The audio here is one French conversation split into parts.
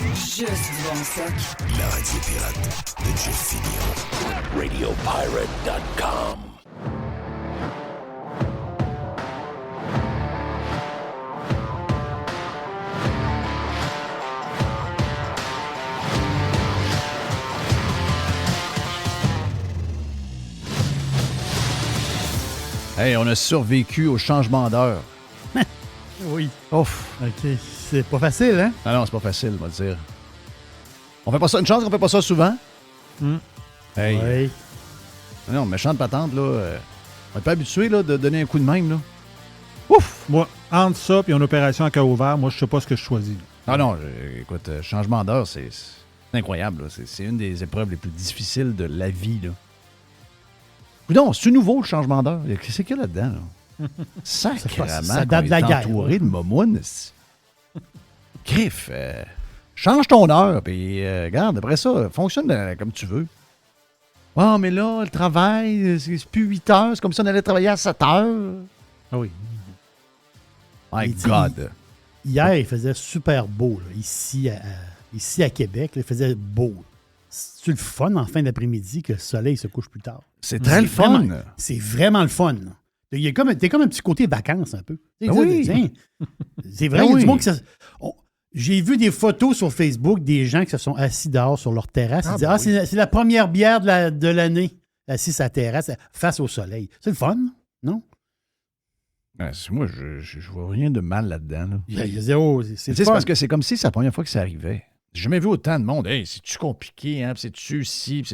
Juste du bon stock. La radio pirate de Jeff Fillion. RadioPirate.com. Hey, on a survécu au changement d'heure. Oui. Ouf. OK. C'est pas facile, hein? Ah non, c'est pas facile, on va dire. On fait pas ça. Une chance qu'on fait pas ça souvent. Hey. Oui. Non, méchante patente, là. On n'est pas habitué, là, de donner un coup de même, là. Ouf! Moi, entre ça et une opération à cœur ouvert, moi, je sais pas ce que je choisis. Ah non, écoute, changement d'heure, c'est incroyable, là. C'est une des épreuves les plus difficiles de la vie, là. Non, c'est nouveau, le changement d'heure. Qu'est-ce qu'il y a là-dedans, là? Sacrément, ça date de la guerre. Entouré de momounes. Griff, change ton heure, puis regarde, après ça, fonctionne comme tu veux. Ah, mais là, le travail, c'est plus 8 heures, c'est comme si on allait travailler à 7 heures. Ah oui. My God. Hier, il faisait super beau, là, ici à Québec. Là, il faisait beau. C'est le fun en fin d'après-midi que le soleil se couche plus tard. C'est très le fun. C'est vraiment le fun. T'es comme un petit côté vacances un peu. Ben oui. Tiens, c'est vrai, Ben il y a oui. du monde qui j'ai vu des photos sur Facebook des gens qui se sont assis dehors sur leur terrasse. Ils disent, c'est la première bière de l'année, assis sur la terrasse face au soleil. C'est le fun, non? Ouais, moi, je vois rien de mal là-dedans. Là. Il y a zéro. C'est C'est parce que c'est comme si c'est la première fois que ça arrivait. J'ai jamais vu autant de monde. Hey, c'est-tu compliqué, hein? C'est-tu ci?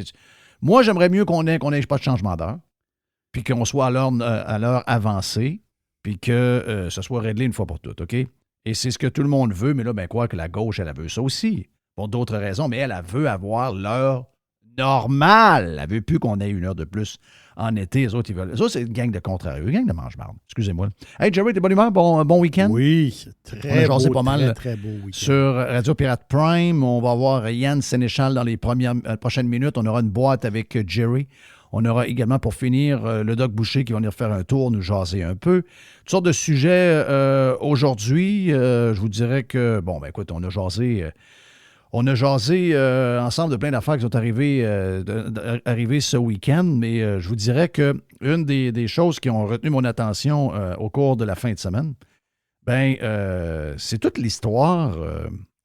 Moi, j'aimerais mieux qu'on ait pas de changement d'heure, puis qu'on soit à l'heure avancée, puis que ça soit réglé une fois pour toutes, OK? Et c'est ce que tout le monde veut, mais là, ben quoi, que la gauche, elle veut ça aussi, pour d'autres raisons, mais elle veut avoir l'heure normale. Elle veut plus qu'on ait une heure de plus en été. Les autres, ils veulent. Ça, c'est une gang de contrarieux, une gang de mange-marde. Excusez-moi. Hey, Jerry, t'es bonne humeur? Bon week-end? Oui, On a jasé pas mal très beau week-end. Sur Radio Pirate Prime. On va avoir Yann Sénéchal dans les prochaines minutes. On aura une boîte avec Jerry. On aura également, pour finir, le Doc Boucher qui va venir faire un tour, nous jaser un peu. Toutes sortes de sujets aujourd'hui. Je vous dirais que, bon, ben écoute, on a jasé ensemble de plein d'affaires qui sont arrivées ce week-end, mais je vous dirais que une des choses qui ont retenu mon attention au cours de la fin de semaine, c'est toute l'histoire,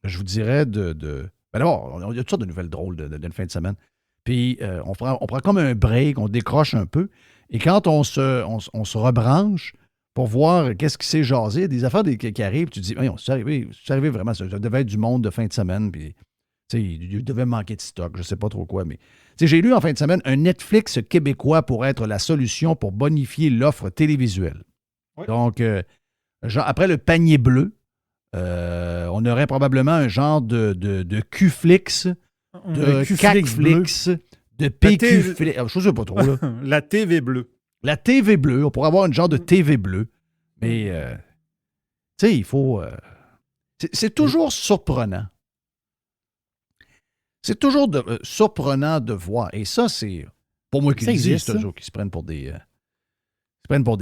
je vous dirais, d'abord, il y a toutes sortes de nouvelles drôles d'une fin de semaine. Puis on prend comme un break, on décroche un peu, et quand on se rebranche pour voir qu'est-ce qui s'est jasé, il y a des affaires qui arrivent, tu te dis, c'est arrivé vraiment, ça devait être du monde de fin de semaine, puis il devait manquer de stock, je ne sais pas trop quoi, mais j'ai lu en fin de semaine un Netflix québécois pour être la solution pour bonifier l'offre télévisuelle. Oui. Donc, après le panier bleu, on aurait probablement un genre de Q-Flix, de CAC-Flix, de PQ-Flix. Je ne sais pas trop, là. La TV bleue. La TV bleue. On pourrait avoir un genre de TV bleue. Mais, il faut... c'est toujours surprenant. C'est toujours surprenant de voir. Et ça, c'est... Pour moi qui le dis, c'est toujours qui se prennent pour des...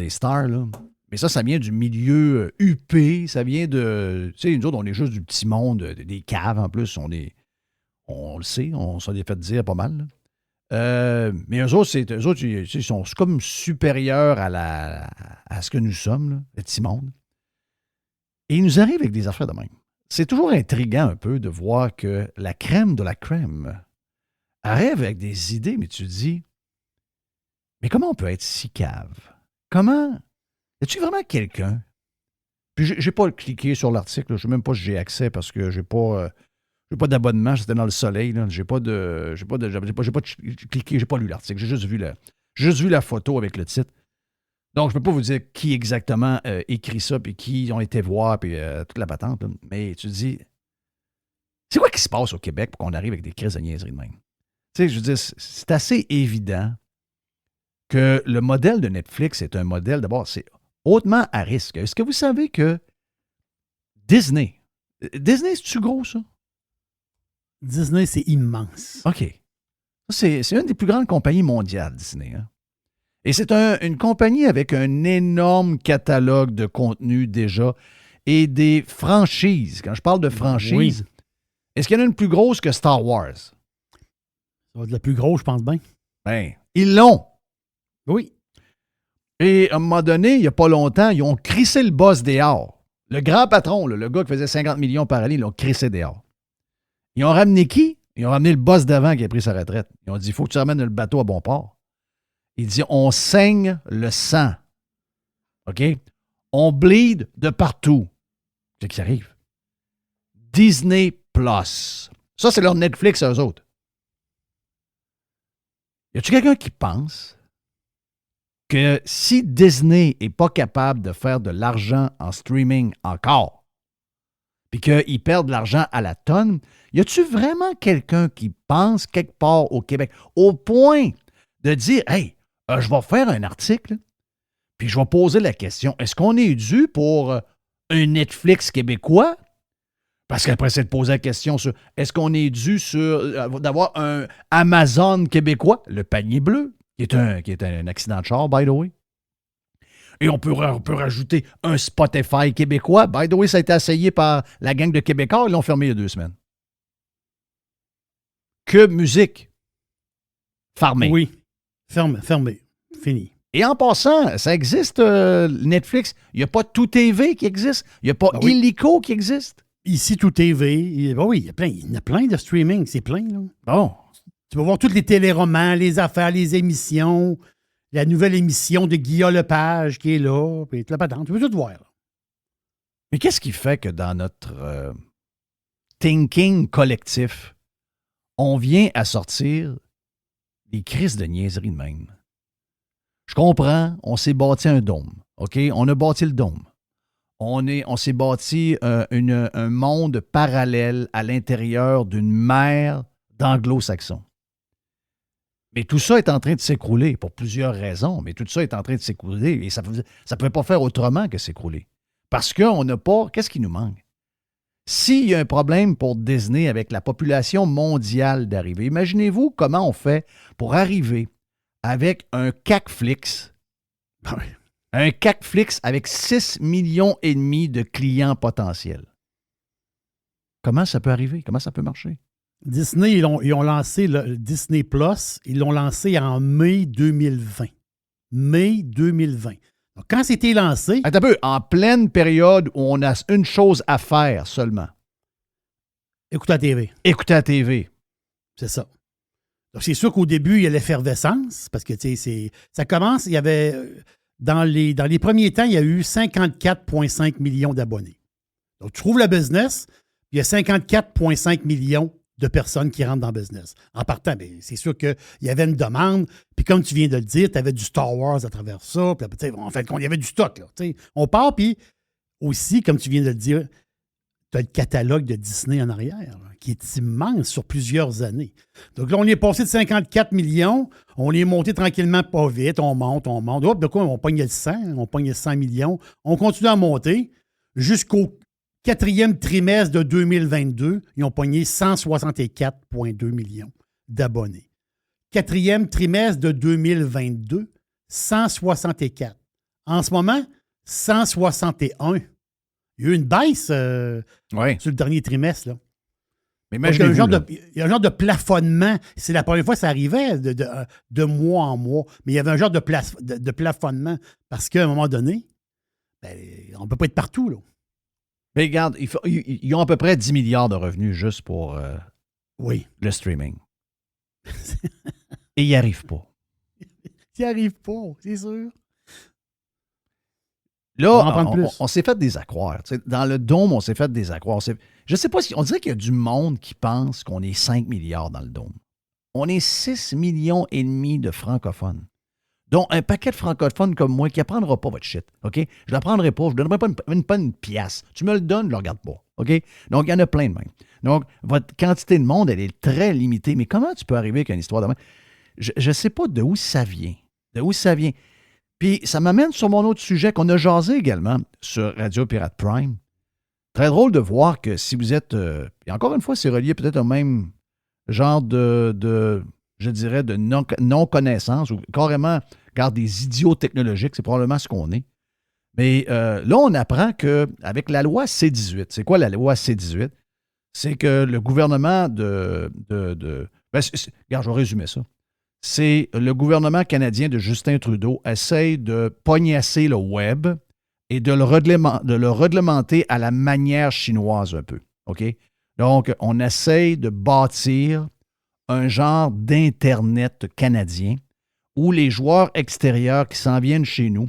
stars, là. Mais ça vient du milieu huppé. Ça vient de... Tu sais, nous autres, on est juste du petit monde, des caves, en plus. On le sait, on s'en est fait dire pas mal, là. Mais eux autres, ils sont comme supérieurs à ce que nous sommes, là, le petit monde. Et ils nous arrivent avec des affaires de même. C'est toujours intriguant un peu de voir que la crème de la crème arrive avec des idées, mais tu te dis, mais comment on peut être si cave? Comment? Y-tu vraiment quelqu'un? Puis j'ai pas cliqué sur l'article, je sais même pas si j'ai accès parce que j'ai pas d'abonnement, c'était dans le soleil, là. J'ai pas cliqué, j'ai pas lu l'article, j'ai juste vu la photo avec le titre. Donc, je ne peux pas vous dire qui exactement écrit ça, puis qui ont été voir, puis toute la patente. Là. Mais tu te dis, c'est quoi qui se passe au Québec pour qu'on arrive avec des crises de niaiserie de même? Tu sais, je veux dire, c'est assez évident que le modèle de Netflix est un modèle, d'abord, c'est hautement à risque. Est-ce que vous savez que Disney, c'est-tu gros, ça? Disney, c'est immense. OK. C'est une des plus grandes compagnies mondiales, Disney, hein? Et c'est une compagnie avec un énorme catalogue de contenu déjà et des franchises. Quand je parle de franchises, Est-ce qu'il y en a une plus grosse que Star Wars? Ça va être la plus grosse, je pense bien. Ben, ils l'ont. Oui. Et à un moment donné, il n'y a pas longtemps, ils ont crissé le boss dehors. Le grand patron, là, le gars qui faisait 50 millions par année, ils l'ont crissé dehors. Ils ont ramené qui? Ils ont ramené le boss d'avant qui a pris sa retraite. Ils ont dit, il faut que tu ramènes le bateau à bon port. Il dit, on saigne le sang. OK? On bleed de partout. C'est ce qui arrive. Disney Plus. Ça, c'est leur Netflix, eux autres. Y a-tu quelqu'un qui pense que si Disney n'est pas capable de faire de l'argent en streaming encore, puis qu'ils perdent de l'argent à la tonne, y a-tu vraiment quelqu'un qui pense quelque part au Québec au point de dire, hey, je vais faire un article, puis je vais poser la question, est-ce qu'on est dû pour un Netflix québécois? Parce qu'après, c'est de poser la question sur, est-ce qu'on est dû d'avoir un Amazon québécois, le panier bleu, qui est un accident de char, by the way. Et on peut rajouter un Spotify québécois. By the way, ça a été essayé par la gang de Québécois. Ils l'ont fermé il y a 2 semaines. Que musique. Fermé. Oui. Fermé. Fini. Et en passant, ça existe, Netflix. Il n'y a pas Tout TV qui existe. Il n'y a pas Illico qui existe. Ici, Tout TV. Oui, il y en a plein de streaming. C'est plein, là. Bon. Tu vas voir tous les téléromans, les affaires, les émissions, la nouvelle émission de Guillaume Lepage qui est là, puis la patente. Tu peux tout voir, là. Mais qu'est-ce qui fait que dans notre thinking collectif, on vient à sortir des crises de niaiserie de même? Je comprends, on s'est bâti un dôme, OK? On a bâti le dôme. On s'est bâti un monde parallèle à l'intérieur d'une mer d'anglo-saxons. Mais tout ça est en train de s'écrouler pour plusieurs raisons, mais tout ça est en train de s'écrouler et ça ne pouvait pas faire autrement que s'écrouler. Parce qu'on n'a pas... Qu'est-ce qui nous manque? S'il y a un problème pour Disney avec la population mondiale d'arriver, imaginez-vous comment on fait pour arriver avec un CACFlix, un CACFlix avec 6,5 millions de clients potentiels. Comment ça peut arriver? Comment ça peut marcher? Disney, ils ont lancé le Disney Plus, ils l'ont lancé en mai 2020. Mai 2020. Donc, quand c'était lancé... Attends un peu, en pleine période où on a une chose à faire seulement. Écouter la TV. Écouter la TV. C'est ça. Donc, c'est sûr qu'au début, il y a l'effervescence, parce que, tu sais, ça commence, il y avait... Dans les premiers temps, il y a eu 54,5 millions d'abonnés. Donc, tu trouves la business, il y a 54,5 millions de personnes qui rentrent dans le business. En partant, bien, c'est sûr qu'il y avait une demande, puis comme tu viens de le dire, tu avais du Star Wars à travers ça, puis en fait, il y avait du stock. Là, on part, puis aussi, comme tu viens de le dire, tu as le catalogue de Disney en arrière, là, qui est immense sur plusieurs années. Donc là, on est passé de 54 millions, on est monté tranquillement pas vite, on monte. Hop, de quoi, on pogne le 100, on pogne le 100 millions. On continue à monter jusqu'au 4e trimestre de 2022, ils ont pogné 164,2 millions d'abonnés. 4e trimestre de 2022, 164. En ce moment, 161. Il y a eu une baisse sur le dernier trimestre, là. Mais il y a un genre de plafonnement. C'est la première fois que ça arrivait de mois en mois. Mais il y avait un genre de plafonnement parce qu'à un moment donné, on ne peut pas être partout, là. Mais regarde, ils ont à peu près 10 milliards de revenus juste pour le streaming. Et ils n'y arrivent pas. Ils n'y arrivent pas, c'est sûr. Là, on s'est fait des accroires. Dans le dôme, on s'est fait des accroires. Je ne sais pas si... On dirait qu'il y a du monde qui pense qu'on est 5 milliards dans le dôme. On est 6,5 millions de francophones. Donc, un paquet de francophones comme moi qui n'apprendra pas votre shit, OK? Je ne l'apprendrai pas, je ne donnerai pas une pièce. Tu me le donnes, je ne le regarde pas, OK? Donc, il y en a plein de même. Donc, votre quantité de monde, elle est très limitée. Mais comment tu peux arriver avec une histoire de même? Je ne sais pas d'où ça vient. Puis, ça m'amène sur mon autre sujet qu'on a jasé également sur Radio Pirate Prime. Très drôle de voir que si vous êtes... et encore une fois, c'est relié peut-être au même genre de je dirais, de non-connaissance ou carrément, regarde, des idiots technologiques, c'est probablement ce qu'on est. Mais là, on apprend qu'avec la loi C-18, c'est quoi la loi C-18? c'est que le gouvernement regarde, je vais résumer ça. C'est le gouvernement canadien de Justin Trudeau essaye de pognasser le web et de le réglementer à la manière chinoise un peu. OK? Donc, on essaye de bâtir un genre d'Internet canadien où les joueurs extérieurs qui s'en viennent chez nous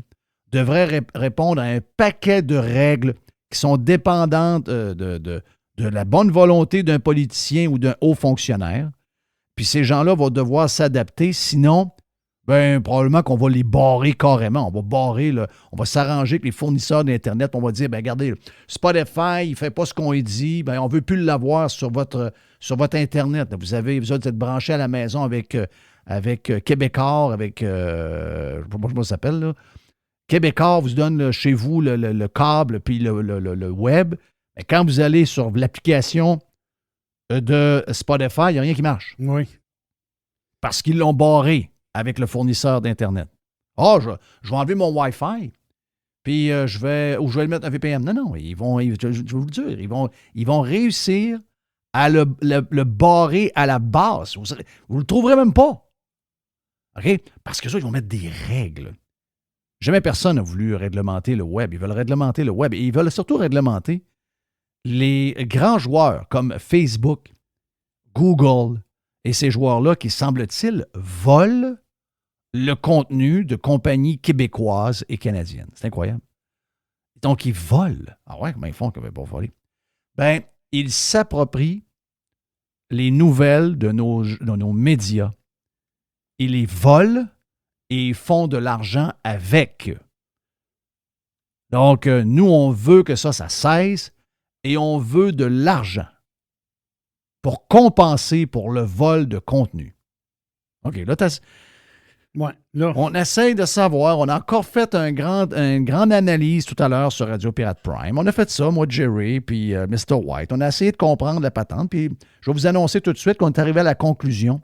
devraient répondre à un paquet de règles qui sont dépendantes de la bonne volonté d'un politicien ou d'un haut fonctionnaire. Puis ces gens-là vont devoir s'adapter, sinon, probablement qu'on va les barrer carrément. On va barrer, on va s'arranger avec les fournisseurs d'Internet. On va dire, regardez, Spotify, il ne fait pas ce qu'on lui dit. On ne veut plus l'avoir sur votre Internet. Vous êtes branché à la maison avec Québécois, avec, je ne sais pas comment ça s'appelle, là. Québécois vous donne chez vous le câble puis le web. Mais quand vous allez sur l'application de Spotify, il n'y a rien qui marche. Oui. Parce qu'ils l'ont barré avec le fournisseur d'Internet. Je vais enlever mon Wi-Fi, puis je vais le mettre un VPN. Non, je vais vous le dire, ils vont réussir à le barrer à la base. Vous ne le trouverez même pas. OK? Parce que ça, ils vont mettre des règles. Jamais personne n'a voulu réglementer le web. Ils veulent réglementer le web et ils veulent surtout réglementer les grands joueurs comme Facebook, Google et ces joueurs-là qui, semble-t-il, volent le contenu de compagnies québécoises et canadiennes. C'est incroyable. Donc, ils volent. Ah ouais, comment ils font pour voler? Ils s'approprient les nouvelles de nos médias. Ils les volent et ils font de l'argent avec. Donc, nous, on veut que ça cesse. Et on veut de l'argent pour compenser pour le vol de contenu. OK, là, on essaye de savoir. On a encore fait une grande analyse tout à l'heure sur Radio Pirate Prime. On a fait ça, moi, Jerry, puis Mr. White. On a essayé de comprendre la patente. Puis je vais vous annoncer tout de suite qu'on est arrivé à la conclusion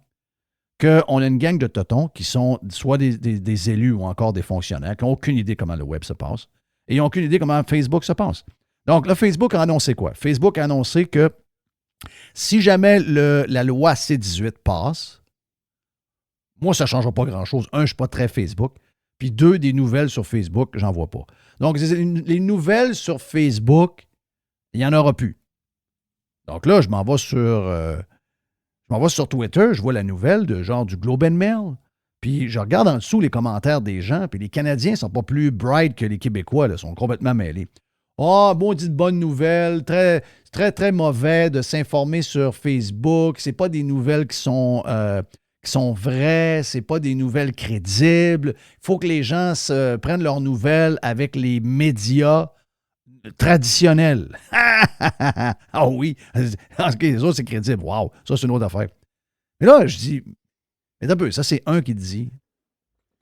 qu'on a une gang de totons qui sont soit des élus ou encore des fonctionnaires qui n'ont aucune idée comment le web se passe et ils n'ont aucune idée comment Facebook se passe. Donc, là, Facebook a annoncé quoi? Facebook a annoncé que si jamais la loi C-18 passe, moi, ça ne changera pas grand-chose. Un, je ne suis pas très Facebook. Puis deux, des nouvelles sur Facebook, j'en vois pas. Donc, les nouvelles sur Facebook, il n'y en aura plus. Donc là, je m'en vais sur Twitter, je vois la nouvelle du Globe and Mail. Puis je regarde en dessous les commentaires des gens, puis les Canadiens ne sont pas plus bright que les Québécois, là, sont complètement mêlés. Maudite bonne nouvelle, très, très, très mauvais de s'informer sur Facebook. C'est pas des nouvelles qui sont vraies, c'est pas des nouvelles crédibles. Il faut que les gens prennent leurs nouvelles avec les médias traditionnels. Ah oui, les autres, c'est crédible. Wow, ça, c'est une autre affaire. Mais là, je dis, mais un peu, ça, c'est un qui dit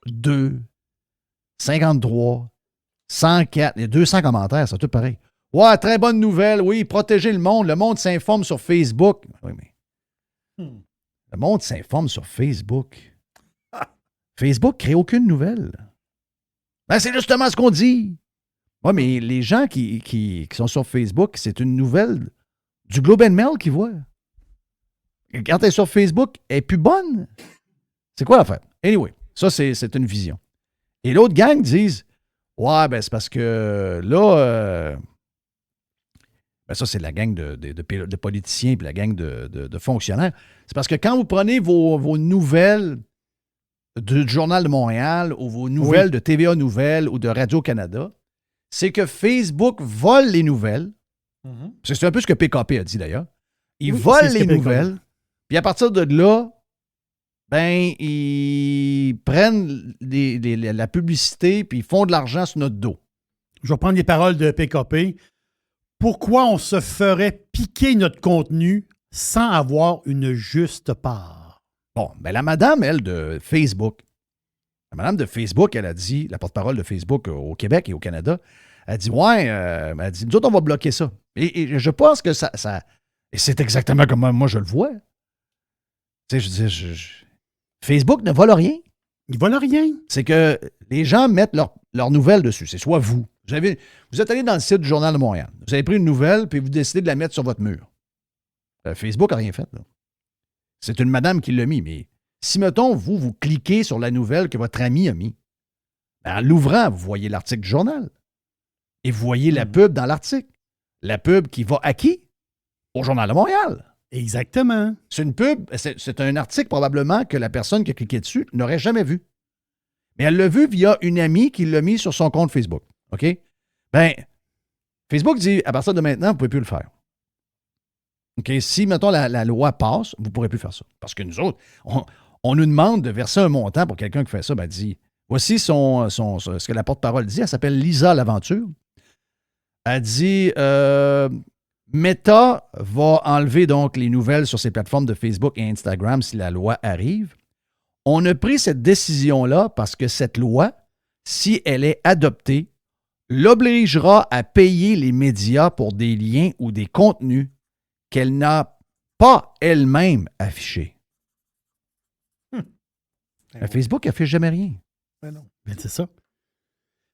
2, 53, 104, il y a 200 commentaires, c'est tout pareil. Ouais, très bonne nouvelle, oui, protéger le monde s'informe sur Facebook. Oui, mais le monde s'informe sur Facebook. Facebook ne crée aucune nouvelle. C'est justement ce qu'on dit. Oui, mais les gens qui sont sur Facebook, c'est une nouvelle du Globe and Mail qu'ils voient. Quand elle est sur Facebook, elle n'est plus bonne. C'est quoi l'affaire? Anyway, ça, c'est une vision. Et l'autre gang disent, ouais, c'est parce que là, ça, c'est la gang de politiciens puis la gang de fonctionnaires. C'est parce que quand vous prenez vos nouvelles du Journal de Montréal ou vos nouvelles de TVA Nouvelles ou de Radio-Canada, c'est que Facebook vole les nouvelles. Mm-hmm. C'est un peu ce que PKP a dit d'ailleurs. Ils volent les nouvelles. Puis à partir de là, ils prennent la publicité puis ils font de l'argent sur notre dos. Je vais prendre les paroles de PKP. Pourquoi on se ferait piquer notre contenu sans avoir une juste part? Bon, la madame, elle, de Facebook, elle a dit, la porte-parole de Facebook au Québec et au Canada, elle dit, elle dit, nous autres, on va bloquer ça. Et je pense que ça et c'est exactement comme moi je le vois. Tu sais, je dis, Facebook ne vole rien. Il vole rien. C'est que les gens mettent leurs nouvelles dessus. C'est soit vous. Vous êtes allé dans le site du Journal de Montréal. Vous avez pris une nouvelle, puis vous décidez de la mettre sur votre mur. Facebook n'a rien fait. Là. C'est une madame qui l'a mis. Mais si, mettons, vous cliquez sur la nouvelle que votre ami a mis, en l'ouvrant, vous voyez l'article du journal. Et vous voyez la pub dans l'article. La pub qui va à qui? Au Journal de Montréal. Exactement. C'est une pub, c'est un article probablement que la personne qui a cliqué dessus n'aurait jamais vu. Mais elle l'a vu via une amie qui l'a mis sur son compte Facebook. OK? Ben, Facebook dit, à partir de maintenant, vous ne pouvez plus le faire. OK? Si, mettons, la loi passe, vous ne pourrez plus faire ça. Parce que nous autres, on nous demande de verser un montant pour quelqu'un qui fait ça. Ben, dit, voici ce que la porte-parole dit. Elle s'appelle Lisa Laventure. Elle dit, Meta va enlever donc les nouvelles sur ses plateformes de Facebook et Instagram si la loi arrive. On a pris cette décision-là parce que cette loi, si elle est adoptée, l'obligera à payer les médias pour des liens ou des contenus qu'elle n'a pas elle-même affichés. Facebook n'affiche jamais rien. Ben non. Ben c'est ça.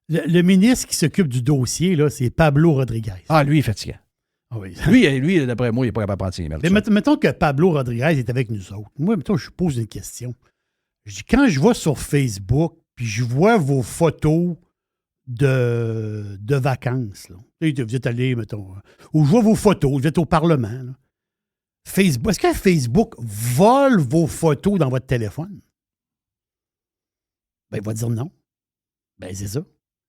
Le ministre qui s'occupe du dossier, là, c'est Pablo Rodriguez. Ah, lui, il est fatiguant. Ah oui. Lui, d'après moi, il n'est pas capable de prendre ses emails. Mais mettons que Pablo Rodriguez est avec nous autres. Moi, mettons, je pose une question. Je dis, quand je vais sur Facebook, puis je vois vos photos de vacances, là. Vous êtes allé, mettons, ou je vois vos photos, vous êtes au Parlement. Là. Facebook, est-ce que Facebook vole vos photos dans votre téléphone? Ben, il va dire non. Ben, c'est ça.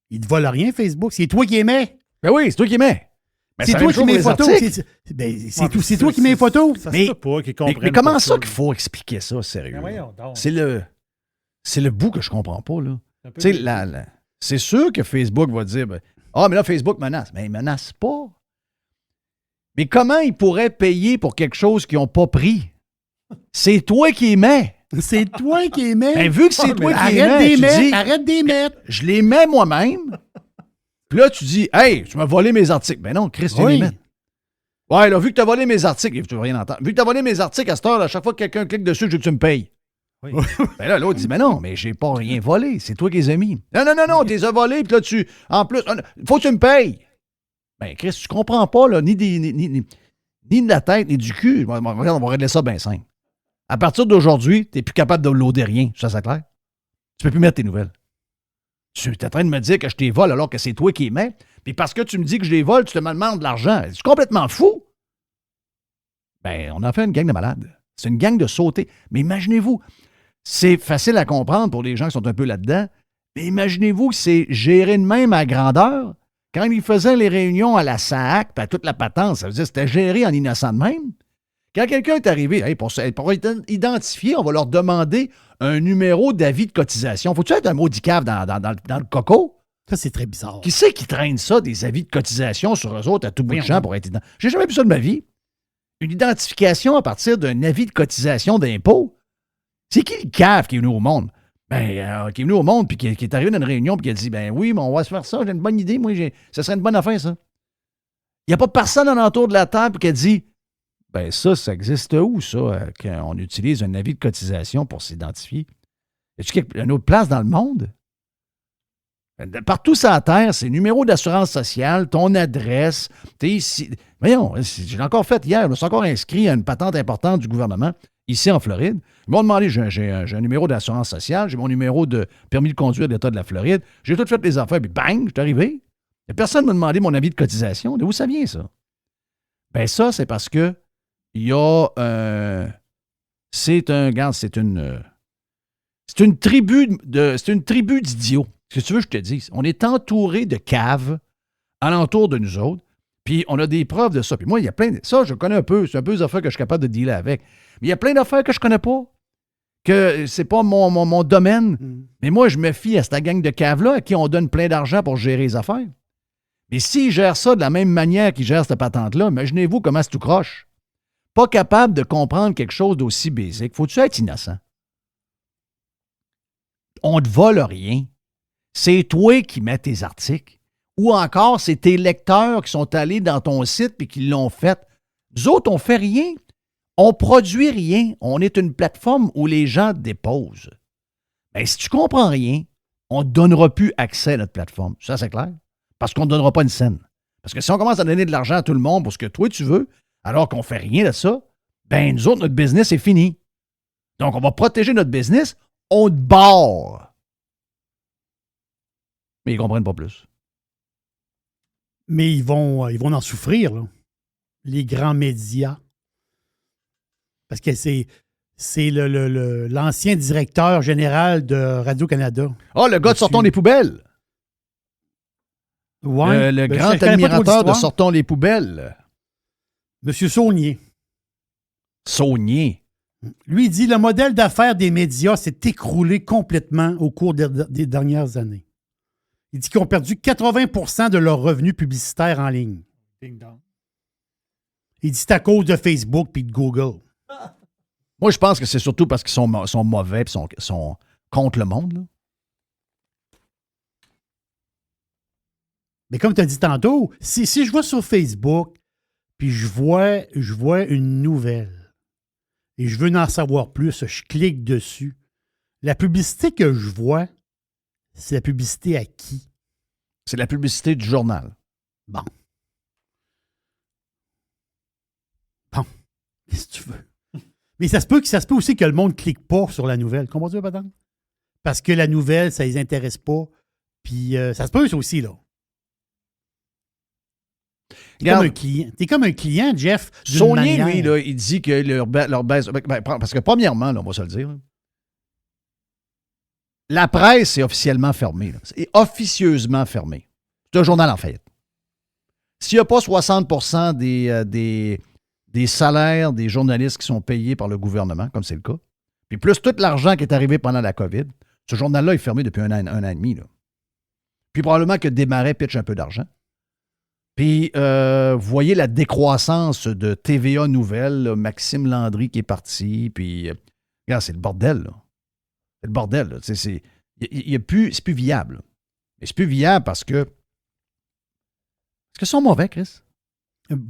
Il ne te vole rien, Facebook. C'est toi qui émets. Ben oui, c'est toi qui émets. Ben, c'est toi qui mets les photos. C'est toi qui mets les photos. Ça se peut pas qu'ils comprennent. Mais comment ça qu'il faut expliquer ça, sérieux? Voyons donc. C'est le bout que je comprends pas, là. Tu sais, c'est sûr que Facebook va dire, mais là, Facebook menace. Mais il menace pas. Mais comment ils pourraient payer pour quelque chose qu'ils n'ont pas pris? C'est toi qui émets. C'est toi qui émets. Ben, vu que c'est toi qui émets, arrête d'émettre. Je les mets moi-même. Puis là, tu dis, hey, tu m'as volé mes articles. Ben non, Chris, tu les mets. Ouais, là, vu que tu as volé mes articles, tu veux rien entendre. Vu que tu as volé mes articles à cette heure, à chaque fois que quelqu'un clique dessus, je veux que tu me payes. Oui. Ben là, l'autre dit, mais non, mais j'ai pas rien volé. C'est toi qui les as mis. Non, tu les as volés, puis là, en plus, faut que tu me payes. Ben, Chris, tu comprends pas, là, ni de la tête, ni du cul. Regarde, on va régler ça bien simple. À partir d'aujourd'hui, tu n'es plus capable de loader rien. Ça, c'est clair? Tu peux plus mettre tes nouvelles. Tu es en train de me dire que je les vole alors que c'est toi qui les mets. Puis parce que tu me dis que je les vole, tu te me demandes de l'argent. C'est complètement fou. Ben, on a fait une gang de malades. C'est une gang de sautés. Mais imaginez-vous, c'est facile à comprendre pour les gens qui sont un peu là-dedans, mais imaginez-vous que c'est géré de même à grandeur. Quand ils faisaient les réunions à la SAAC, puis à toute la patente, ça veut dire que c'était géré en innocent de même. Quand quelqu'un est arrivé, hey, pour identifier, on va leur demander un numéro d'avis de cotisation. Faut-tu être un maudit cave dans le coco? Ça, c'est très bizarre. Qui c'est qui traîne ça, des avis de cotisation sur eux autres à tout bout de champ pour être identifié? J'ai jamais vu ça de ma vie. Une identification à partir d'un avis de cotisation d'impôt. C'est qui le cave qui est venu au monde? Ben, qui est venu au monde puis qui est arrivé dans une réunion puis qui a dit, ben oui, mais on va se faire ça, j'ai une bonne idée, moi, ça serait une bonne affaire, ça. Il n'y a pas personne alentour de la table qui a dit, ben ça existe où, ça, qu'on utilise un avis de cotisation pour s'identifier? Y a-t-il une autre place dans le monde? Partout sur la Terre, c'est numéro d'assurance sociale, ton adresse. Voyons, j'ai encore fait hier, je me suis encore inscrit à une patente importante du gouvernement, ici en Floride. Ils m'ont demandé, j'ai un numéro d'assurance sociale, j'ai mon numéro de permis de conduire de l'État de la Floride. J'ai tout fait les affaires, puis bang, je suis arrivé. Et personne ne m'a demandé mon avis de cotisation. De où ça vient, ça? Ben ça, c'est parce que il y a c'est une tribu d'idiots. Ce que tu veux que je te dise? On est entouré de caves alentour de nous autres, puis on a des preuves de ça. Puis moi, il y a plein de... Ça, je connais un peu. C'est un peu des affaires que je suis capable de dealer avec. Mais il y a plein d'affaires que je connais pas, que c'est pas mon domaine. Mais moi, je me fie à cette gang de caves-là à qui on donne plein d'argent pour gérer les affaires. Mais s'ils gèrent ça de la même manière qu'ils gèrent cette patente-là, imaginez-vous comment c'est tout croche. Pas capable de comprendre quelque chose d'aussi basique. Faut-tu être innocent? On ne te vole rien. C'est toi qui mets tes articles. Ou encore, c'est tes lecteurs qui sont allés dans ton site et qui l'ont fait. Nous autres, on ne fait rien. On ne produit rien. On est une plateforme où les gens déposent. Bien, si tu ne comprends rien, on ne te donnera plus accès à notre plateforme. Ça, c'est clair? Parce qu'on ne donnera pas une scène. Parce que si on commence à donner de l'argent à tout le monde pour ce que toi, tu veux, alors qu'on ne fait rien de ça, ben nous autres, notre business est fini. Donc, on va protéger notre business, on te barre. Mais ils ne comprennent pas plus. Mais ils vont en souffrir, là. Les grands médias. Parce que c'est l'ancien directeur général de Radio-Canada. Ah, le gars de Sortons les poubelles. Ouais, le grand admirateur de Sortons les poubelles. Monsieur Saunier. Saunier. Lui, il dit le modèle d'affaires des médias s'est écroulé complètement au cours des dernières années. Il dit qu'ils ont perdu 80% de leurs revenus publicitaires en ligne. Ding dong. Il dit c'est à cause de Facebook puis de Google. Moi, je pense que c'est surtout parce qu'ils sont mauvais et sont contre le monde. Là. Mais comme tu as dit tantôt, si je vais sur Facebook puis je vois une nouvelle et je veux en savoir plus, je clique dessus. La publicité que je vois, c'est la publicité à qui? C'est la publicité du journal. Bon. Qu'est-ce que tu veux? Mais ça se peut aussi que le monde ne clique pas sur la nouvelle. Comprends-tu, Patton? Parce que la nouvelle, ça ne les intéresse pas. Puis ça se peut ça aussi, là. T'es comme un client, Jeff. Saunier, lui, là, il dit que leur baisse. Parce que premièrement, là, on va se le dire, là, la presse est officiellement fermée. Là. C'est officieusement fermée. C'est un journal en faillite. S'il n'y a pas 60% des salaires des journalistes qui sont payés par le gouvernement, comme c'est le cas, puis plus tout l'argent qui est arrivé pendant la COVID, ce journal-là est fermé depuis un an et demi. Là. Puis probablement que Desmarais pitch un peu d'argent. Puis, vous voyez la décroissance de TVA Nouvelles, là, Maxime Landry qui est parti, puis, regarde, c'est le bordel, là. C'est le bordel, là. C'est plus viable. Là. Mais c'est plus viable parce que ils sont mauvais, Chris.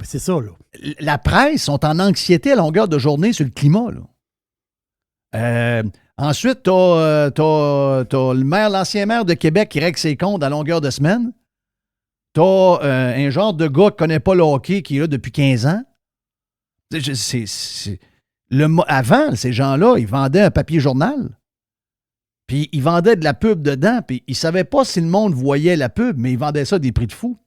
C'est ça, là. La presse sont en anxiété à longueur de journée sur le climat, là. Ensuite, t'as l'ancien maire de Québec qui règle ses comptes à longueur de semaine. T'as un genre de gars qui ne connaît pas le hockey qui est là depuis 15 ans. Avant, ces gens-là, ils vendaient un papier journal. Puis ils vendaient de la pub dedans. Puis ils ne savaient pas si le monde voyait la pub, mais ils vendaient ça à des prix de fou.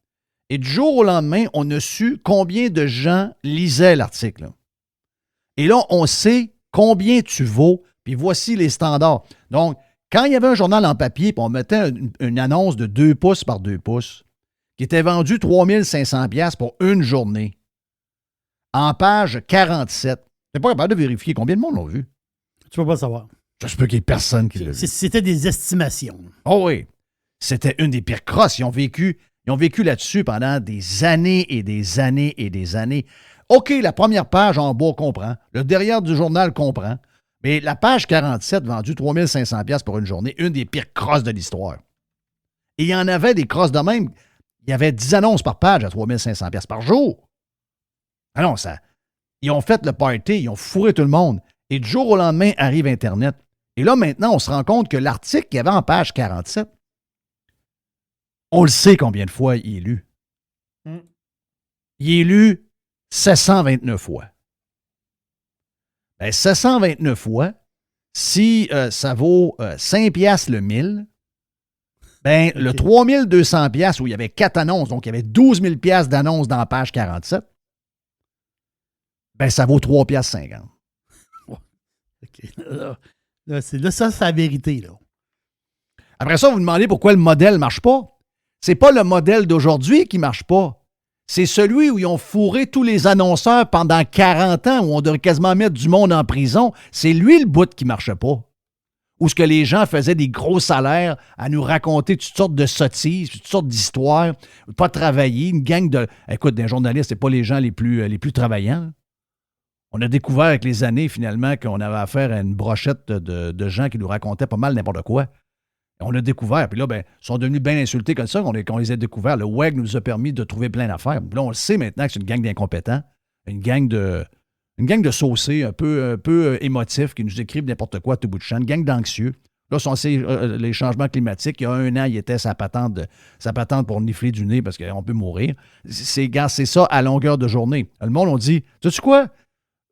Et du jour au lendemain, on a su combien de gens lisaient l'article. Là. Et là, on sait combien tu vaux. Puis voici les standards. Donc, quand il y avait un journal en papier, puis on mettait une annonce de 2 pouces par 2 pouces, qui était vendu 3500 $ pour une journée, en page 47. Tu n'es pas capable de vérifier combien de monde l'ont vu. Tu ne peux pas savoir. Ça se peut qu'il n'y ait personne qui l'a vu. C'était des estimations. Oh oui. C'était une des pires crosses. Ils ont vécu là-dessus pendant des années et des années et des années. OK, la première page en bas comprend. Le derrière du journal comprend. Mais la page 47 vendue 3500 $ pour une journée, une des pires crosses de l'histoire. Et il y en avait des crosses de même. Il y avait 10 annonces par page à 3500 $ par jour. Ah non, ça. Ils ont fait le party, ils ont fourré tout le monde. Et du jour au lendemain, arrive Internet. Et là, maintenant, on se rend compte que l'article qu'il y avait en page 47, on le sait combien de fois il est lu. Il est lu 729 fois. Ben, 729 fois, si ça vaut 5 $ le 1000, ben, okay. Le 3200 $ où il y avait 4 annonces, donc il y avait 12 000 $ d'annonces dans la page 47, ben, ça vaut 3,50 $. OK. Là, c'est la vérité, là. Après ça, vous vous demandez pourquoi le modèle ne marche pas. C'est pas le modèle d'aujourd'hui qui ne marche pas. C'est celui où ils ont fourré tous les annonceurs pendant 40 ans, où on devrait quasiment mettre du monde en prison. C'est lui le bout qui ne marchait pas. Où ce que les gens faisaient des gros salaires à nous raconter toutes sortes de sottises, toutes sortes d'histoires, pas travailler, une gang de... Écoute, des journalistes, c'est pas les gens les plus travaillants. On a découvert avec les années, finalement, qu'on avait affaire à une brochette de gens qui nous racontaient pas mal n'importe quoi. On l'a découvert, puis là, ben, ils sont devenus bien insultés comme ça qu'on les a découverts. Le WEG nous a permis de trouver plein d'affaires. Puis là, on le sait maintenant que c'est une gang d'incompétents, une gang de saucés un peu émotifs qui nous écrivent n'importe quoi à tout bout de champ, une gang d'anxieux. Là, les changements climatiques. Il y a un an, il était sa patente pour nifler du nez parce qu'on peut mourir. C'est ça à longueur de journée. Le monde, on dit, sais-tu quoi?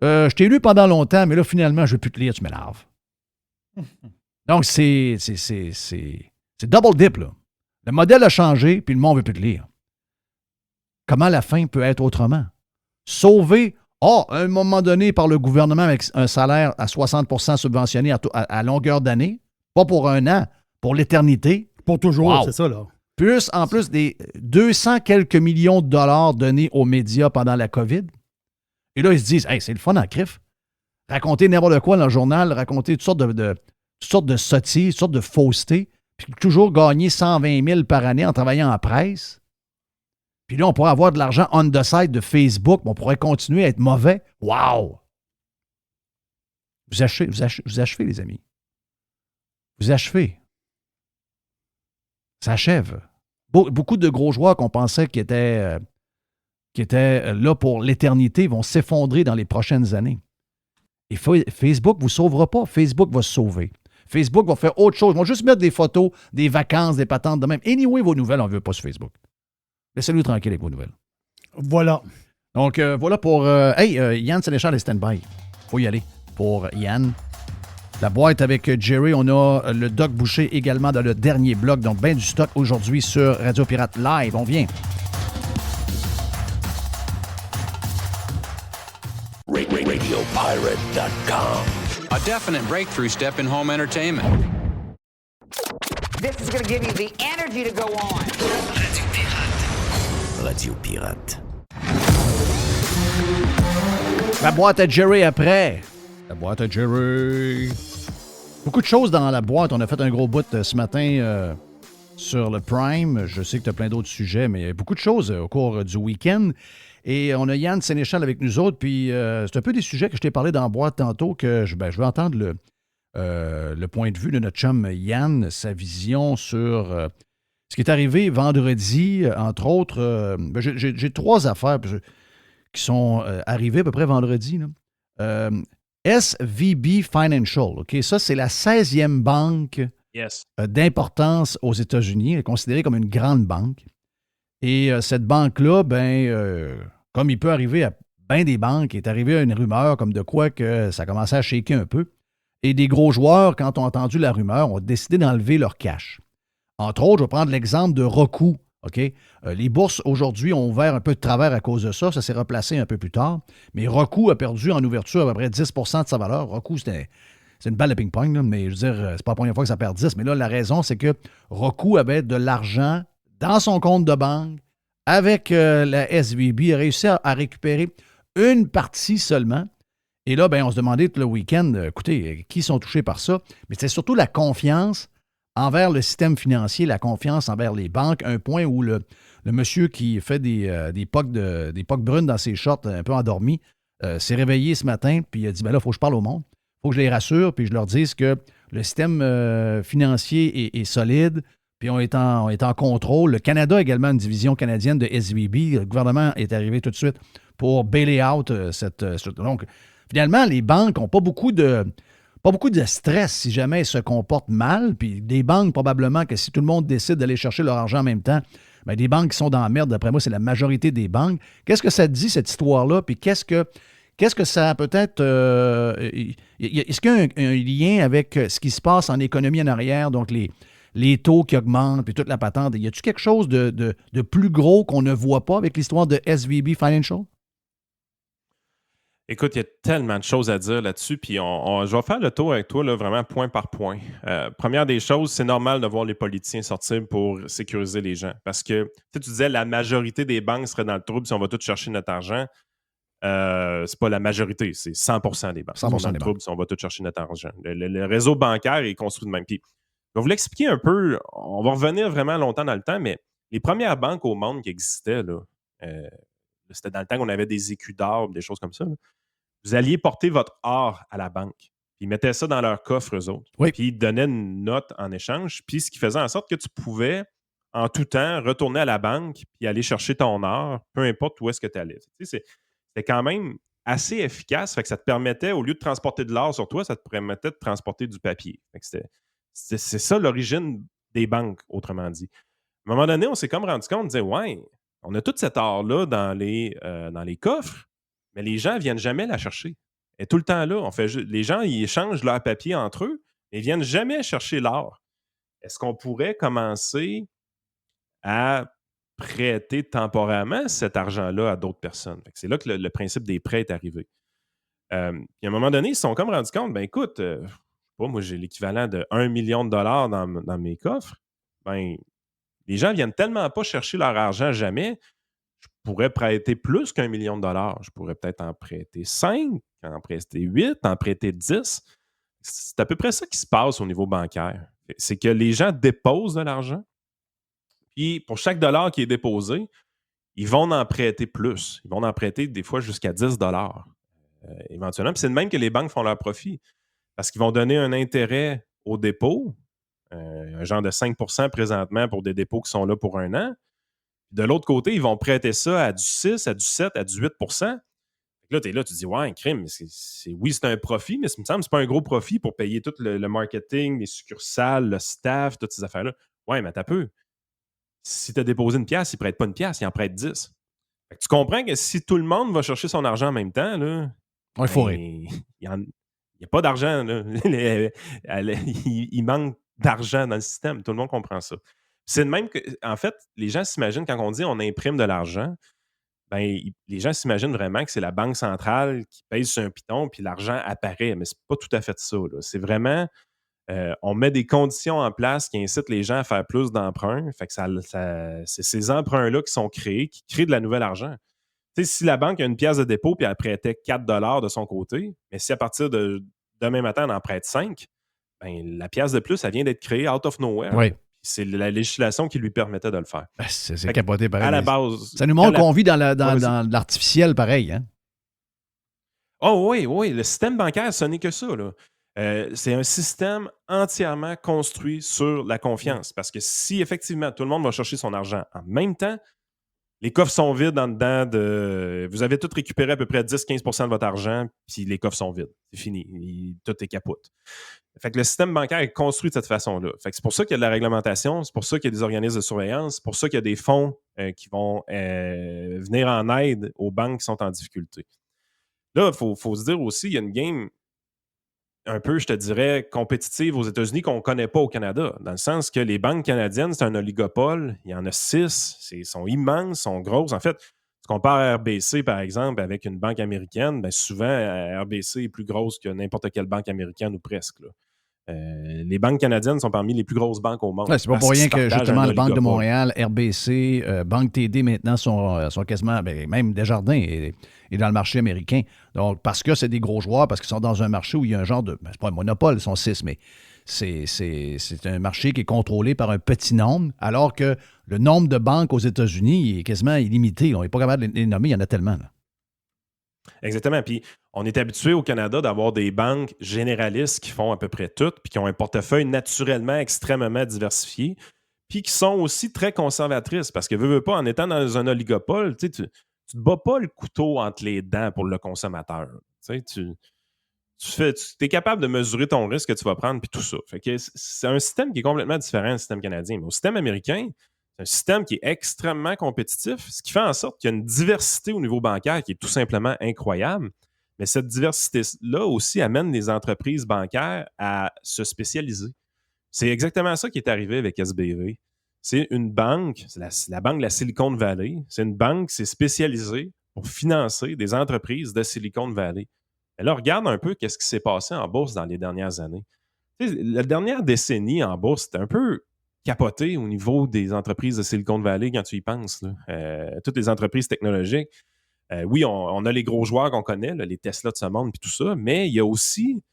Je t'ai lu pendant longtemps, mais là, finalement, je ne veux plus te lire, tu m'énerves. Donc, c'est double dip, là. Le modèle a changé, puis le monde ne veut plus te lire. Comment la fin peut être autrement? Sauver, à un moment donné, par le gouvernement avec un salaire à 60% subventionné à longueur d'année, pas pour un an, pour l'éternité. Pour toujours, wow. C'est ça, là. En plus des 200 quelques millions de dollars donnés aux médias pendant la COVID. Et là, ils se disent, hey, c'est le fun en crif. Raconter n'importe quoi dans le journal, raconter toutes sortes de sottises, toutes sortes de faussetés, puis toujours gagner 120 000 par année en travaillant en presse. Puis là, on pourrait avoir de l'argent on the side de Facebook, mais on pourrait continuer à être mauvais. Wow! Vous achevez, les amis. Vous achevez. Ça achève. Beaucoup de gros joueurs qu'on pensait qui étaient là pour l'éternité vont s'effondrer dans les prochaines années. Et Facebook ne vous sauvera pas. Facebook va se sauver. Facebook va faire autre chose. Ils vont juste mettre des photos, des vacances, des patentes de même. Anyway, vos nouvelles, on ne veut pas sur Facebook. Laissez-nous tranquille avec vos nouvelles. Voilà. Donc, voilà pour... Yann Sénéchal est stand-by. Faut y aller pour Yann. La boîte avec Jerry. On a le Doc Boucher également dans le dernier bloc. Donc, ben du stock aujourd'hui sur Radio Pirate Live. On vient. RadioPirate.com. A definite breakthrough step in home entertainment. This is going to give you the energy to go on. Radio Pirate. La boîte à Jerry après. La boîte à Jerry. Beaucoup de choses dans la boîte. On a fait un gros bout ce matin sur le Prime. Je sais que tu as plein d'autres sujets, mais il y a beaucoup de choses au cours du week-end. Et on a Yann Sénéchal avec nous autres. Puis c'est un peu des sujets que je t'ai parlé dans la boîte tantôt que je veux entendre le point de vue de notre chum Yann, sa vision sur ce qui est arrivé vendredi, entre autres. J'ai 3 affaires qui sont arrivées à peu près vendredi. SVB Financial, OK? Ça, c'est la 16e banque d'importance aux États-Unis. Elle est considérée comme une grande banque. Et cette banque-là, comme il peut arriver à bien des banques, est arrivé à une rumeur comme de quoi que ça commençait à shaker un peu. Et des gros joueurs, quand ont entendu la rumeur, ont décidé d'enlever leur cash. Entre autres, je vais prendre l'exemple de Roku. OK? Les bourses aujourd'hui ont ouvert un peu de travers à cause de ça. Ça s'est replacé un peu plus tard. Mais Roku a perdu en ouverture à peu près 10 % de sa valeur. Roku, c'est une balle de ping-pong, là, mais je veux dire, c'est pas la première fois que ça perd 10. Mais là, la raison, c'est que Roku avait de l'argent dans son compte de banque avec la SVB, a réussi à récupérer une partie seulement. Et là, on se demandait tout le week-end, écoutez, qui sont touchés par ça? Mais c'est surtout la confiance envers le système financier, la confiance envers les banques, un point où le monsieur qui fait des pocs brunes dans ses shorts, un peu endormi, s'est réveillé ce matin, puis il a dit, là, il faut que je parle au monde, il faut que je les rassure, puis je leur dise que le système financier est solide, puis on est en contrôle. Le Canada a également une division canadienne de SVB. Le gouvernement est arrivé tout de suite pour bailer out donc, finalement, les banques n'ont pas beaucoup de stress si jamais elles se comportent mal. Puis des banques, probablement que si tout le monde décide d'aller chercher leur argent en même temps, des banques qui sont dans la merde, d'après moi, c'est la majorité des banques. Qu'est-ce que ça te dit, cette histoire-là? Puis qu'est-ce que ça a peut-être... est-ce qu'il y a un lien avec ce qui se passe en économie en arrière, donc les taux qui augmentent, puis toute la patente? Y a-t-il quelque chose de plus gros qu'on ne voit pas avec l'histoire de SVB Financial? Écoute, il y a tellement de choses à dire là-dessus, puis je vais faire le tour avec toi, là, vraiment point par point. Première des choses, c'est normal de voir les politiciens sortir pour sécuriser les gens. Parce que tu disais la majorité des banques seraient dans le trouble si on va tous chercher notre argent. C'est pas la majorité, c'est 100% des banques. 100% sont dans le trouble si on va tous chercher notre argent. Le réseau bancaire est construit de même. Puis, je vais vous l'expliquer un peu. On va revenir vraiment longtemps dans le temps, mais les premières banques au monde qui existaient, là, c'était dans le temps qu'on avait des écus d'or, des choses comme ça. Là. Vous alliez porter votre or à la banque. Puis ils mettaient ça dans leur coffre, eux autres. Oui. Puis ils donnaient une note en échange. Puis ce qui faisait en sorte que tu pouvais, en tout temps, retourner à la banque puis aller chercher ton or, peu importe où est-ce que tu allais. Tu sais, c'était quand même assez efficace. Fait que ça te permettait, au lieu de transporter de l'or sur toi, ça te permettait de transporter du papier. Fait que c'est ça l'origine des banques, autrement dit. À un moment donné, on s'est comme rendu compte, on disait, ouais, on a tout cet or-là dans les coffres, mais les gens ne viennent jamais la chercher. est tout le temps là. Les gens, ils échangent leurs papiers entre eux, mais ils ne viennent jamais chercher l'or. Est-ce qu'on pourrait commencer à prêter temporairement cet argent-là à d'autres personnes? C'est là que le principe des prêts est arrivé. Puis à un moment donné, ils se sont comme rendus compte, ben écoute, je sais pas, moi j'ai l'équivalent de 1 million de dollars dans mes coffres. Ben, les gens viennent tellement pas chercher leur argent jamais. Je pourrais prêter plus qu'1 million de dollars. Je pourrais peut-être en prêter 5, en prêter 8, en prêter 10. C'est à peu près ça qui se passe au niveau bancaire. C'est que les gens déposent de l'argent, puis pour chaque dollar qui est déposé, ils vont en prêter plus. Ils vont en prêter des fois jusqu'à 10 dollars éventuellement. Puis c'est de même que les banques font leur profit parce qu'ils vont donner un intérêt au dépôt, un genre de 5 présentement pour des dépôts qui sont là pour 1 an. De l'autre côté, ils vont prêter ça à du 6, à du 7, à du 8 Là, tu es là, tu te dis, ouais, crime, oui, c'est un profit, mais ça me semble que ce n'est pas un gros profit pour payer tout le marketing, les succursales, le staff, toutes ces affaires-là. Ouais, mais t'as peu. Si tu as déposé 1 pièce, il ne prête pas 1 pièce, il en prête 10. Fait que tu comprends que si tout le monde va chercher son argent en même temps, là, Il faut il n'y a pas d'argent. Là. Il manque d'argent dans le système. Tout le monde comprend ça. C'est de même que, en fait, les gens s'imaginent, quand on dit on imprime de l'argent, ben, les gens s'imaginent vraiment que c'est la banque centrale qui pèse sur un piton puis l'argent apparaît. Mais c'est pas tout à fait ça. Là. C'est vraiment, on met des conditions en place qui incitent les gens à faire plus d'emprunts. Fait que c'est ces emprunts-là qui sont créés, qui créent de la nouvelle argent. Tu sais, si la banque a une pièce de dépôt puis elle prêtait 4 $ de son côté, mais si à partir de demain matin, elle en prête 5, ben, la pièce de plus, elle vient d'être créée out of nowhere. Oui. C'est la législation qui lui permettait de le faire. Ben, c'est capoté pareil. À la base. Ça nous montre qu'on vit dans l'artificiel pareil. Hein? Oh oui. Le système bancaire, ce n'est que ça. Là. C'est un système entièrement construit sur la confiance. Parce que si effectivement tout le monde va chercher son argent en même temps, les coffres sont vides en dedans de. Vous avez tout récupéré à peu près 10-15 de votre argent, puis les coffres sont vides. C'est fini. Tout est capote. Fait que le système bancaire est construit de cette façon-là. Fait que c'est pour ça qu'il y a de la réglementation, c'est pour ça qu'il y a des organismes de surveillance, c'est pour ça qu'il y a des fonds qui vont venir en aide aux banques qui sont en difficulté. Là, il faut se dire aussi, il y a une game un peu, je te dirais, compétitive aux États-Unis qu'on ne connaît pas au Canada, dans le sens que les banques canadiennes, c'est un oligopole, il y en a 6, ils sont immenses, sont grosses. En fait, tu compares RBC, par exemple, avec une banque américaine, bien souvent, RBC est plus grosse que n'importe quelle banque américaine ou presque. Là. Les banques canadiennes sont parmi les plus grosses banques au monde. Ouais, c'est pas pour rien que, justement, la Banque de Montréal, RBC, Banque TD, maintenant, sont quasiment, même Desjardins est dans le marché américain. Donc, parce que c'est des gros joueurs, parce qu'ils sont dans un marché où il y a un genre de... c'est pas un monopole, ils sont 6, mais c'est un marché qui est contrôlé par un petit nombre, alors que le nombre de banques aux États-Unis est quasiment illimité. On n'est pas capable de les nommer, il y en a tellement. Là. Exactement. Puis, on est habitué au Canada d'avoir des banques généralistes qui font à peu près tout, puis qui ont un portefeuille naturellement extrêmement diversifié, puis qui sont aussi très conservatrices. Parce que, veux pas, en étant dans un oligopole, tu ne te bats pas le couteau entre les dents pour le consommateur. Tu es capable de mesurer ton risque que tu vas prendre, puis tout ça. Fait que c'est un système qui est complètement différent du système canadien. Mais au système américain, c'est un système qui est extrêmement compétitif, ce qui fait en sorte qu'il y a une diversité au niveau bancaire qui est tout simplement incroyable. Mais cette diversité-là aussi amène les entreprises bancaires à se spécialiser. C'est exactement ça qui est arrivé avec SBV. C'est une banque, c'est la banque de la Silicon Valley. C'est une banque qui s'est spécialisée pour financer des entreprises de Silicon Valley. Et là, regarde un peu ce qui s'est passé en bourse dans les dernières années. La dernière décennie en bourse, c'était un peu capoté au niveau des entreprises de Silicon Valley quand tu y penses. Toutes les entreprises technologiques. Oui, on a les gros joueurs qu'on connaît, là, les Tesla de ce monde et tout ça, mais il y a aussi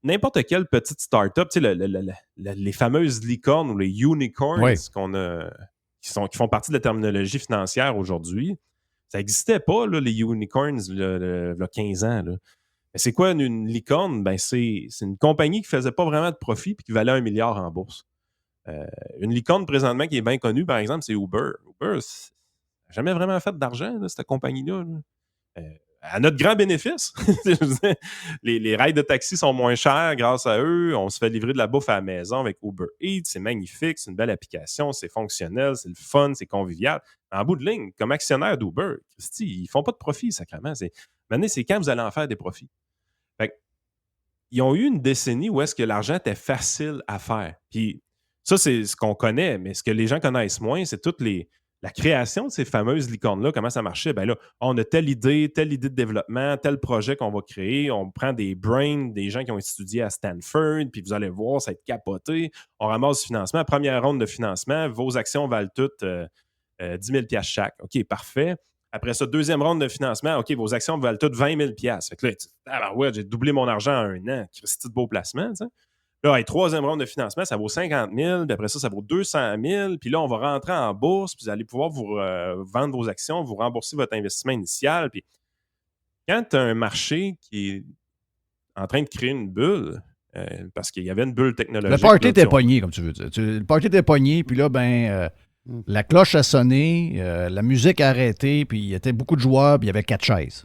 n'importe quelle petite start-up, tu sais, les fameuses licornes ou les unicorns qui font partie de la terminologie financière aujourd'hui. Ça n'existait pas, là, les unicorns, il y a 15 ans. Là. Mais c'est quoi une licorne? Ben, c'est une compagnie qui ne faisait pas vraiment de profit et qui valait 1 milliard en bourse. Une licorne présentement qui est bien connue, par exemple, c'est Uber. Uber n'a jamais vraiment fait d'argent, là, cette compagnie-là. Là. À notre grand bénéfice. les rides de taxi sont moins chers grâce à eux. On se fait livrer de la bouffe à la maison avec Uber Eats. C'est magnifique, c'est une belle application, c'est fonctionnel, c'est le fun, c'est convivial. En bout de ligne, comme actionnaire d'Uber, Christy, ils font pas de profit, sacrément. Maintenant, c'est quand vous allez en faire des profits. ils ont eu une décennie où est-ce que l'argent était facile à faire. Puis ça, c'est ce qu'on connaît, mais ce que les gens connaissent moins, c'est la création de ces fameuses licornes-là, comment ça marchait. Ben là, on a telle idée de développement, tel projet qu'on va créer. On prend des brains, des gens qui ont étudié à Stanford, puis vous allez voir, ça va être capoté. On ramasse du financement. Première ronde de financement, vos actions valent toutes 10 000 $ chaque. OK, parfait. Après ça, deuxième ronde de financement, OK, vos actions valent toutes 20 000 $. Fait que là, ouais, j'ai doublé mon argent en un an. C'est de beau placement, tu sais. Là, troisième ronde de financement, ça vaut 50 000, puis après ça vaut 200 000, puis là, on va rentrer en bourse, puis vous allez pouvoir vous vendre vos actions, vous rembourser votre investissement initial. Puis quand tu as un marché qui est en train de créer une bulle, parce qu'il y avait une bulle technologique. Le party était pogné, comme tu veux dire. Le party était pogné, puis là, la cloche a sonné, la musique a arrêté, puis il y avait beaucoup de joueurs, puis il y avait 4 chaises.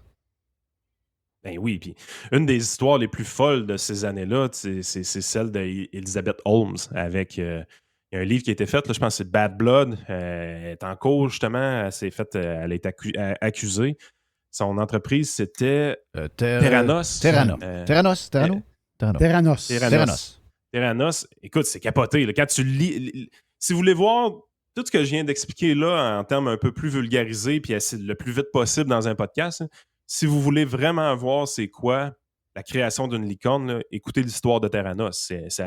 Ben oui, puis une des histoires les plus folles de ces années-là, c'est celle d'Elizabeth Holmes avec il y a un livre qui a été fait, là, je pense que c'est Bad Blood. Elle est en cours, justement. Elle a été accusée. Son entreprise, c'était Theranos. Theranos. Écoute, c'est capoté. Là. Quand tu lis... Si vous voulez voir tout ce que je viens d'expliquer là en termes un peu plus vulgarisés puis le plus vite possible dans un podcast, hein, si vous voulez vraiment voir c'est quoi la création d'une licorne, là, écoutez l'histoire de Theranos. C'est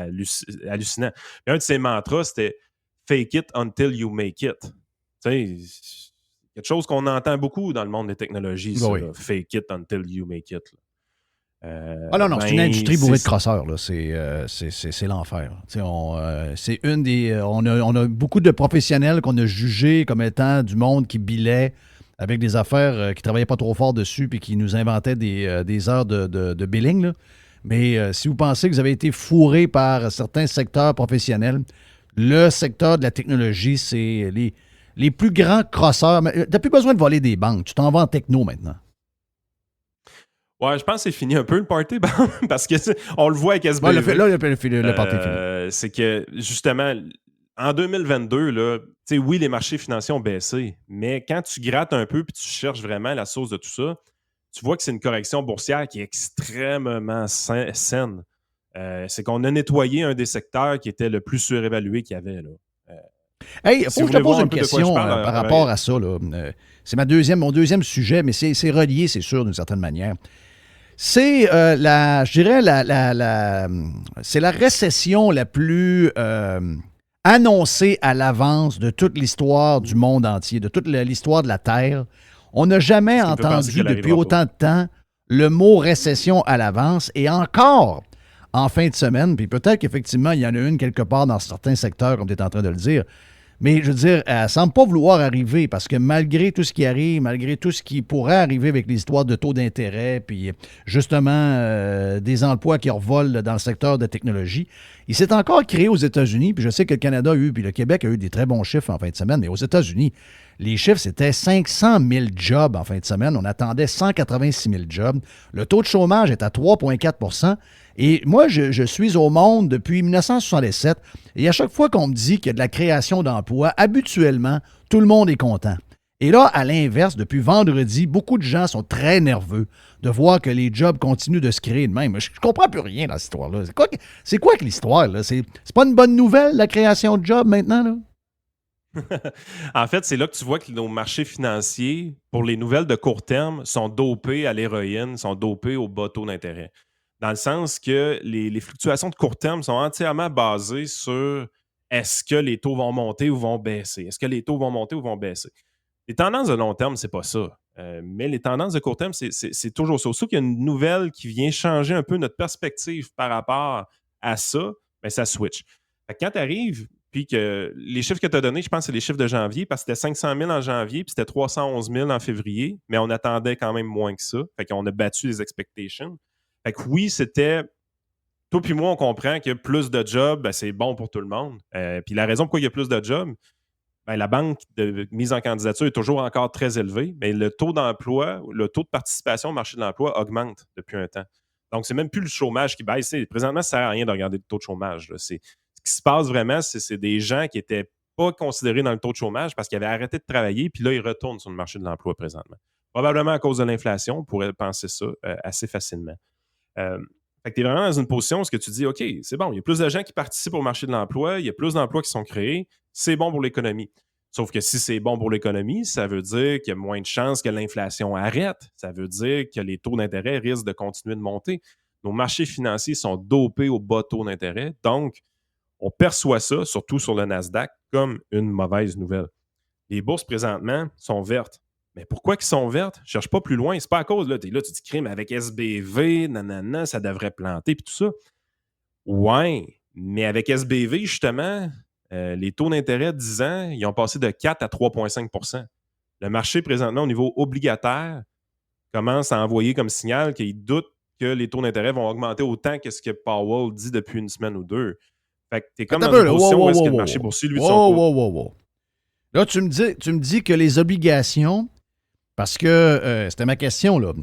hallucinant. Et un de ses mantras, c'était « Fake it until you make it ». Tu sais, quelque chose qu'on entend beaucoup dans le monde des technologies, ça, là, « Fake it until you make it ». C'est une industrie bourrée de crosseurs. Là. C'est l'enfer. C'est une des. On a beaucoup de professionnels qu'on a jugés comme étant du monde qui bilait avec des affaires qui ne travaillaient pas trop fort dessus puis qui nous inventaient des heures de billing. Là. Mais si vous pensez que vous avez été fourré par certains secteurs professionnels, le secteur de la technologie, c'est les plus grands crosseurs. Tu n'as plus besoin de voler des banques. Tu t'en vas en techno maintenant. Ouais, je pense que c'est fini un peu le party, parce qu'on le voit avec SBV. Le party est fini. C'est que, justement, en 2022, là, oui, les marchés financiers ont baissé, mais quand tu grattes un peu et tu cherches vraiment la source de tout ça, tu vois que c'est une correction boursière qui est extrêmement saine. C'est qu'on a nettoyé un des secteurs qui était le plus surévalué qu'il y avait. Là. Hey, faut que je te pose une question par rapport à ça. Là. C'est mon deuxième sujet, mais c'est relié, c'est sûr, d'une certaine manière. C'est c'est la récession la plus annoncée à l'avance de toute l'histoire du monde entier, de toute l'histoire de la Terre. On n'a jamais entendu depuis autant de temps le mot récession à l'avance et encore en fin de semaine, puis peut-être qu'effectivement, il y en a une quelque part dans certains secteurs, comme tu es en train de le dire. Mais je veux dire, elle ne semble pas vouloir arriver parce que malgré tout ce qui arrive, malgré tout ce qui pourrait arriver avec les histoires de taux d'intérêt, puis justement des emplois qui revolent dans le secteur de la technologie, il s'est encore créé aux États-Unis, puis je sais que le Canada a eu, puis le Québec a eu des très bons chiffres en fin de semaine, mais aux États-Unis, les chiffres, c'était 500 000 jobs en fin de semaine. On attendait 186 000 jobs. Le taux de chômage est à 3,4 %. Et moi, je suis au monde depuis 1967. Et à chaque fois qu'on me dit qu'il y a de la création d'emplois, habituellement, tout le monde est content. Et là, à l'inverse, depuis vendredi, beaucoup de gens sont très nerveux de voir que les jobs continuent de se créer de même. Je comprends plus rien dans cette histoire-là. C'est quoi que l'histoire, là? C'est pas une bonne nouvelle, la création de jobs, maintenant, là? En fait, c'est là que tu vois que nos marchés financiers, pour les nouvelles de court terme, sont dopés à l'héroïne, sont dopés au bas taux d'intérêt. Dans le sens que les fluctuations de court terme sont entièrement basées sur est-ce que les taux vont monter ou vont baisser? Est-ce que les taux vont monter ou vont baisser? Les tendances de long terme, c'est pas ça. Mais les tendances de court terme, c'est toujours ça. Sauf qu'il y a une nouvelle qui vient changer un peu notre perspective par rapport à ça, bien, ça switch. Fait que quand tu arrives, puis que les chiffres que tu as donnés, je pense que c'est les chiffres de janvier, parce que c'était 500 000 en janvier, puis c'était 311 000 en février, mais on attendait quand même moins que ça. Fait qu'on a battu les expectations. Fait que oui, c'était... Toi puis moi, on comprend que plus de jobs, ben, c'est bon pour tout le monde. Puis la raison pourquoi il y a plus de jobs, ben, la banque de mise en candidature est toujours encore très élevée, mais le taux d'emploi, le taux de participation au marché de l'emploi augmente depuis un temps. Donc, c'est même plus le chômage qui baisse. Présentement, ça ne sert à rien de regarder le taux de chômage. Ce qui se passe vraiment, c'est des gens qui n'étaient pas considérés dans le taux de chômage parce qu'ils avaient arrêté de travailler, puis là, ils retournent sur le marché de l'emploi présentement. Probablement à cause de l'inflation, on pourrait penser ça assez facilement. Fait que tu es vraiment dans une position où ce que tu dis, OK, c'est bon, il y a plus de gens qui participent au marché de l'emploi, il y a plus d'emplois qui sont créés, c'est bon pour l'économie. Sauf que si c'est bon pour l'économie, ça veut dire qu'il y a moins de chances que l'inflation arrête. Ça veut dire que les taux d'intérêt risquent de continuer de monter. Nos marchés financiers sont dopés au bas taux d'intérêt. Donc, on perçoit ça, surtout sur le Nasdaq, comme une mauvaise nouvelle. Les bourses, présentement, sont vertes. Mais pourquoi ils sont vertes? Je ne cherche pas plus loin. C'est pas à cause, là, tu dis crime avec SBV, nanana, ça devrait planter, puis tout ça. Ouais, mais avec SBV, justement, les taux d'intérêt de 10 ans, ils ont passé de 4 à 3,5 %. Le marché, présentement, au niveau obligataire, commence à envoyer comme signal qu'il doute que les taux d'intérêt vont augmenter autant que ce que Powell dit depuis une semaine ou deux. Fait que tu es comme dans une position où est-ce que le marché boursier, lui, de son côté. Là, tu me dis que les obligations, parce que c'était ma question, là.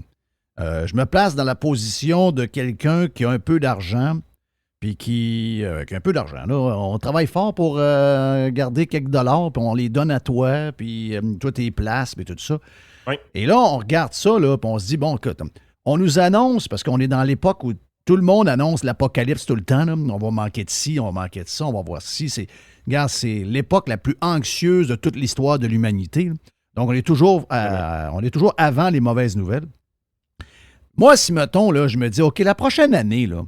Je me place dans la position de quelqu'un qui a un peu d'argent, puis qui a un peu d'argent. Là, on travaille fort pour garder quelques dollars, puis on les donne à toi, puis toi, tes places, puis tout ça. Oui. Et là, on regarde ça, là, puis on se dit, bon, écoute, on nous annonce, parce qu'on est dans l'époque où tout le monde annonce l'apocalypse tout le temps. Là. On va manquer de ci, on va manquer de ça, on va voir ci. Regarde, c'est l'époque la plus anxieuse de toute l'histoire de l'humanité. Là. Donc, on est toujours avant les mauvaises nouvelles. Moi, si, mettons, là, je me dis, OK, la prochaine année, là,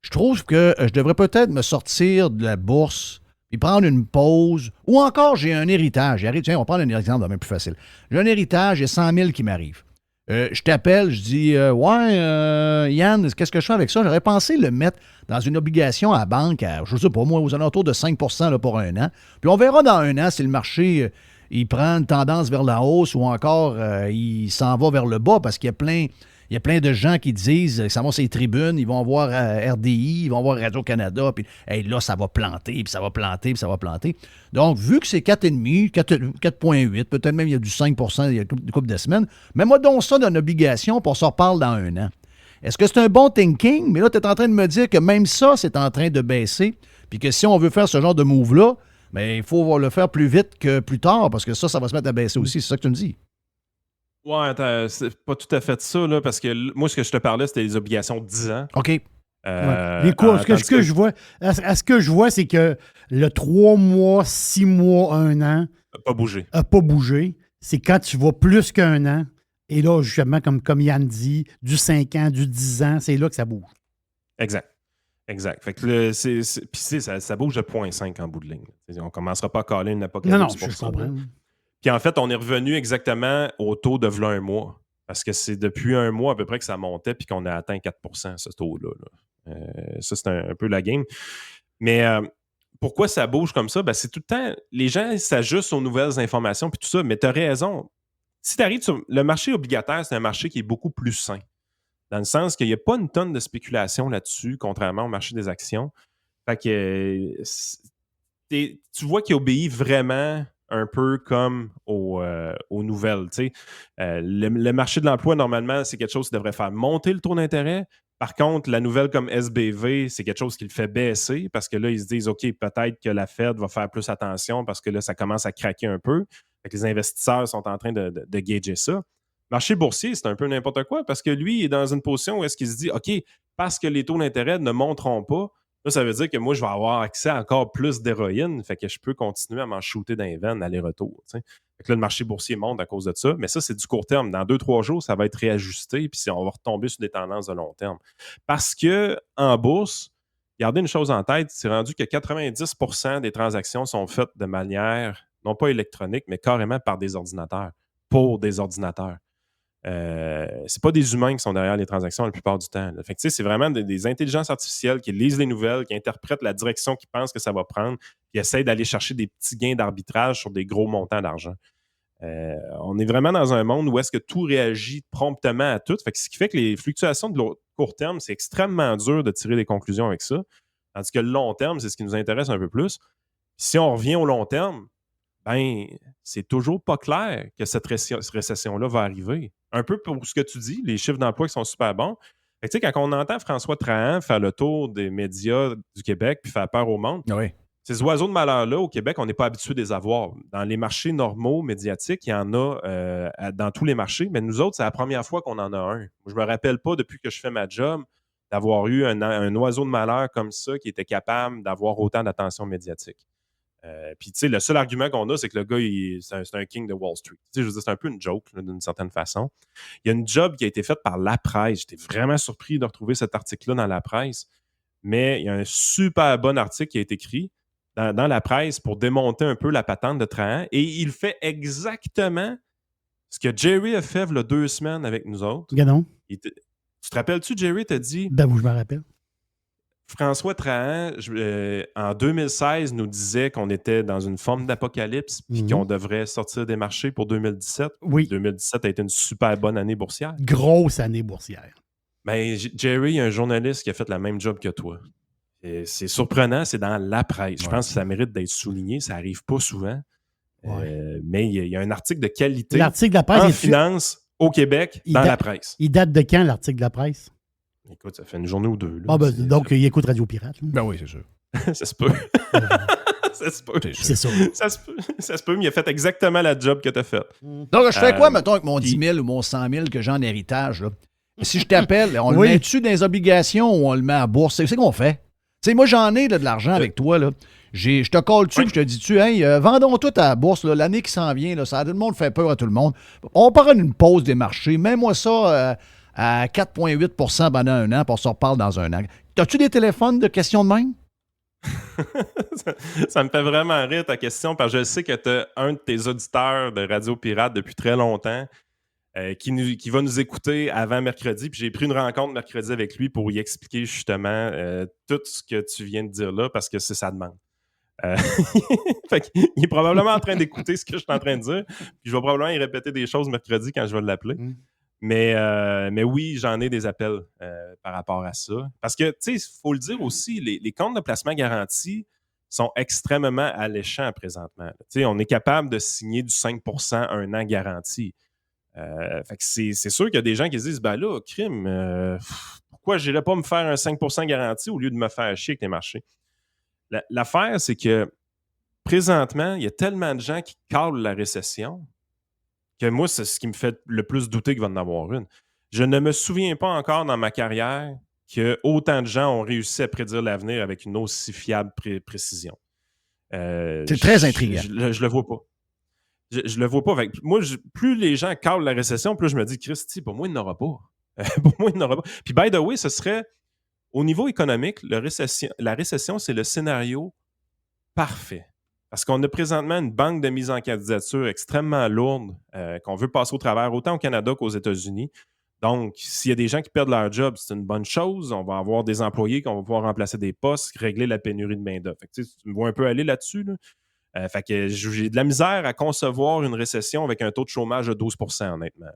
je trouve que je devrais peut-être me sortir de la bourse puis prendre une pause. Ou encore, j'ai un héritage. Tiens, on va prendre un exemple même plus facile. J'ai un héritage, j'ai 100 000 qui m'arrivent. Je t'appelle, je dis, Yann, qu'est-ce que je fais avec ça? J'aurais pensé le mettre dans une obligation à la banque, je ne sais pas, moi, aux alentours de 5 % là, pour un an. Puis on verra dans un an si le marché, il prend une tendance vers la hausse ou encore il s'en va vers le bas parce qu'il y a plein de gens qui disent, ça va sur les tribunes, ils vont voir RDI, ils vont voir Radio-Canada, puis hey, là, ça va planter, puis ça va planter, puis ça va planter. Donc, vu que c'est 4,5, 4,8, peut-être même il y a du 5 % il y a une couple de semaines, mets-moi donc ça dans une obligation, puis on s'en reparle dans un an. Est-ce que c'est un bon thinking? Mais là, tu es en train de me dire que même ça, c'est en train de baisser, puis que si on veut faire ce genre de move-là, bien, il faut le faire plus vite que plus tard, parce que ça va se mettre à baisser aussi. C'est ça que tu me dis? Ouais, c'est pas tout à fait ça, là, parce que moi, ce que je te parlais, c'était les obligations de 10 ans. OK. Les cours, ce que je vois, ce que je vois, c'est que le 3 mois, 6 mois, 1 an n'a pas bougé. C'est quand tu vas plus qu'un an. Et là, justement, comme Yann dit, du 5 ans, du 10 ans, c'est là que ça bouge. Exact. Fait que ça bouge de 0,5 en bout de ligne. On ne commencera pas à caler une apocalypse. Non, pour je ça. comprends. Puis en fait, on est revenu exactement au taux de v'là un mois. Parce que c'est depuis un mois à peu près que ça montait puis qu'on a atteint 4 % ce taux-là. Ça, c'est un peu la game. Mais pourquoi ça bouge comme ça? Ben, c'est tout le temps... Les gens s'ajustent aux nouvelles informations puis tout ça, mais tu as raison. Si tu arrives sur... Le marché obligataire, c'est un marché qui est beaucoup plus sain. Dans le sens qu'il n'y a pas une tonne de spéculation là-dessus, contrairement au marché des actions. Fait que tu vois qu'il obéit vraiment un peu comme aux nouvelles. Le marché de l'emploi, normalement, c'est quelque chose qui devrait faire monter le taux d'intérêt. Par contre, la nouvelle comme SBV, c'est quelque chose qui le fait baisser parce que là, ils se disent, OK, peut-être que la Fed va faire plus attention parce que là, ça commence à craquer un peu. Fait que les investisseurs sont en train de gager ça. Marché boursier, c'est un peu n'importe quoi parce que lui, il est dans une position où est-ce qu'il se dit, OK, parce que les taux d'intérêt ne monteront pas, là, ça veut dire que moi, je vais avoir accès à encore plus d'héroïne, fait que je peux continuer à m'en shooter dans les veines aller-retour. Fait que là, le marché boursier monte à cause de ça, mais ça, c'est du court terme. Dans 2-3 jours, ça va être réajusté, puis on va retomber sur des tendances de long terme. Parce que en bourse, gardez une chose en tête, c'est rendu que 90 % des transactions sont faites de manière, non pas électronique, mais carrément par des ordinateurs, pour des ordinateurs. C'est pas des humains qui sont derrière les transactions la plupart du temps. Fait que, c'est vraiment des intelligences artificielles qui lisent les nouvelles, qui interprètent la direction qu'ils pensent que ça va prendre, qui essayent d'aller chercher des petits gains d'arbitrage sur des gros montants d'argent. On est vraiment dans un monde où est-ce que tout réagit promptement à tout. Fait que ce qui fait que les fluctuations de court terme, c'est extrêmement dur de tirer des conclusions avec ça. Tandis que le long terme, c'est ce qui nous intéresse un peu plus. Si on revient au long terme, ben, c'est toujours pas clair que cette récession-là va arriver. Un peu pour ce que tu dis, les chiffres d'emploi qui sont super bons. Fait que, quand on entend François Trahan faire le tour des médias du Québec puis faire peur au monde, ces oiseaux de malheur-là, au Québec, on n'est pas habitué de les avoir. Dans les marchés normaux, médiatiques, il y en a dans tous les marchés, mais nous autres, c'est la première fois qu'on en a un. Je me rappelle pas, depuis que je fais ma job, d'avoir eu un oiseau de malheur comme ça qui était capable d'avoir autant d'attention médiatique. Puis, tu sais, le seul argument qu'on a, c'est que le gars, c'est un king de Wall Street. Tu sais, je veux dire, c'est un peu une joke, là, d'une certaine façon. Il y a une job qui a été faite par La Presse. J'étais vraiment surpris de retrouver cet article-là dans La Presse. Mais il y a un super bon article qui a été écrit dans La Presse pour démonter un peu la patente de Trahan. Et il fait exactement ce que Jerry a fait il y a 2 semaines avec nous autres. Ganon. Tu te rappelles-tu, Jerry t'a dit... Ben oui, je me rappelle. François Trahan, en 2016, nous disait qu'on était dans une forme d'apocalypse puis qu'on devrait sortir des marchés pour 2017. Oui. 2017 a été une super bonne année boursière. Grosse année boursière. Mais Jerry, il y a un journaliste qui a fait la même job que toi. Et c'est surprenant, c'est dans La Presse. Je pense que ça mérite d'être souligné. Ça n'arrive pas souvent. Mais il y a un article de qualité L'article de La Presse en finance au Québec dans La Presse. Il date de quand, l'article de La Presse? Écoute, ça fait une journée ou 2. Là. Ah ben, donc, il écoute Radio Pirate. Là. Ben oui, c'est sûr. Ça se peut. Ça se peut. C'est ça. Ça se peut, mais il a fait exactement la job que tu as faite. Donc, je fais quoi, mettons, avec mon 10 000 ou mon 100 000 que j'ai en héritage? Là? Si je t'appelle, on le met-tu dans les obligations ou on le met à bourse? C'est qu'on fait? Tu sais, moi, j'en ai là, de l'argent avec toi. Là. Je te colle dessus, je te dis-tu, hey, vendons tout à la bourse. Là, l'année qui s'en vient, là, ça, tout le monde fait peur à tout le monde. On part une pause des marchés. Mets-moi ça à 4,8 % pendant un an, puis on se reparle dans un an. As-tu des téléphones de questions de même? Ça me fait vraiment rire ta question, parce que je sais que tu as un de tes auditeurs de Radio Pirate depuis très longtemps qui va nous écouter avant mercredi. Puis j'ai pris une rencontre mercredi avec lui pour y expliquer justement tout ce que tu viens de dire là, parce que c'est sa demande. Fait qu'il est probablement en train d'écouter ce que je suis en train de dire. Puis je vais probablement y répéter des choses mercredi quand je vais l'appeler. Mais oui, j'en ai des appels par rapport à ça. Parce que, tu sais, il faut le dire aussi, les comptes de placement garantis sont extrêmement alléchants présentement. Tu sais, on est capable de signer du 5 % un an garanti. Fait que c'est sûr qu'il y a des gens qui se disent, ben là, crime, pourquoi je n'irais pas me faire un 5 % garanti au lieu de me faire chier avec les marchés? L'affaire, c'est que présentement, il y a tellement de gens qui calent la récession que moi, c'est ce qui me fait le plus douter qu'il va en avoir une. Je ne me souviens pas encore dans ma carrière que autant de gens ont réussi à prédire l'avenir avec une aussi fiable précision. C'est très intriguant. Je le vois pas. Je le vois pas. Moi, plus les gens calent la récession, plus je me dis, Christy, pour moi, il n'aura pas. Pour moi, il n'aura pas. Puis, by the way, ce serait, au niveau économique, la récession, c'est le scénario parfait. Parce qu'on a présentement une banque de mise en candidature extrêmement lourde qu'on veut passer au travers, autant au Canada qu'aux États-Unis. Donc, s'il y a des gens qui perdent leur job, c'est une bonne chose. On va avoir des employés qu'on va pouvoir remplacer des postes, régler la pénurie de main-d'œuvre. Tu me vois un peu aller là-dessus, là? Fait que j'ai de la misère à concevoir une récession avec un taux de chômage de 12 % honnêtement.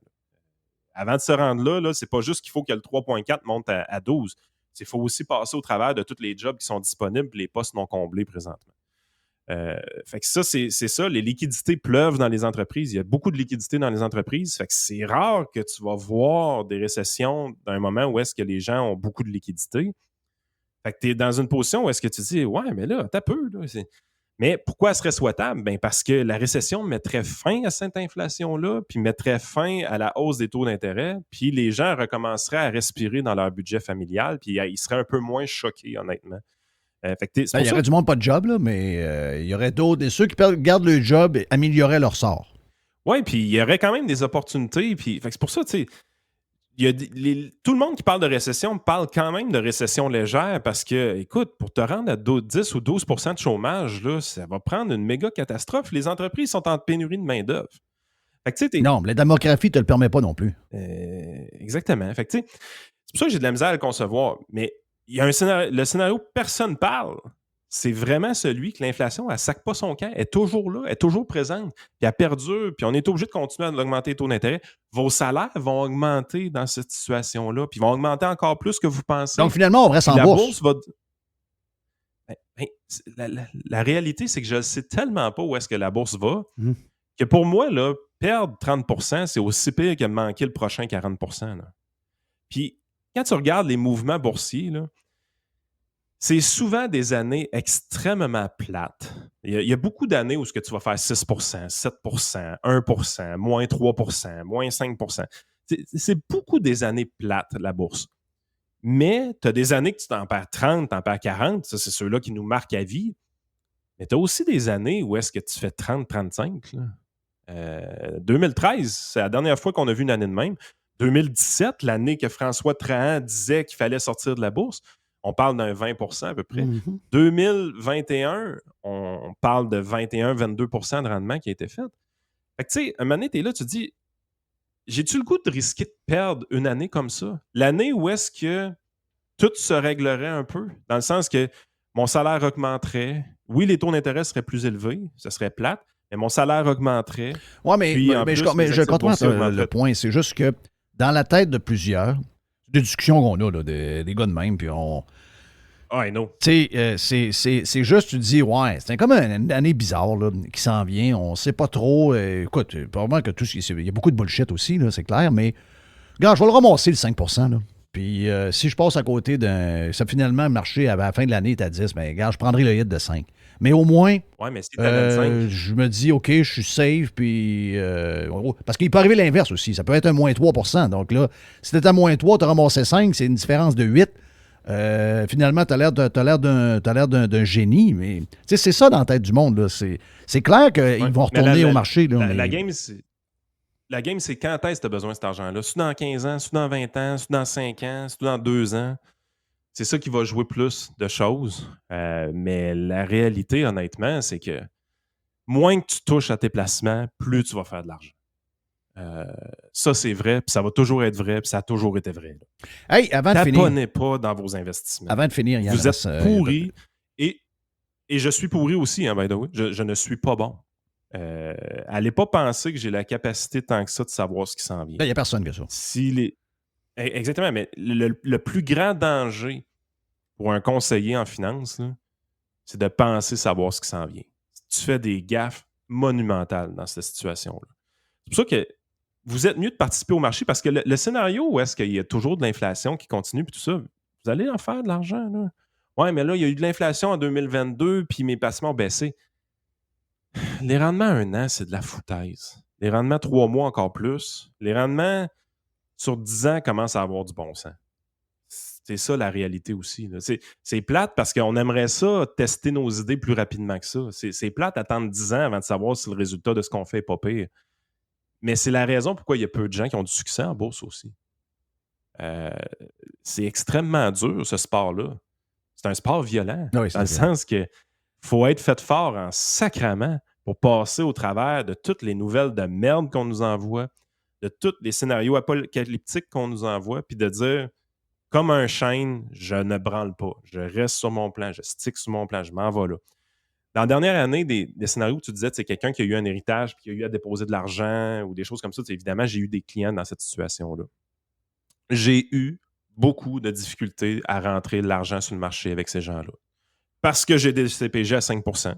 Avant de se rendre là, c'est pas juste qu'il faut que le 3,4 monte à 12. Il faut aussi passer au travers de tous les jobs qui sont disponibles et les postes non comblés présentement. Fait que ça, c'est ça. Les liquidités pleuvent dans les entreprises. Il y a beaucoup de liquidités dans les entreprises. Fait que c'est rare que tu vas voir des récessions d'un moment où est-ce que les gens ont beaucoup de liquidités. Fait que tu es dans une position où est-ce que tu dis « Ouais, mais là, t'as peu. » Mais pourquoi elle serait souhaitable? Ben parce que la récession mettrait fin à cette inflation-là, puis mettrait fin à la hausse des taux d'intérêt, puis les gens recommenceraient à respirer dans leur budget familial, puis ils seraient un peu moins choqués, honnêtement. Fait que il y aurait du monde pas de job, là, mais il y aurait d'autres. Ceux qui gardent le job amélioreraient leur sort. Oui, puis il y aurait quand même des opportunités. Puis, fait que c'est pour ça, tu sais, tout le monde qui parle de récession parle quand même de récession légère parce que, écoute, pour te rendre à 10 ou 12 % de chômage, là, ça va prendre une méga catastrophe. Les entreprises sont en pénurie de main-d'œuvre. Non, mais la démographie ne te le permet pas non plus. Exactement. Fait que, c'est pour ça que j'ai de la misère à le concevoir. Mais il y a le scénario personne ne parle. C'est vraiment celui que l'inflation, elle ne sac pas son camp. Elle est toujours là, elle est toujours présente. Puis elle perdure, puis on est obligé de continuer à augmenter les taux d'intérêt. Vos salaires vont augmenter dans cette situation-là, puis ils vont augmenter encore plus que vous pensez. Donc finalement, on reste en bourse. La réalité, c'est que je ne sais tellement pas où est-ce que la bourse va, que pour moi, là, perdre 30 %, c'est aussi pire que manquer le prochain 40 %. Là. Puis quand tu regardes les mouvements boursiers, là, c'est souvent des années extrêmement plates. Il y a beaucoup d'années où ce que tu vas faire 6 %, 7 %, 1 %, moins 3 %, moins 5 %. C'est beaucoup des années plates, la bourse. Mais tu as des années que tu t'en perds 30, t'en perds 40. Ça, c'est ceux-là qui nous marquent à vie. Mais tu as aussi des années où est-ce que tu fais 30-35. 2013, c'est la dernière fois qu'on a vu une année de même. 2017, l'année que François Trahan disait qu'il fallait sortir de la bourse, on parle d'un 20% à peu près. 2021, on parle de 21-22% de rendement qui a été fait. Fait que tu sais, un moment donné, tu es là, tu te dis, j'ai-tu le goût de risquer de perdre une année comme ça? L'année où est-ce que tout se réglerait un peu, dans le sens que mon salaire augmenterait. Oui, les taux d'intérêt seraient plus élevés, ce serait plate, mais mon salaire augmenterait. Oui, mais je comprends le augmenteraient. point. C'est juste que dans la tête de plusieurs, des discussions qu'on a, là, des gars de même, puis on. I know. Tu sais, c'est juste, tu te dis, ouais, c'est comme une année bizarre là, qui s'en vient. On sait pas trop. Écoute, probablement que il y a beaucoup de bullshit aussi, là, c'est clair, mais regarde, je vais le ramasser le 5%. Là. Puis si je passe à côté d'un. Ça finalement, le marché à la fin de l'année est à 10, mais regarde, je prendrai le hit de 5. Mais au moins, ouais, mais si t'es à 25. je me dis, OK, je suis safe, puis. Parce qu'il peut arriver l'inverse aussi. Ça peut être un moins 3%. Donc là, si t'es à moins 3, tu as ramassé 5, c'est une différence de 8. Finalement, tu as l'air d'un génie, mais c'est ça dans la tête du monde. Là. C'est clair qu'ils vont retourner au marché. Là, la game, c'est quand est-ce que tu as besoin de cet argent-là? C'est dans 15 ans, c'est dans 20 ans, c'est dans 5 ans, c'est dans 2 ans. C'est ça qui va jouer plus de choses. Mais la réalité, honnêtement, c'est que moins que tu touches à tes placements, plus tu vas faire de l'argent. Ça, c'est vrai, puis ça va toujours être vrai, puis ça a toujours été vrai. Hey, avant de finir. Taponnez pas dans vos investissements. Avant de finir, Yann, vous êtes pourris. Et je suis pourri aussi, hein, by the way. Je ne suis pas bon. Allez pas penser que j'ai la capacité tant que ça de savoir ce qui s'en vient. Il n'y a personne que ça. Exactement, mais le plus grand danger pour un conseiller en finance, là, c'est de penser savoir ce qui s'en vient. Tu fais des gaffes monumentales dans cette situation-là. C'est pour ça que vous êtes mieux de participer au marché parce que le scénario où est-ce qu'il y a toujours de l'inflation qui continue puis tout ça, vous allez en faire de l'argent. Là. Ouais, mais là, il y a eu de l'inflation en 2022 puis mes placements ont baissé. Les rendements à 1 an, c'est de la foutaise. Les rendements 3 mois, encore plus. Les rendements sur 10 ans commencent à avoir du bon sens. C'est ça la réalité aussi. Là. C'est plate parce qu'on aimerait ça tester nos idées plus rapidement que ça. C'est plate d'attendre 10 ans avant de savoir si le résultat de ce qu'on fait n'est pas pire. Mais c'est la raison pourquoi il y a peu de gens qui ont du succès en bourse aussi. C'est extrêmement dur, ce sport-là. C'est un sport violent. Oui, dans le sens qu'il faut être fait fort en sacrament pour passer au travers de toutes les nouvelles de merde qu'on nous envoie, de tous les scénarios apocalyptiques qu'on nous envoie, puis de dire, comme un chêne, je ne branle pas. Je reste sur mon plan, je stick sur mon plan, je m'en vais là. Dans la dernière année, des scénarios où tu disais, c'est quelqu'un qui a eu un héritage puis qui a eu à déposer de l'argent ou des choses comme ça, évidemment, j'ai eu des clients dans cette situation-là. J'ai eu beaucoup de difficultés à rentrer de l'argent sur le marché avec ces gens-là. Parce que j'ai des CPG à 5%.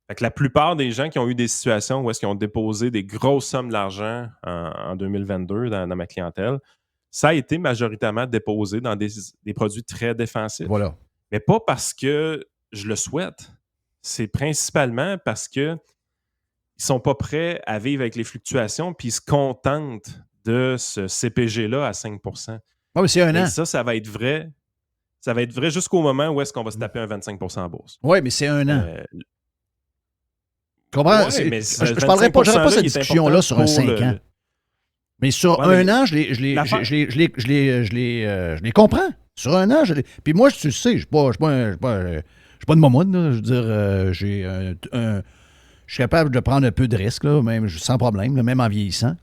Fait que la plupart des gens qui ont eu des situations où est-ce qu'ils ont déposé des grosses sommes d'argent en 2022 dans ma clientèle, ça a été majoritairement déposé dans des produits très défensifs. Voilà. Mais pas parce que je le souhaite. C'est principalement parce qu'ils ne sont pas prêts à vivre avec les fluctuations puis ils se contentent de ce CPG-là à 5%. Ah, mais c'est 1 an. Et ça va être vrai. Ça va être vrai jusqu'au moment où est-ce qu'on va se taper un 25% en bourse. Oui, mais c'est 1 an. Tu comprends? Ouais, mais je ne parlerai pas, j'aurais pas cette discussion-là sur un 5 ans. Mais sur 1 an, je les comprends. Sur 1 an, puis moi, tu le sais, je ne suis pas de mamoune. Là. Je veux dire, je suis capable de prendre un peu de risque, là, même sans problème, là, même en vieillissant.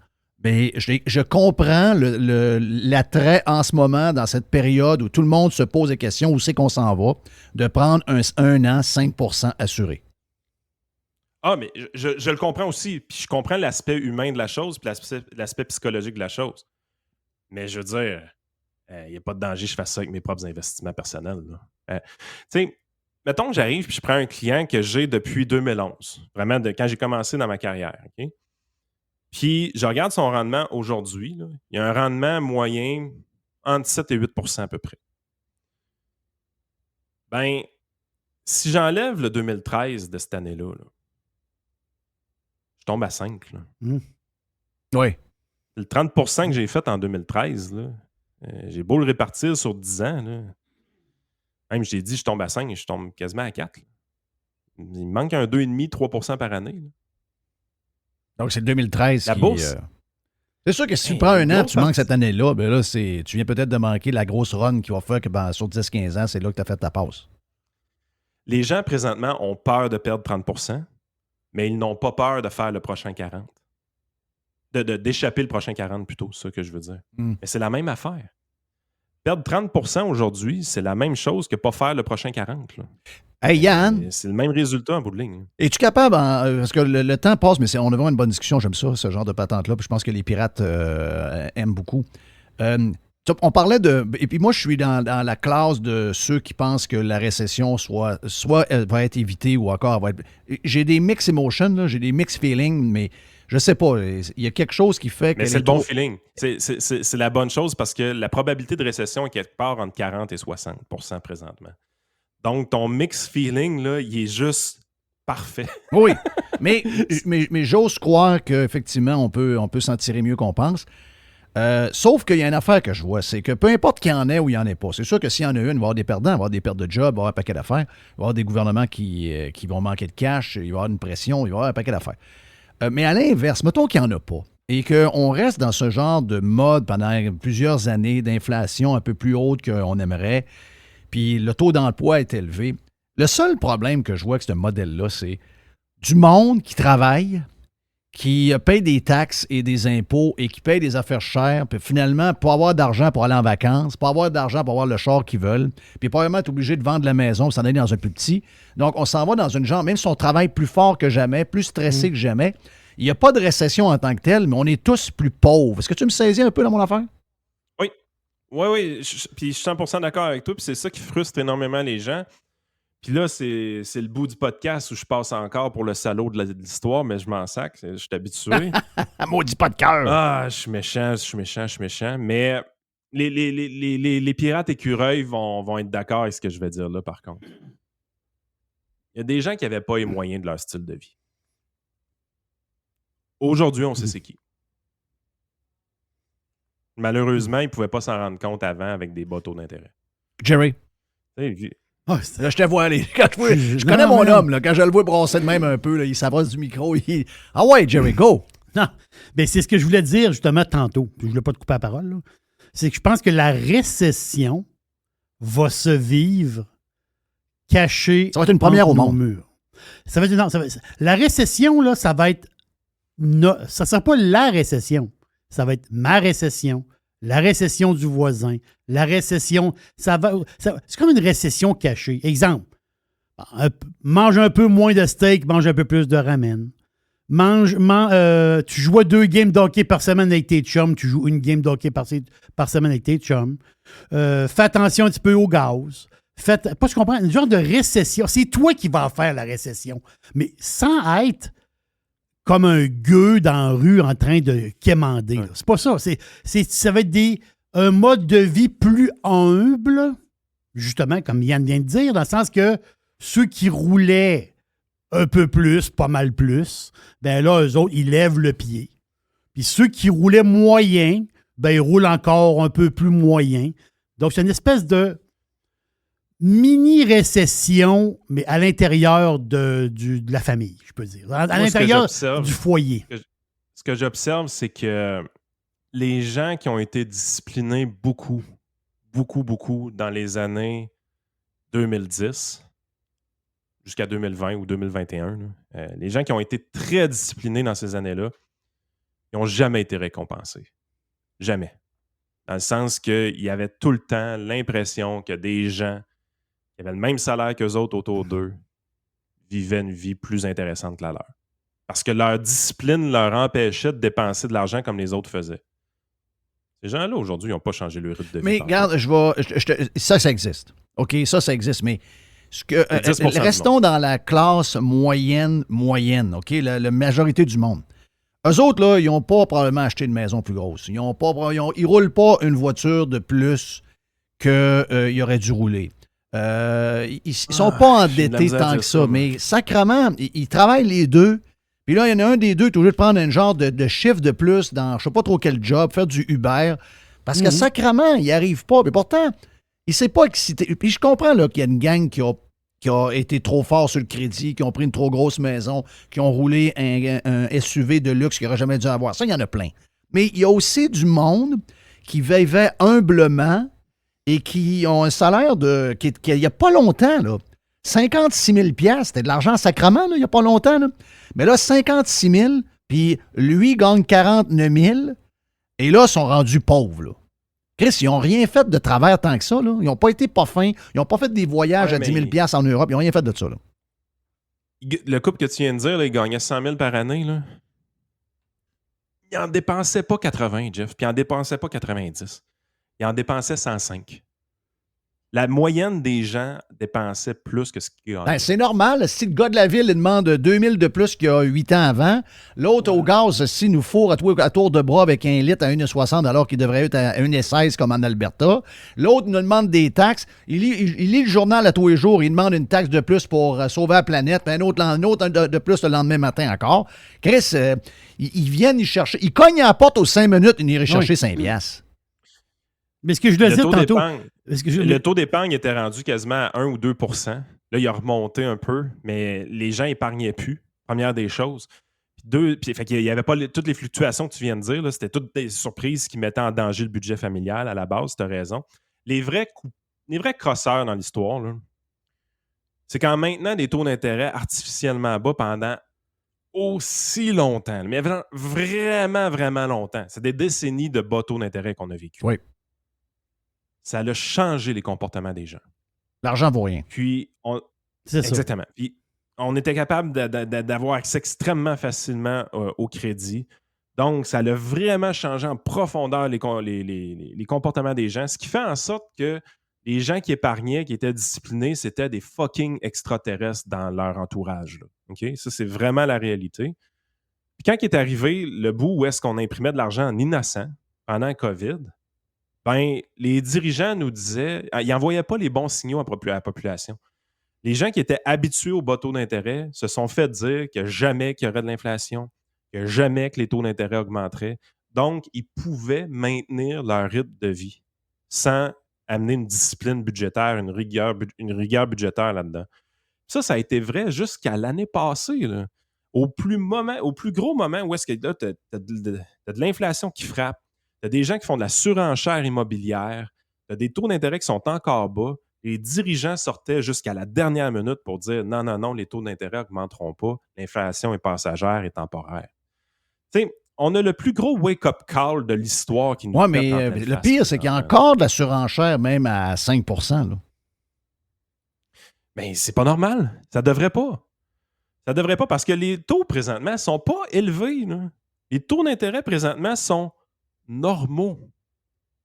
Mais je comprends l'attrait en ce moment, dans cette période où tout le monde se pose des questions, où c'est qu'on s'en va, de prendre un an, 5% assuré. Ah, mais je le comprends aussi. Puis je comprends l'aspect humain de la chose puis l'aspect psychologique de la chose. Mais je veux dire, il n'y a pas de danger que je fasse ça avec mes propres investissements personnels. Tu sais, mettons que j'arrive puis je prends un client que j'ai depuis 2011. Vraiment, quand j'ai commencé dans ma carrière. OK? Puis je regarde son rendement aujourd'hui. Là, il y a un rendement moyen entre 7 et 8% à peu près. Ben, si j'enlève le 2013 de cette année-là, je tombe à 5. Là. Oui. Le 30% que j'ai fait en 2013, là, J'ai beau le répartir sur 10 ans. Là. Même, je t'ai dit, je tombe à 5 et je tombe quasiment à 4. Là. Il me manque un 2,5-3% par année. Là. Donc, c'est 2013 La bourse. C'est sûr que si tu prends un an, tu manques cette année-là, ben là, tu viens peut-être de manquer la grosse run qui va faire que sur 10-15 ans, c'est là que tu as fait ta passe. Les gens, présentement, ont peur de perdre 30%, mais ils n'ont pas peur de faire le prochain 40%. D'échapper le prochain 40%, plutôt, c'est ça que je veux dire. Mais c'est la même affaire. Perdre 30% aujourd'hui, c'est la même chose que pas faire le prochain 40%. Là. Hey, Yann! C'est le même résultat en bout de ligne. Es-tu capable, parce que le temps passe, mais on a vraiment une bonne discussion, j'aime ça, ce genre de patente-là, puis je pense que les pirates aiment beaucoup. On parlait de... Et puis moi, je suis dans la classe de ceux qui pensent que la récession soit elle va être évitée ou encore elle va être... J'ai des mixed emotions, là, j'ai des mixed feelings, mais je sais pas, il y a quelque chose qui fait que... Mais c'est le bon feeling. C'est la bonne chose parce que la probabilité de récession est quelque part entre 40 et 60% présentement. Donc, ton mixed feeling, là, il est juste parfait. Oui, mais j'ose croire qu'effectivement, on peut s'en tirer mieux qu'on pense. Sauf qu'il y a une affaire que je vois, c'est que peu importe qu'il y en ait ou il n'y en ait pas, c'est sûr que s'il y en a une, il va y avoir des perdants, il va y avoir des pertes de job, il va y avoir un paquet d'affaires, il va y avoir des gouvernements qui vont manquer de cash, il va y avoir une pression, il va y avoir un paquet d'affaires. Mais à l'inverse, mettons qu'il n'y en a pas et qu'on reste dans ce genre de mode pendant plusieurs années d'inflation un peu plus haute qu'on aimerait, puis le taux d'emploi est élevé. Le seul problème que je vois avec ce modèle-là, c'est du monde qui travaille, qui paye des taxes et des impôts et qui paye des affaires chères, puis finalement, pas avoir d'argent pour aller en vacances, pas avoir d'argent pour avoir le char qu'ils veulent, puis probablement être obligé de vendre la maison, s'en aller dans un plus petit. Donc, on s'en va dans une genre, même si on travaille plus fort que jamais, plus stressé que jamais, il n'y a pas de récession en tant que telle, mais on est tous plus pauvres. Est-ce que tu me saisis un peu dans mon affaire? Oui. Puis je suis 100% d'accord avec toi, puis c'est ça qui frustre énormément les gens. Puis là, c'est le bout du podcast où je passe encore pour le salaud de l'histoire, mais je m'en sac, je suis habitué. Maudit pas de cœur! Ah, je suis méchant. Mais les pirates écureuils vont être d'accord avec ce que je vais dire là, par contre. Il y a des gens qui n'avaient pas les moyens de leur style de vie. Aujourd'hui, on sait c'est qui. Malheureusement, ils ne pouvaient pas s'en rendre compte avant avec des bas taux d'intérêt. Jerry. Ah, là, je te vois aller. Je connais mon homme. Là, quand je le vois brasser de même un peu, là, il s'avance du micro. Ah ouais, Jerry, go! Non, mais c'est ce que je voulais dire justement tantôt. Je ne voulais pas te couper la parole. Là. C'est que je pense que la récession va se vivre cachée. Ça va être une première au monde. Mur. La récession, là, ça va être. Ça ne sera pas la récession. Ça va être ma récession, la récession du voisin, la récession. C'est comme une récession cachée. Exemple, mange un peu moins de steak, mange un peu plus de ramen. Tu joues 2 games d'hockey par semaine avec tes chums, tu joues une game d'hockey par semaine avec tes chums. Fais attention un petit peu au gaz. Pas, je comprends, une genre de récession. C'est toi qui vas faire la récession, mais sans être comme un gueux dans la rue en train de quémander. Ouais. C'est pas ça. Ça va être un mode de vie plus humble, justement, comme Yann vient de dire, dans le sens que ceux qui roulaient un peu plus, pas mal plus, ben là, eux autres, ils lèvent le pied. Puis ceux qui roulaient moyen, ben ils roulent encore un peu plus moyen. Donc, c'est une espèce de mini-récession, mais à l'intérieur de la famille, je peux dire. À l'intérieur du foyer. Ce que j'observe, c'est que les gens qui ont été disciplinés beaucoup dans les années 2010 jusqu'à 2020 ou 2021, les gens qui ont été très disciplinés dans ces années-là, ils n'ont jamais été récompensés. Jamais. Dans le sens qu'il y avait tout le temps l'impression que des gens qui avaient le même salaire qu'eux autres autour d'eux, vivaient une vie plus intéressante que la leur. Parce que leur discipline leur empêchait de dépenser de l'argent comme les autres faisaient. Ces gens-là, aujourd'hui, ils n'ont pas changé leur rythme de vie. Mais regarde, ça existe. OK, ça existe, mais restons dans la classe moyenne, OK, la majorité du monde. Eux autres, là, ils n'ont pas probablement acheté une maison plus grosse. Ils ne roulent pas une voiture de plus qu'ils auraient dû rouler. Ils ne sont pas endettés tant que ça, mais sacrément, ils travaillent les deux. Puis là, il y en a un des deux qui est obligé de prendre un genre de chiffre de plus dans je ne sais pas trop quel job, faire du Uber, Parce que sacrément, il n'y arrive pas. Mais pourtant, il ne s'est pas excité. Puis je comprends là, qu'il y a une gang qui a été trop fort sur le crédit, qui ont pris une trop grosse maison, qui ont roulé un SUV de luxe qu'ils n'auraient jamais dû avoir. Ça, il y en a plein. Mais il y a aussi du monde qui vivait humblement et qui ont un salaire il n'y a pas longtemps, là. 56 000 $, c'était de l'argent sacrement, là, il n'y a pas longtemps. Là. Mais là, 56 000, puis lui gagne 49 000, et là, ils sont rendus pauvres. Là. Chris, ils n'ont rien fait de travers tant que ça. Là. Ils n'ont pas été pas fins. Ils n'ont pas fait des voyages à 10 000 $ en Europe. Ils n'ont rien fait de ça. Là. Le couple que tu viens de dire, là, il gagnait 100 000 par année. Là. Il n'en dépensait pas 80, Jeff, puis il n'en dépensait pas 90. Il en dépensait 105. La moyenne des gens dépensait plus que ce qu'ils gagnaient. Ben, c'est normal. Si le gars de la ville il demande 2 000 de plus qu'il y a 8 ans avant, l'autre au gaz, s'il nous fourre à tour de bras avec 1 litre à 1,60 alors qu'il devrait être à 1,16 comme en Alberta, l'autre nous demande des taxes. Il lit le journal à tous les jours. Il demande une taxe de plus pour sauver la planète, puis un autre de plus le lendemain matin encore. Chris, ils viennent y chercher. Ils cognent à la porte aux 5 minutes, ils iraient chercher 5 $. Mais ce que je le disais tantôt... Le tôt d'épargne était rendu quasiment à 1 ou 2 %. Là, il a remonté un peu, mais les gens épargnaient plus, première des choses. Il n'y avait pas toutes les fluctuations que tu viens de dire. Là, c'était toutes des surprises qui mettaient en danger le budget familial à la base, tu as raison. Les vrais crosseurs dans l'histoire, là, c'est quand maintenant des taux d'intérêt artificiellement bas pendant aussi longtemps. Mais vraiment, vraiment longtemps. C'est des décennies de bas taux d'intérêt qu'on a vécu. Oui. Ça a changé les comportements des gens. L'argent vaut rien. Puis, exactement. Puis, on était capable d'avoir accès extrêmement facilement au crédit. Donc, ça a vraiment changé en profondeur les comportements des gens, ce qui fait en sorte que les gens qui épargnaient, qui étaient disciplinés, c'était des fucking extraterrestres dans leur entourage. Là. Okay? Ça, c'est vraiment la réalité. Puis quand il est arrivé le bout où est-ce qu'on imprimait de l'argent en innocent pendant le COVID, ben, les dirigeants nous disaient, ils n'envoyaient pas les bons signaux à la population. Les gens qui étaient habitués aux bas taux d'intérêt se sont fait dire que jamais qu'il y aurait de l'inflation, que jamais que les taux d'intérêt augmenteraient. Donc, ils pouvaient maintenir leur rythme de vie sans amener une discipline budgétaire, une rigueur budgétaire là-dedans. Ça a été vrai jusqu'à l'année passée. Là. Au plus gros moment où est-ce que là, tu as de l'inflation qui frappe, tu as des gens qui font de la surenchère immobilière, tu as des taux d'intérêt qui sont encore bas. Les dirigeants sortaient jusqu'à la dernière minute pour dire non, les taux d'intérêt n'augmenteront pas, l'inflation est passagère et temporaire. Tu sais, on a le plus gros wake-up call de l'histoire qui nous Oui, mais le pire, c'est qu'il y a encore de la surenchère, même à 5 %. Là. Mais c'est pas normal. Ça devrait pas. Ça devrait pas parce que les taux présentement sont pas élevés. Là. Les taux d'intérêt présentement sont normaux.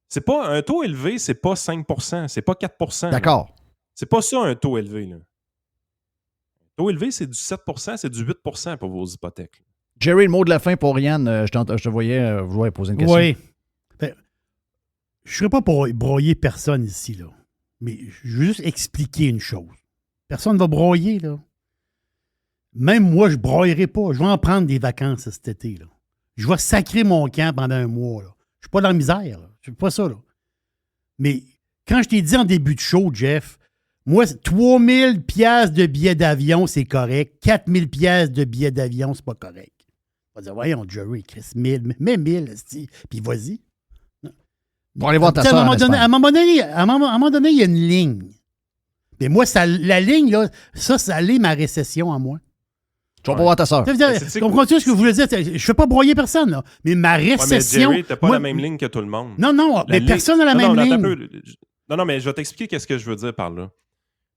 C'est pas un taux élevé, c'est pas 5 %, c'est pas 4 % D'accord. Là. C'est pas ça un taux élevé. Là. Un taux élevé, c'est du 7 %, c'est du 8 % pour vos hypothèques. Là. Jerry, le mot de la fin pour Yann. Je te voyais vouloir poser une question. Oui. Ben, je ne serais pas pour broyer personne ici, là. Mais je veux juste expliquer une chose. Personne ne va broyer, là. Même moi, je ne broyerai pas. Je vais en prendre des vacances cet été, là. Je vais sacrer mon camp pendant un mois, là. Je ne suis pas dans la misère, là. Je ne suis pas ça, là. Mais quand je t'ai dit en début de show, Jeff, moi, 3 000 $ de billets d'avion, c'est correct. 4 000 $ de billets d'avion, c'est pas correct. On va dire, voyons, Jerry, Chris, 1000, mets 1000, puis vas-y. Pour aller voir ta soeur. À un moment donné, il y a une ligne. Mais moi, la ligne, là, ça allait ma récession en moi. Tu vas pas voir ta soeur. Comprends-tu ce que je voulais dire? Je ne fais pas broyer personne, là. Mais ma récession. Mais Jerry, t'as pas la même ligne que tout le monde. Non, mais personne n'a la même ligne. Non, mais je vais t'expliquer qu'est-ce que je veux dire par là.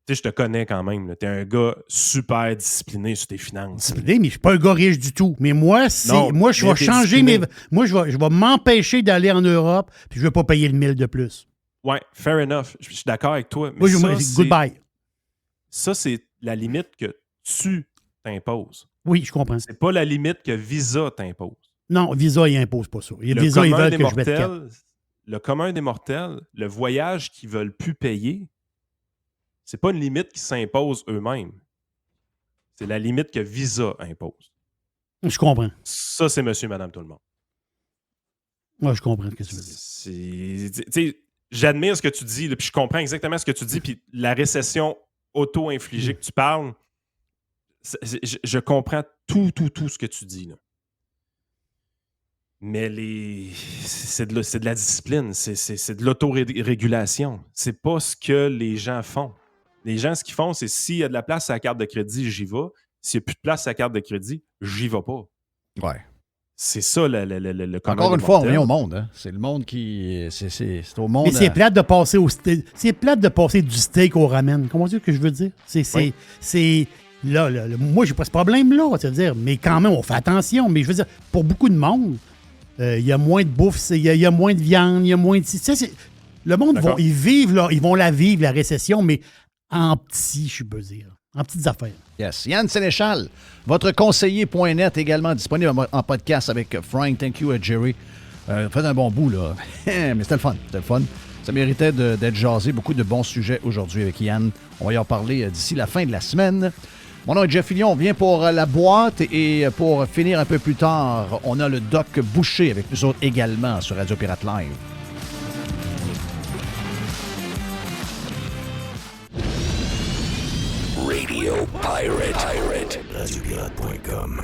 Tu sais, je te connais quand même. Tu es un gars super discipliné sur tes finances. Discipliné, mais je suis pas un gars riche du tout. Mais moi, je vais changer Moi, je vais m'empêcher d'aller en Europe, puis je vais pas payer le 1000 de plus. Ouais, fair enough. Je suis d'accord avec toi. Mais goodbye. Ça, c'est la limite que tu t'imposes. Oui, je comprends. C'est pas la limite que Visa t'impose. Non, Visa, il impose pas ça. Visa, ils veulent que je mette 4. Le commun des mortels, le voyage qu'ils veulent plus payer, c'est pas une limite qui s'impose eux-mêmes. C'est la limite que Visa impose. Je comprends. Ça, c'est monsieur, madame, tout le monde. Moi, je comprends ce que tu veux dire. J'admire ce que tu dis, là, puis je comprends exactement ce que tu dis, puis la récession auto-infligée que tu parles, je comprends tout ce que tu dis. Là. Mais c'est de la discipline, c'est de l'autorégulation. C'est pas ce que les gens font. Les gens, ce qu'ils font, c'est s'il y a de la place à la carte de crédit, j'y vais. S'il n'y a plus de place à la carte de crédit, j'y vais pas. Ouais. C'est ça le Encore une fois, on vient au monde. Hein? C'est le monde qui... C'est au monde... Mais c'est plate de passer c'est plate de passer du steak au ramen. Comment dire que je veux dire? C'est là, moi, j'ai pas ce problème-là, tu veux dire. Mais quand même, on fait attention. Mais je veux dire, pour beaucoup de monde, il y a moins de bouffe, il y a moins de viande, il y a moins de... Le monde, ils vont la vivre, la récession, mais en petit, je peux dire. En petites affaires. Yes. Yann Sénéchal, votre conseiller.net également disponible en podcast avec Frank. Thank you, Jerry. Faites un bon bout, là. Mais c'était le fun. Ça méritait d'être jasé. Beaucoup de bons sujets aujourd'hui avec Yann. On va y en parler d'ici la fin de la semaine. Mon nom est Jeff Fillion. On vient pour la boîte et pour finir un peu plus tard, on a le Doc Boucher avec nous autres également sur Radio Pirate Live. Radio Pirate. RadioPirate.com.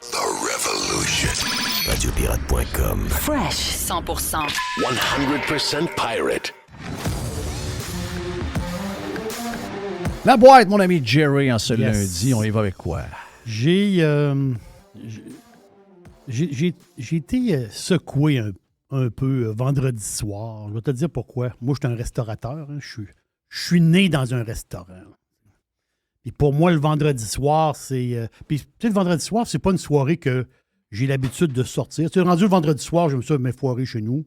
The Revolution. RadioPirate.com. Fresh 100%. 100% Pirate. La boîte, mon ami Jerry, en ce lundi, on y va avec quoi? J'ai été secoué un peu vendredi soir. Je vais te dire pourquoi. Moi, je suis un restaurateur. Hein. Je suis né dans un restaurant. Et pour moi, le vendredi soir, c'est... puis, tu sais, le vendredi soir, c'est pas une soirée que j'ai l'habitude de sortir. Tu sais, rendu le vendredi soir, j'aime ça m'effoirer chez nous.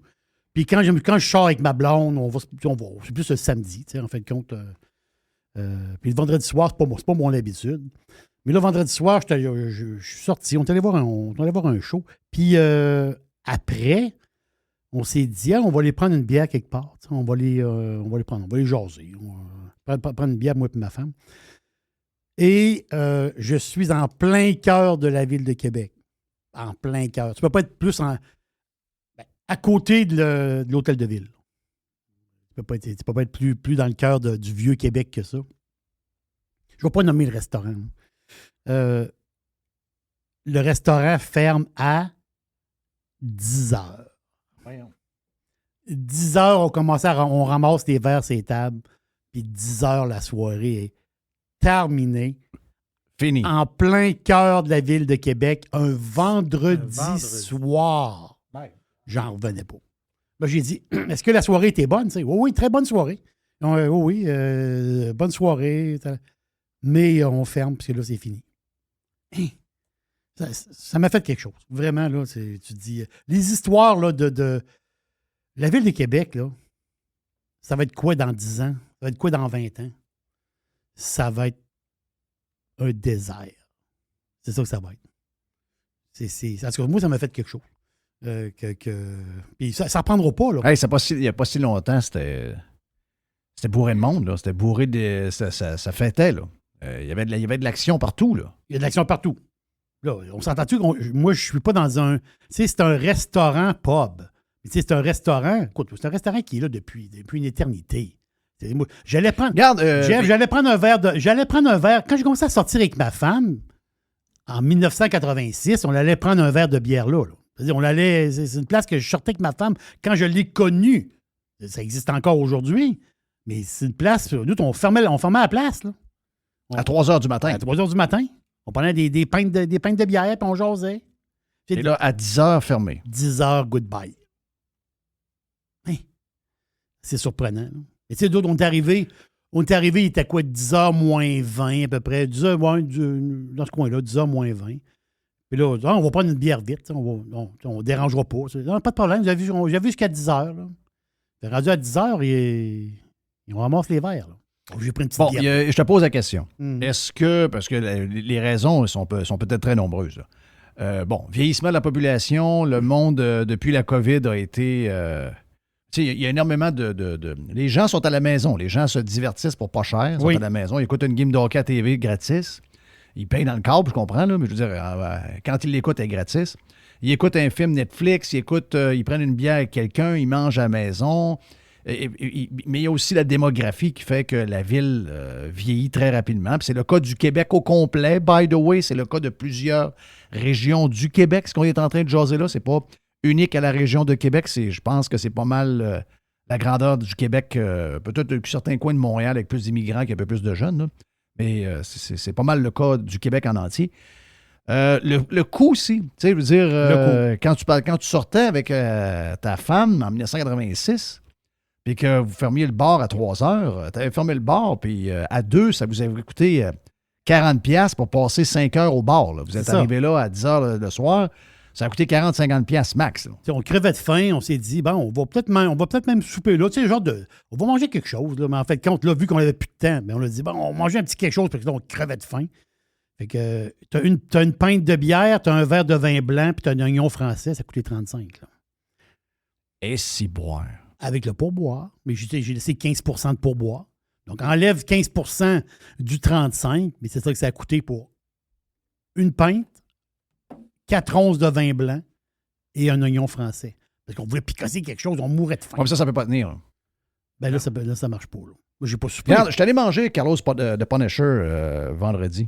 Puis quand je sors avec ma blonde, on va c'est plus le samedi, tu sais, en fin de compte. Puis le vendredi soir, c'est pas mon habitude. Mais le vendredi soir, je suis sorti. On est allé voir un show. Puis après, on s'est dit, on va aller prendre une bière quelque part. On va les jaser. On va prendre une bière, moi et ma femme. Et je suis en plein cœur de la ville de Québec. En plein cœur. Tu ne peux pas être plus à côté de l'hôtel de ville. Tu ne peux pas être plus dans le cœur du vieux Québec que ça. Je ne vais pas nommer le restaurant. Le restaurant ferme à 10 heures. Voyons. 10 heures, on ramasse les verres sur les tables. Puis 10 heures, la soirée est terminée. Fini. En plein cœur de la ville de Québec, un vendredi soir. Ouais. J'en revenais pas. Ben, j'ai dit, est-ce que la soirée était bonne? Oui, très bonne soirée. Oui, bonne soirée. Mais on ferme, parce que là, c'est fini. Ça m'a fait quelque chose. Vraiment, là, tu te dis... Les histoires là, de la ville de Québec, là, ça va être quoi dans 10 ans? Ça va être quoi dans 20 ans? Ça va être un désert. C'est ça que ça va être. Parce que moi, ça m'a fait quelque chose. Puis ça ne prendra pas. Là. Hey, il n'y a pas si longtemps, c'était bourré de monde. Là. C'était bourré de... Ça fêtait. Là. Il y avait de l'action partout. Là. Il y a de l'action partout. Là, on s'entend-tu? Moi, je ne suis pas dans un... Tu sais, c'est un restaurant pub. Tu sais, c'est un restaurant... Écoute, c'est un restaurant qui est là depuis une éternité. Moi, j'allais prendre... Regarde, Jeff, j'allais prendre un verre... Quand j'ai commencé à sortir avec ma femme, en 1986, on allait prendre un verre de bière là. C'est-à-dire, c'est une place que je sortais avec ma femme quand je l'ai connue. Ça existe encore aujourd'hui, mais c'est une place... Nous, on fermait la place. Là. À 3 heures du matin. À 3 heures du matin. On prenait des pintes de bière, puis on jasait. Et là, à 10 heures, fermé. 10 heures, goodbye. Hein? C'est surprenant. Là. Et tu sais, d'autres, on est arrivé, il était quoi, 10h moins 20 à peu près. 10h, dans ce coin-là, 10h moins 20. Puis là, on va prendre une bière vite. On ne dérangera pas. Non, pas de problème, j'avais vu jusqu'à 10h. Là. Rendu à 10h, on ramasse les verres. Là. J'ai pris une petite bière. Je te pose la question. Est-ce que, parce que les raisons sont peut-être très nombreuses. Vieillissement de la population, le monde, depuis la COVID, a été... il y a énormément de... Les gens sont à la maison. Les gens se divertissent pour pas cher. Ils sont à la maison. Ils écoutent une game de hockey à TV gratis. Ils payent dans le câble, je comprends, là, mais je veux dire, quand ils l'écoutent, elle est gratis. Ils écoutent un film Netflix, ils prennent une bière avec quelqu'un, ils mangent à la maison. Mais il y a aussi la démographie qui fait que la ville vieillit très rapidement. Puis c'est le cas du Québec au complet. By the way, c'est le cas de plusieurs régions du Québec. Ce qu'on est en train de jaser là, c'est pas unique à la région de Québec. Je pense que c'est pas mal la grandeur du Québec. Peut-être certains coins de Montréal avec plus d'immigrants qu'il y a un peu plus de jeunes. Là. Mais c'est pas mal le cas du Québec en entier. Le coût aussi. Tu sais, je veux dire, quand tu sortais avec ta femme en 1986, puis que vous fermiez le bar à 3 heures, tu avais fermé le bar, puis à 2, ça vous avait coûté 40$ pour passer 5 heures au bar. Là. Vous êtes arrivé là à 10 heures le soir, ça a coûté 40-50$ max. On crevait de faim, on s'est dit, bon, on va peut-être même souper là. Tu sais, on va manger quelque chose. Là. Mais en fait, quand là, vu qu'on avait plus de temps, ben, on a dit, bon, on va manger un petit quelque chose, parce que là, on crevait de faim. Fait que t'as une pinte de bière, t'as un verre de vin blanc, puis t'as un oignon français, ça coûtait 35$. Là. Et si boire. Avec le pourboire. Mais j'ai laissé 15% de pourboire. Donc, enlève 15% du 35$, mais c'est ça que ça a coûté pour une pinte, 4 onces de vin blanc et un oignon français. Parce qu'on voulait picasser quelque chose, on mourait de faim. Comme ça ne peut pas tenir. Là. Ben là, ça marche pas. Là. Moi, j'ai pas soupé. Regarde, je suis allé manger Carlos de Punisher vendredi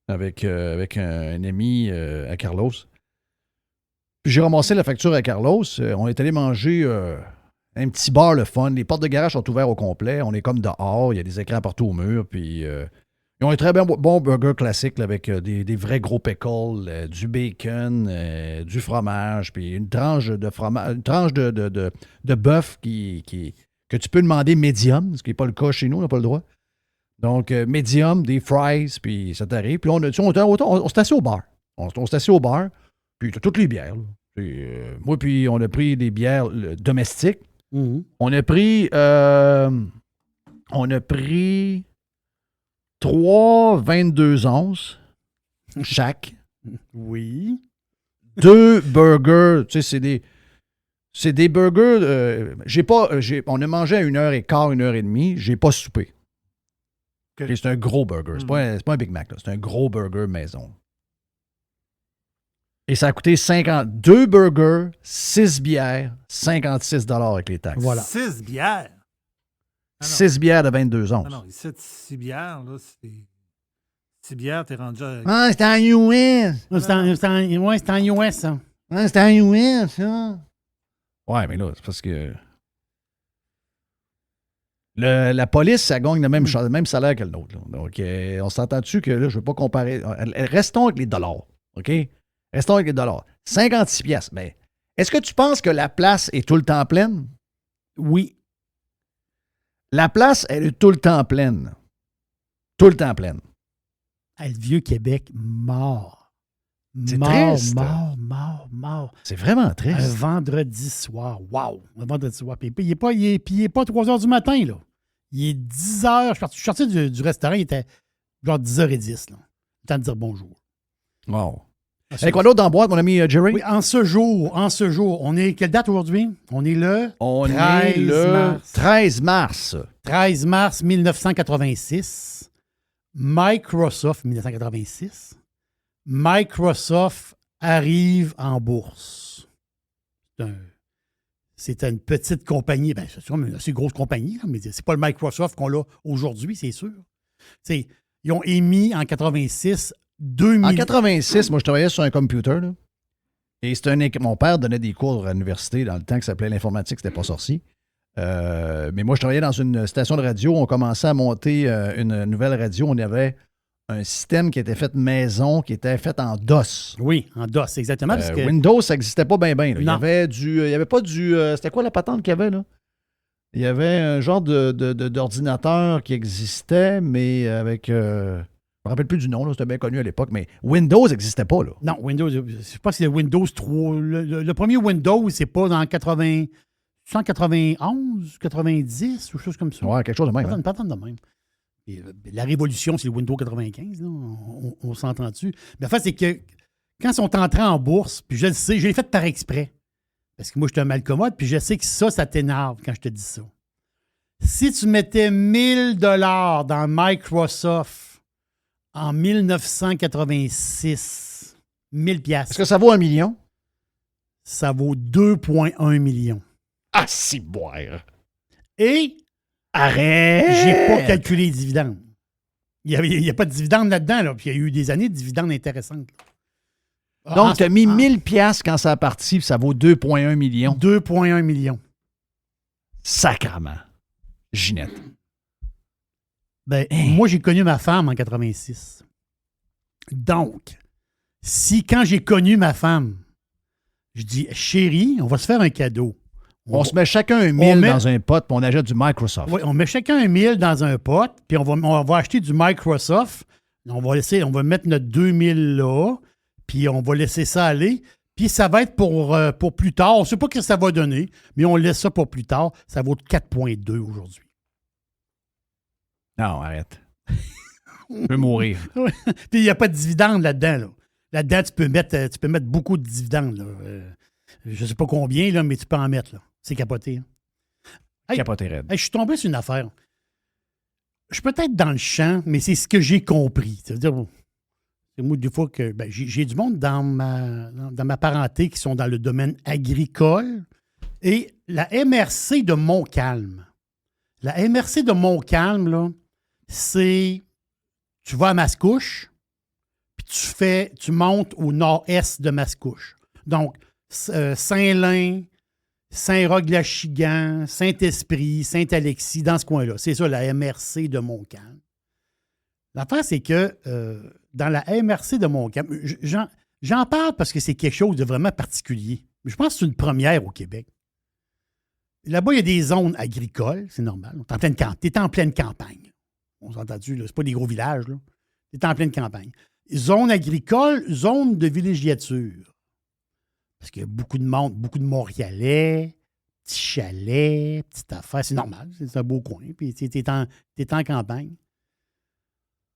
avec un ami à Carlos. Puis j'ai ramassé la facture à Carlos. On est allé manger un petit bar, le fun. Les portes de garage sont ouvertes au complet. On est comme dehors. Il y a des écrans partout au mur. Puis ils ont un très bon burger classique là, avec des vrais gros pickles, du bacon, du fromage, puis une tranche de fromage, une tranche de bœuf que tu peux demander médium, ce qui n'est pas le cas chez nous, on n'a pas le droit. Donc, médium, des fries, puis ça t'arrive. Puis on s'est assis au bar. On s'est assis au bar. Puis t'as toutes les bières. Moi, puis on a pris des bières domestiques. Mm-hmm. On a pris 3 22 onces chaque. Oui. 2 burgers. Tu sais, c'est des burgers. On a mangé à 1h15, 1h30. J'ai pas soupé. Okay. C'est un gros burger. C'est pas un Big Mac. Là. C'est un gros burger maison. Et ça a coûté 52 burgers, 6 bières, 56$ avec les taxes. Voilà. 6 bières? 6 bières de 22 onces. Non, ici, 6 bières, là, c'est... 6 bières, t'es rendu à... Ah, c'est en US. C'est en US, ça. Ah, c'est en US, ça. Ouais, mais là, c'est parce que... La police, ça gagne le même salaire que le nôtre. Là. Donc, on s'entend-tu que là, je ne veux pas comparer... Restons avec les dollars, OK? Restons avec les dollars. 56$. Mais est-ce que tu penses que la place est tout le temps pleine? Oui. La place, elle est tout le temps pleine. Tout le temps pleine. Le vieux Québec, mort. C'est triste. Mort. C'est vraiment triste. Un vendredi soir. Wow! Un vendredi soir. Puis il n'est pas 3 heures du matin, là. Il est 10 heures. Je suis sorti du restaurant, il était genre 10h10, là. Le temps de dire bonjour. Wow. Avec quoi d'autre dans la boîte, mon ami Jerry? Oui, en ce jour, on est... Quelle date aujourd'hui? On est le 13 mars. 13 mars 1986. Microsoft, 1986. Microsoft arrive en bourse. C'est une petite compagnie. Ben, c'est une assez grosse compagnie, là, mais c'est pas le Microsoft qu'on a aujourd'hui, c'est sûr. Ils ont émis en 86 En 86, moi, je travaillais sur un computer. Là, et mon père donnait des cours à l'université dans le temps que ça s'appelait l'informatique, c'était pas sorcier. Mais moi, je travaillais dans une station de radio. On commençait à monter une nouvelle radio. On avait un système qui était fait maison, qui était fait en DOS. Oui, en DOS, exactement. Parce que... Windows, ça n'existait pas bien. Il y avait pas du... c'était quoi la patente qu'il y avait, là? Il y avait un genre d'ordinateur qui existait, mais avec... je ne me rappelle plus du nom, là, c'était bien connu à l'époque, mais Windows n'existait pas, là. Non, Windows, je ne sais pas si c'est le Windows 3. Le premier Windows, c'est pas dans 191, 90, ou quelque chose comme ça. Ouais, quelque chose de même. Pas tant de même. Et, la révolution, c'est le Windows 95, là, on s'entend dessus. Mais en fait, c'est que quand ils sont entrés en bourse, puis je le sais, je l'ai fait par exprès, parce que moi, je suis un malcommode, puis je sais que ça t'énerve quand je te dis ça. Si tu mettais 1000$ dans Microsoft en 1986, 1000 piastres. Est-ce que ça vaut 1 million? Ça vaut 2,1 millions. Ah, si boire. Et Arrête! j'ai pas calculé les dividendes. Il n'y a pas de dividendes là-dedans, là. Puis il y a eu des années de dividendes intéressantes. Là. Donc, tu as mis 1000 piastres quand ça a parti, puis ça vaut 2,1 millions. 2,1 millions. Sacrement. Ginette. Ben, moi, j'ai connu ma femme en 86. Donc, si quand j'ai connu ma femme, je dis, chérie, on va se faire un cadeau. On se met chacun un 1000 dans un pot, puis on achète du Microsoft. Oui, on met chacun un 1000 dans un pot, puis on va acheter du Microsoft. On va mettre notre 2000 là, puis on va laisser ça aller. Puis ça va être pour plus tard. On ne sait pas ce que ça va donner, mais on laisse ça pour plus tard. Ça vaut 4,2 aujourd'hui. Non, arrête. Je peux mourir. Puis il n'y a pas de dividendes là-dedans. Là. Là-dedans, tu peux mettre beaucoup de dividendes. Là. Je ne sais pas combien, là, mais tu peux en mettre. Là. C'est capoté. Hein. Hey, Capoté raide. hey, je suis tombé sur une affaire. Je suis peut-être dans le champ, mais c'est ce que j'ai compris. C'est-à-dire, c'est moi, des fois, que j'ai du monde dans ma parenté qui sont dans le domaine agricole. Et la MRC de Montcalm. La MRC de Montcalm, là, c'est... Tu vas à Mascouche, puis tu montes au nord-est de Mascouche. Donc, Saint-Lin, Saint-Roch-de-la-Chigan, Saint-Esprit, Saint-Alexis, dans ce coin-là. C'est ça, la MRC de Montcalm. L'affaire, c'est que dans la MRC de Montcalm, j'en parle parce que c'est quelque chose de vraiment particulier. Je pense que c'est une première au Québec. Là-bas, il y a des zones agricoles, c'est normal. Tu es en pleine campagne. On s'est entendu, c'est pas des gros villages. Tu es en pleine campagne. Zone agricole, zone de villégiature. Parce qu'il y a beaucoup de monde, beaucoup de Montréalais, petits chalets, petites affaires. C'est normal, c'est un beau coin. Puis tu es en campagne.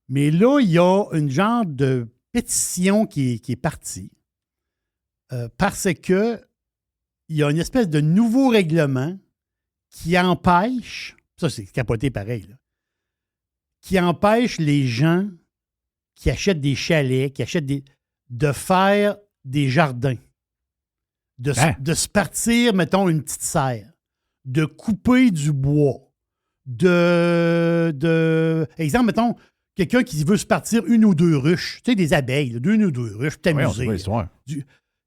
Mais là, il y a une genre de pétition qui est partie parce que il y a une espèce de nouveau règlement qui empêche, ça c'est capoté pareil, là, qui empêche les gens qui achètent des chalets, de faire des jardins, de se partir, mettons, une petite serre, de couper du bois, exemple, mettons, quelqu'un qui veut se partir une ou deux ruches, tu sais, des abeilles, une ou deux ruches, t'amuser.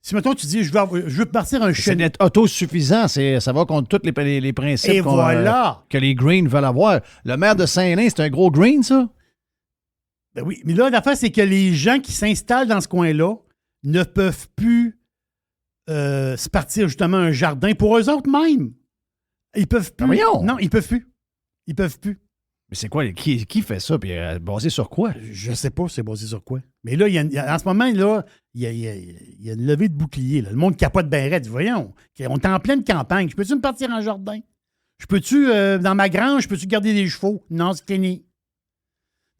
Si, mettons, tu dis, je veux partir un chenil. C'est d'être autosuffisant. Ça va contre tous les principes que les Greens veulent avoir. Le maire de Saint-Lin, c'est un gros Green, ça? Ben oui. Mais là, l'affaire, c'est que les gens qui s'installent dans ce coin-là ne peuvent plus se partir justement un jardin pour eux autres même. Ils peuvent plus. Non, ils peuvent plus. Ils peuvent plus. Mais c'est quoi? Qui fait ça? Puis basé sur quoi? Je sais pas, c'est basé sur quoi. Mais là, en ce moment, là, il y a une levée de bouclier. Là. Le monde capote bien raide. Voyons, on est en pleine campagne. Je peux-tu me partir en jardin? Je peux-tu, dans ma grange, peux-tu garder des chevaux? Non, c'est fini.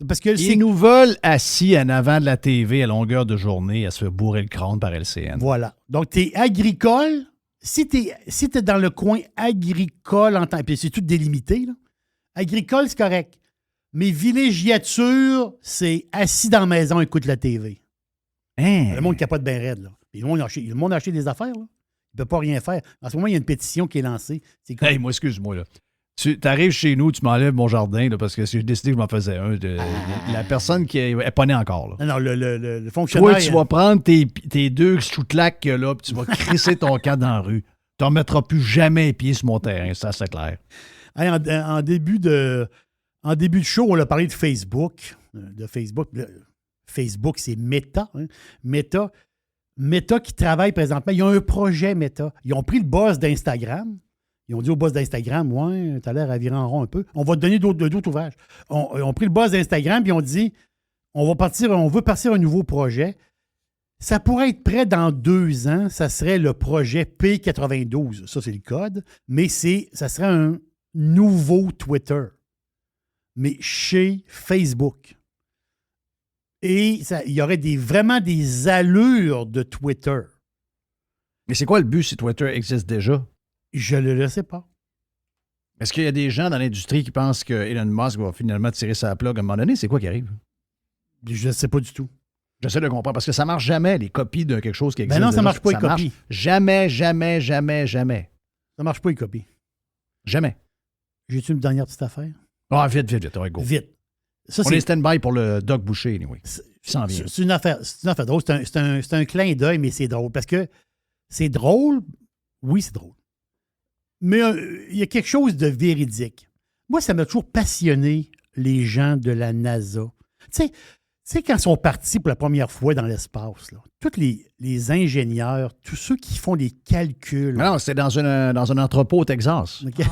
Parce que ils nous veulent assis en avant de la TV à longueur de journée à se faire bourrer le crâne par LCN. Voilà. Donc, tu es agricole. Si tu es dans le coin agricole, puis c'est tout délimité, là. Agricole, c'est correct. Mais villégiature, c'est assis dans la maison, écoute la TV. Hein? Le monde capote bien raide, là. Puis le monde a acheté des affaires, là. Il ne peut pas rien faire. En ce moment, il y a une pétition qui est lancée. C'est comme... Hey, moi, excuse-moi, là. Tu arrives chez nous, tu m'enlèves mon jardin, là, parce que j'ai décidé que je m'en faisais un. La personne qui n'est pas née encore, là. Non, le fonctionnaire... Toi, tu vas prendre tes deux choutlacs que là, puis tu vas crisser ton camp dans la rue. Tu n'en mettras plus jamais les pieds sur mon terrain, ça, c'est clair. Hey, en début de show, on a parlé de Facebook. Facebook, c'est Meta. Hein? Meta qui travaille présentement. Ils ont un projet Meta. Ils ont pris le boss d'Instagram. Ils ont dit au boss d'Instagram, ouais, t'as l'air à virer en rond un peu. On va te donner d'autres ouvrages. Ils ont pris le boss d'Instagram et ils ont dit, on veut partir un nouveau projet. Ça pourrait être prêt dans 2 ans. Ça serait le projet P92. Ça, c'est le code. Mais ça serait un nouveau Twitter, mais chez Facebook. Et il y aurait vraiment des allures de Twitter. Mais c'est quoi le but si Twitter existe déjà? Je ne le sais pas. Est-ce qu'il y a des gens dans l'industrie qui pensent que Elon Musk va finalement tirer sa plug à un moment donné? C'est quoi qui arrive? Je ne sais pas du tout. J'essaie de comprendre, parce que ça marche jamais, les copies de quelque chose qui existe. Ben non, ça déjà. marche pas, les copies. Jamais, jamais, jamais, jamais. Ça marche pas, les copies. Jamais. J'ai-tu une dernière petite affaire? Ah, vite, ouais, go. Vite. Ça, On est stand-by pour le Doc Boucher, anyway. Il s'en vient. C'est une affaire drôle. C'est un clin d'œil, mais c'est drôle. Parce que c'est drôle. Oui, c'est drôle. Mais il y a quelque chose de véridique. Moi, ça m'a toujours passionné, les gens de la NASA. Tu sais, quand ils sont partis pour la première fois dans l'espace, là, tous les ingénieurs, tous ceux qui font les calculs. Non, c'était dans un entrepôt au Texas. OK.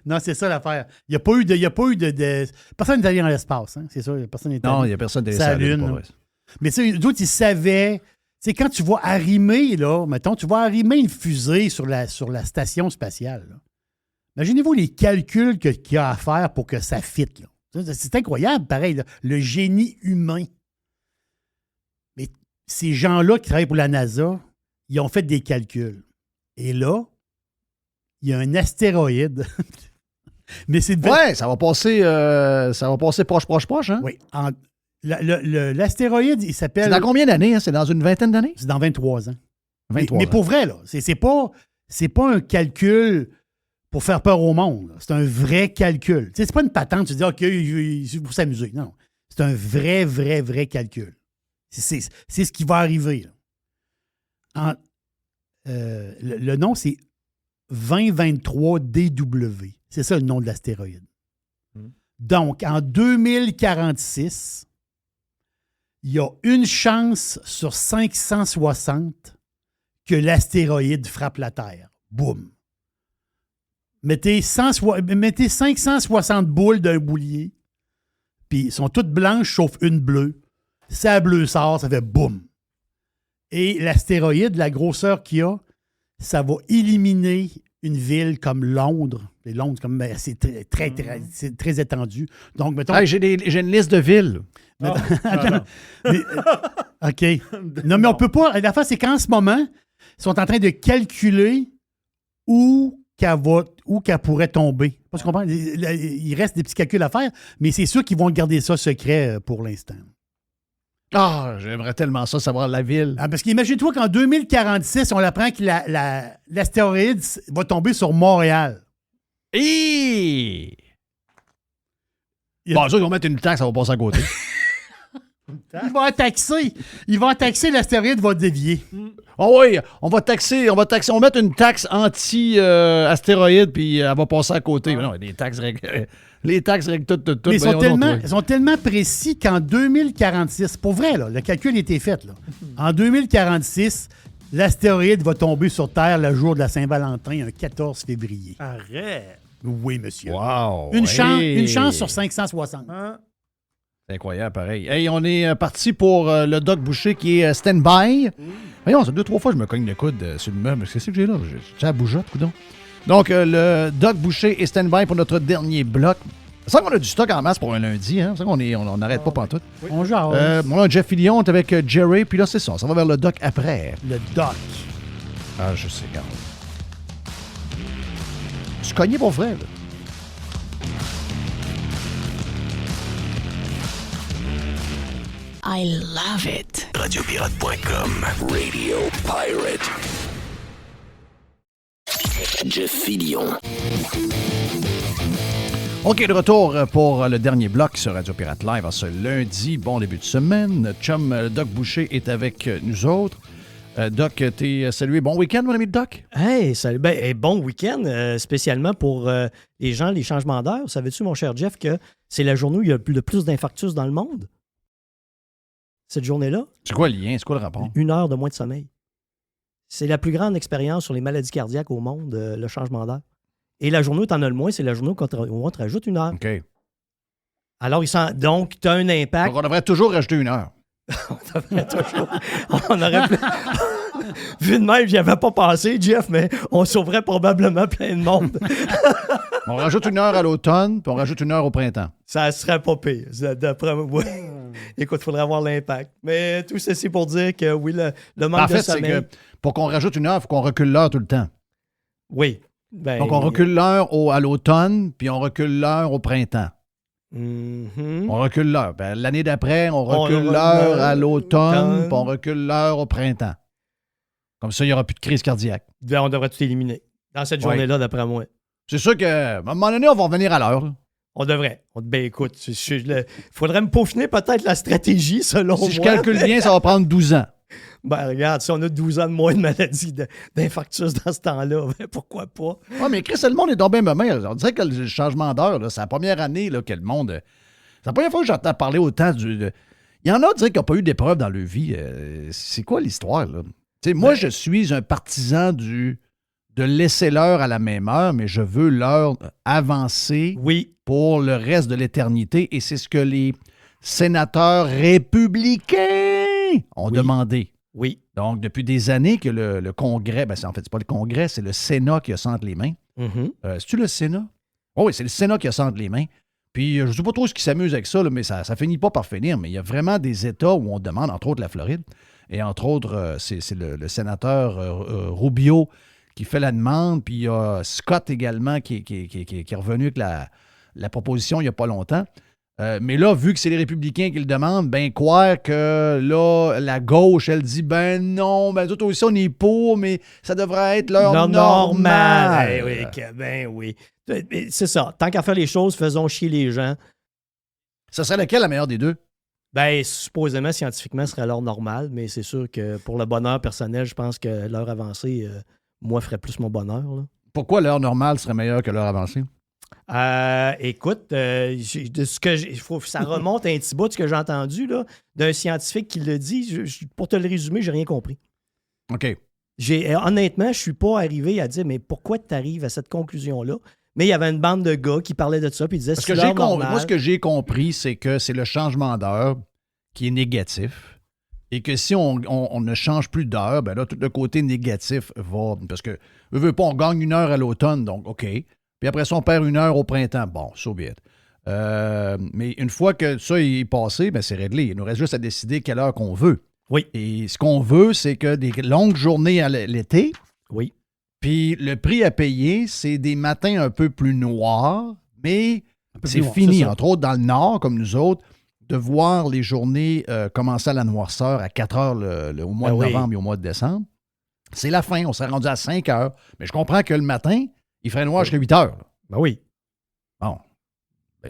Non, c'est ça l'affaire. Il n'y a pas eu de. Personne n'est allé dans l'espace, hein? C'est ça. Personne n'est allé. Non, il n'y a personne qui sur la Lune. Mais tu sais, d'autres, ils savaient. Tu sais, quand tu vas arrimer, là, mettons, tu vas arrimer une fusée sur la station spatiale. Là. Imaginez-vous les calculs qu'il y a à faire pour que ça fitte, là. C'est incroyable, pareil, là, le génie humain. Mais ces gens-là qui travaillent pour la NASA, ils ont fait des calculs. Et là, il y a un astéroïde. Mais c'est Ouais, ça va passer proche, hein? Oui. L'astéroïde, il s'appelle. C'est dans combien d'années? Hein? C'est dans une vingtaine d'années? C'est dans 23 ans. 23 mais pour vrai, là, c'est pas un calcul pour faire peur au monde. Là. C'est un vrai calcul. Tu sais, c'est pas une patente, tu dis, OK, c'est pour s'amuser. Non. C'est un vrai calcul. C'est ce qui va arriver. Là. Le nom, c'est 2023 DW. C'est ça le nom de l'astéroïde. Donc, en 2046, il y a une chance sur 560 que l'astéroïde frappe la Terre. Boum. Mettez 560 boules d'un boulier, puis elles sont toutes blanches sauf une bleue. Si la bleue sort, ça fait boum. Et l'astéroïde, la grosseur qu'il a, ça va éliminer une ville comme Londres. Et Londres, c'est très étendu. Donc, mettons. Hey, j'ai une liste de villes. OK. Non, mais on peut pas. L'affaire, c'est qu'en ce moment, ils sont en train de calculer où qu'elle pourrait tomber. Pas tu comprends? Il reste des petits calculs à faire, mais c'est sûr qu'ils vont garder ça secret pour l'instant. Ah, j'aimerais tellement ça, savoir la ville. Ah, parce qu'imagine-toi qu'en 2046, on apprend que l'astéroïde va tomber sur Montréal. Bon, ça, ils vont mettre une taxe, ça va passer à côté. Il va taxer, l'astéroïde va dévier. Oh oui, on va mettre une taxe anti-astéroïde, puis elle va passer à côté. Non, les taxes règlent tout. Mais ils sont tellement précis qu'en 2046, pour vrai, là, le calcul a été fait. Là. En 2046, l'astéroïde va tomber sur Terre le jour de la Saint-Valentin, un 14 février. Arrête! Oui, monsieur. Wow! Une chance sur 560. Hein? C'est incroyable, pareil. Hey, on est parti pour le Doc Boucher qui est stand-by. Voyons, c'est 2-3 fois que je me cogne le coude sur le meuble. Qu'est-ce que j'ai là? J'ai la bougeotte, coudonc. Donc, le Doc Boucher est stand-by pour notre dernier bloc. C'est ça qu'on a du stock en masse pour un lundi. Hein? C'est ça qu'on n'arrête pas pantoute. Oui. On jase. Moi, Jeff Fillion est avec Jerry. Puis là, c'est ça. Ça va vers le Doc après. Le Doc. Ah, je sais, regarde. Tu cognais pour vrai, là. I love it. Radiopirate.com. Radio Pirate. Jeff Fillion. OK, de retour pour le dernier bloc sur Radio Pirate Live en ce lundi. Bon début de semaine. Notre chum Doc Boucher est avec nous autres. Doc, t'es salué. Bon week-end, mon ami Doc? Hey, salut. Bon week-end, spécialement pour les gens, les changements d'heure. Savais-tu, mon cher Jeff, que c'est la journée où il y a le plus d'infarctus dans le monde? Cette journée-là? C'est quoi le lien? C'est quoi le rapport? 1 heure de moins de sommeil. C'est la plus grande expérience sur les maladies cardiaques au monde, le changement d'heure. Et la journée où tu en as le moins, c'est la journée où on te rajoute 1 heure. OK. Alors, donc, tu as un impact. Donc, on devrait toujours rajouter 1 heure. On devrait toujours. On aurait vu de même, j'y avais pas pensé, Jeff, mais on sauverait probablement plein de monde. On rajoute 1 heure à l'automne, puis on rajoute 1 heure au printemps. Ça serait pas pire. D'après moi, oui. Écoute, il faudrait avoir l'impact. Mais tout ceci pour dire que oui, le manque de sommeil. C'est que pour qu'on rajoute 1 heure, il faut qu'on recule l'heure tout le temps. Oui. Donc, on recule l'heure à l'automne, puis on recule l'heure au printemps. Mhm. On recule l'heure. Ben, l'année d'après, on recule l'heure à l'automne, puis on recule l'heure au printemps. Comme ça, il n'y aura plus de crise cardiaque. On devrait tout éliminer. Dans cette journée-là, d'après moi. C'est sûr qu'à un moment donné, on va revenir à l'heure. Là. On devrait. Ben écoute, il faudrait me peaufiner peut-être la stratégie, selon moi. Si je calcule bien, ça va prendre 12 ans. Ben regarde, si on a 12 ans de moins de maladie d'infarctus dans ce temps-là, ben pourquoi pas? Oui, mais Chris, le monde est tombé ma mère. On dirait que le changement d'heure, là, c'est la première année là, que le monde... C'est la première fois que j'entends parler autant du... Il y en a qui disent qu'ils n'ont pas eu d'épreuve dans leur vie. C'est quoi l'histoire, là? Moi, je suis un partisan de laisser l'heure à la même heure, mais je veux l'heure avancée pour le reste de l'éternité. Et c'est ce que les sénateurs républicains ont demandé. Oui. Donc, depuis des années que le Congrès, en fait, c'est pas le Congrès, c'est le Sénat qui a ça entre les mains. Mm-hmm. C'est-tu le Sénat? Oh, oui, c'est le Sénat qui a ça entre les mains. Puis, je ne sais pas trop ce qui s'amuse avec ça, là, mais ça finit pas par finir. Mais il y a vraiment des États où on demande, entre autres la Floride, et entre autres, c'est le sénateur Rubio qui fait la demande, puis il y a Scott également qui est revenu avec la proposition il n'y a pas longtemps. Mais là, vu que c'est les républicains qui le demandent, croire que là, la gauche, elle dit, non, nous aussi, on est pour, mais ça devrait être l'heure normale. Oui. C'est ça. Tant qu'à faire les choses, faisons chier les gens. Ça serait laquelle la meilleure des deux? Supposément, scientifiquement, ce serait l'heure normale, mais c'est sûr que pour le bonheur personnel, je pense que l'heure avancée, moi, ferait plus mon bonheur. Là. Pourquoi l'heure normale serait meilleure que l'heure avancée? Écoute, ça remonte à un petit bout de ce que j'ai entendu là, d'un scientifique qui le dit. Pour te le résumer, j'ai rien compris. OK. Honnêtement, je ne suis pas arrivé à dire, mais pourquoi tu arrives à cette conclusion-là? Mais il y avait une bande de gars qui parlaient de ça puis ils disaient, c'est l'heure normale. Moi, ce que j'ai compris, c'est que c'est le changement d'heure qui est négatif et que si on ne change plus d'heure, là, tout le côté négatif va... Parce que, veut pas, on gagne 1 heure à l'automne, donc OK. Puis après ça, on perd 1 heure au printemps. Bon, so be it. Mais une fois que ça est passé, c'est réglé. Il nous reste juste à décider quelle heure qu'on veut. Oui. Et ce qu'on veut, c'est que des longues journées à l'été. Oui. Puis le prix à payer, c'est des matins un peu plus noirs, mais c'est fini, c'est entre autres dans le nord, comme nous autres, de voir les journées commencer à la noirceur à 4 heures au mois de novembre et au mois de décembre. C'est la fin, on serait rendu à 5 heures. Mais je comprends que le matin, il ferait noir jusqu'à 8 heures. Ben oui. Bon.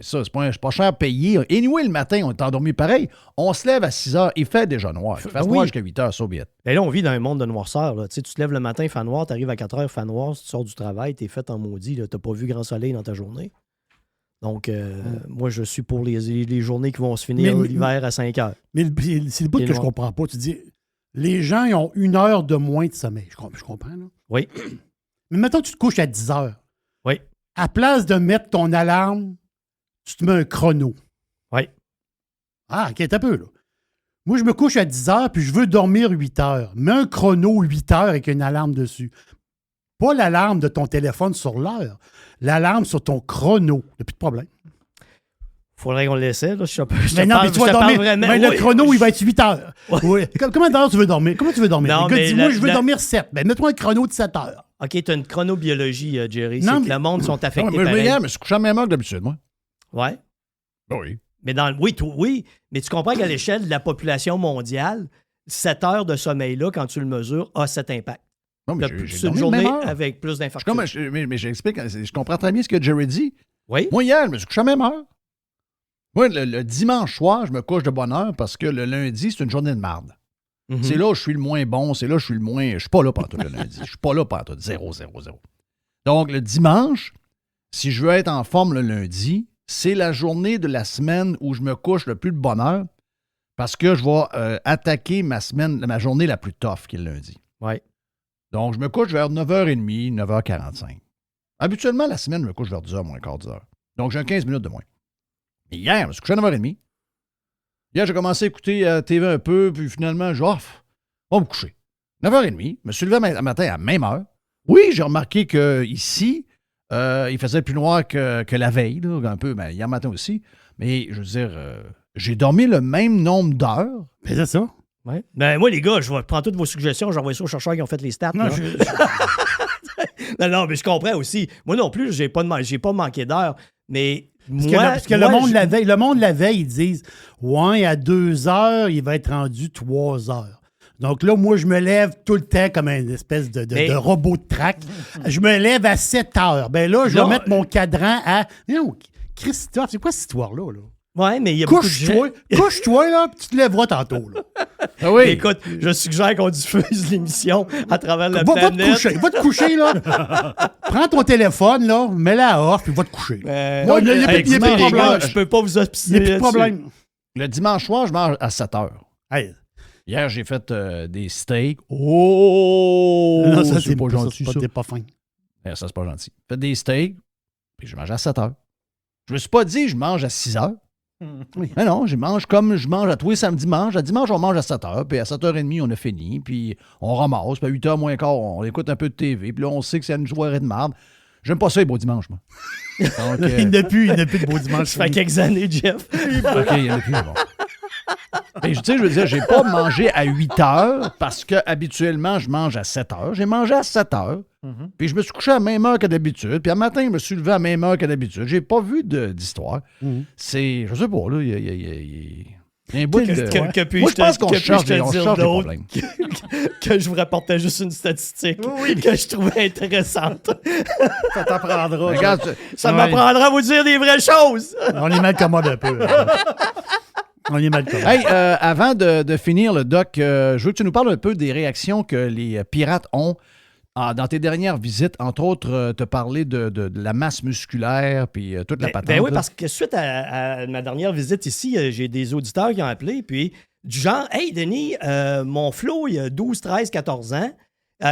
Ça, c'est pas cher payé. Anyway, le matin, on est endormi pareil. On se lève à 6 heures, il fait déjà noir. Il fait noir jusqu'à 8 heures, so be it. Et là, on vit dans un monde de noirceur. Là. Tu te lèves le matin, il fait noir, tu arrives à 4 heures, il fait noir, tu sors du travail, tu es fait en maudit, tu n'as pas vu grand soleil dans ta journée. Donc, moi, je suis pour les journées qui vont se finir l'hiver à 5 heures. Mais c'est le bout que je comprends pas. Tu dis, les gens, ils ont 1 heure de moins de sommeil. Je comprends, là. Oui. Mais maintenant, tu te couches à 10 heures. Oui. À place de mettre ton alarme, tu te mets un chrono. Oui. Ah, OK, t'as peu, là. Moi, je me couche à 10 heures, puis je veux dormir 8 heures. Mets un chrono 8 heures avec une alarme dessus. Pas l'alarme de ton téléphone sur l'heure. L'alarme sur ton chrono. Il n'y a plus de problème. Faudrait qu'on le laissait, là. Mais non, mais tu vas dormir. Mais le chrono, il va être 8 heures. Oui. Comment d'heure tu veux dormir? Comment tu veux dormir? Non, le gars dit, moi, je veux dormir 7. Ben, mets-toi un chrono de 7 heures. OK, tu as une chronobiologie, Jerry. Non, c'est que le monde sont affectés mais pareil. je me couche à la même heure que d'habitude, moi. Ouais. Oui. Mais oui, mais tu comprends qu'à l'échelle de la population mondiale, 7 heures de sommeil-là, quand tu le mesures, a cet impact. Non, mais c'est une journée avec plus d'infarctus. Mais j'explique, je comprends très bien ce que Jerry dit. Oui. Moi, hier, je me suis couché à la même heure. Moi, le dimanche soir, je me couche de bonne heure parce que le lundi, c'est une journée de marde. Mm-hmm. C'est là où je suis le moins bon, c'est là où je suis le moins... Je suis pas là partout le lundi. Je suis pas là partout. 0. Donc, le dimanche, si je veux être en forme le lundi, c'est la journée de la semaine où je me couche le plus de bonne heure parce que je vais attaquer ma journée la plus tough, qui est le lundi. Oui. Donc, je me couche vers 9h30, 9h45. Habituellement, la semaine, je me couche vers 10h moins quart, 10h. Donc, j'ai 15 minutes de moins. Mais hier, je me suis couché à 9h30. Hier, j'ai commencé à écouter TV un peu, puis finalement, je vais me coucher. 9h30, je me suis levé un matin à la même heure. Oui, j'ai remarqué qu'ici, il faisait plus noir que la veille, là, un peu, hier matin aussi. Mais, je veux dire, j'ai dormi le même nombre d'heures. Mais c'est ça. Ouais. Ben, moi, les gars, je vais prendre toutes vos suggestions, j'envoie ça aux chercheurs qui ont fait les stats. Non, non, mais je comprends aussi. Moi non plus, j'ai pas manqué d'heures, mais Parce que le monde la veille, ils disent ouais, à 2 heures, il va être rendu 3 heures. Donc là, moi, je me lève tout le temps comme une espèce de robot de track. Je me lève à 7 heures. Ben là, je vais mettre mon cadran à. Non, Christophe, c'est quoi cette histoire-là? Là? Ouais, mais il y a Couche-toi, là, puis tu te lèveras tantôt. Là. Ah oui. Écoute, je suggère qu'on diffuse l'émission à travers la planète. Va te coucher, là. Prends ton téléphone, là, mets-la à off, puis va te coucher. Moi, il n'y a plus de problème. Je peux pas vous obstiner. Il n'y a plus de problème. Le dimanche soir, je mange à 7 heures. Hey. Hier, j'ai fait des steaks. Oh! Non, ça, c'est pas gentil, ça. C'est pas fin. Ça, c'est pas gentil. J'ai fait des steaks, puis je mange à 7 heures. Je me suis pas dit je mange à 6 heures. Oui. Mais non, je mange comme je mange à tous les samedis dimanche. À dimanche, on mange à 7 heures, puis à 7h30, on a fini, puis on ramasse, puis à 8h moins quart, on écoute un peu de TV, puis là, on sait que c'est une soirée de merde. J'aime pas ça les beaux dimanches, moi. Donc, il n'y a plus de beaux dimanches. Ça fait quelques années, Jeff. OK, il n'y en a plus, bon. Mais tu sais, je veux dire, j'ai pas mangé à 8 heures parce que habituellement, je mange à 7 heures. J'ai mangé à 7 heures. Puis je me suis couché à la même heure que d'habitude. Puis à matin, je me suis levé à la même heure que d'habitude. J'ai pas vu d'histoire. C'est, je sais pas, là, il y a un bout de... Moi, je pense qu'on cherche des problèmes. Que je vous rapportais juste une statistique que je trouvais intéressante. Ça t'apprendra. Regarde, ça m'apprendra à vous dire des vraies choses. On est mal commode un peu. On est mal commode. Hey, avant de finir le doc, je veux que tu nous parles un peu des réactions que les pirates ont dans tes dernières visites, entre autres, te parler de la masse musculaire puis toute la patente. Ben oui, parce que suite à ma dernière visite ici, j'ai des auditeurs qui ont appelé, puis du genre, « Hey, Denis, mon Flo, il a 12, 13, 14 ans.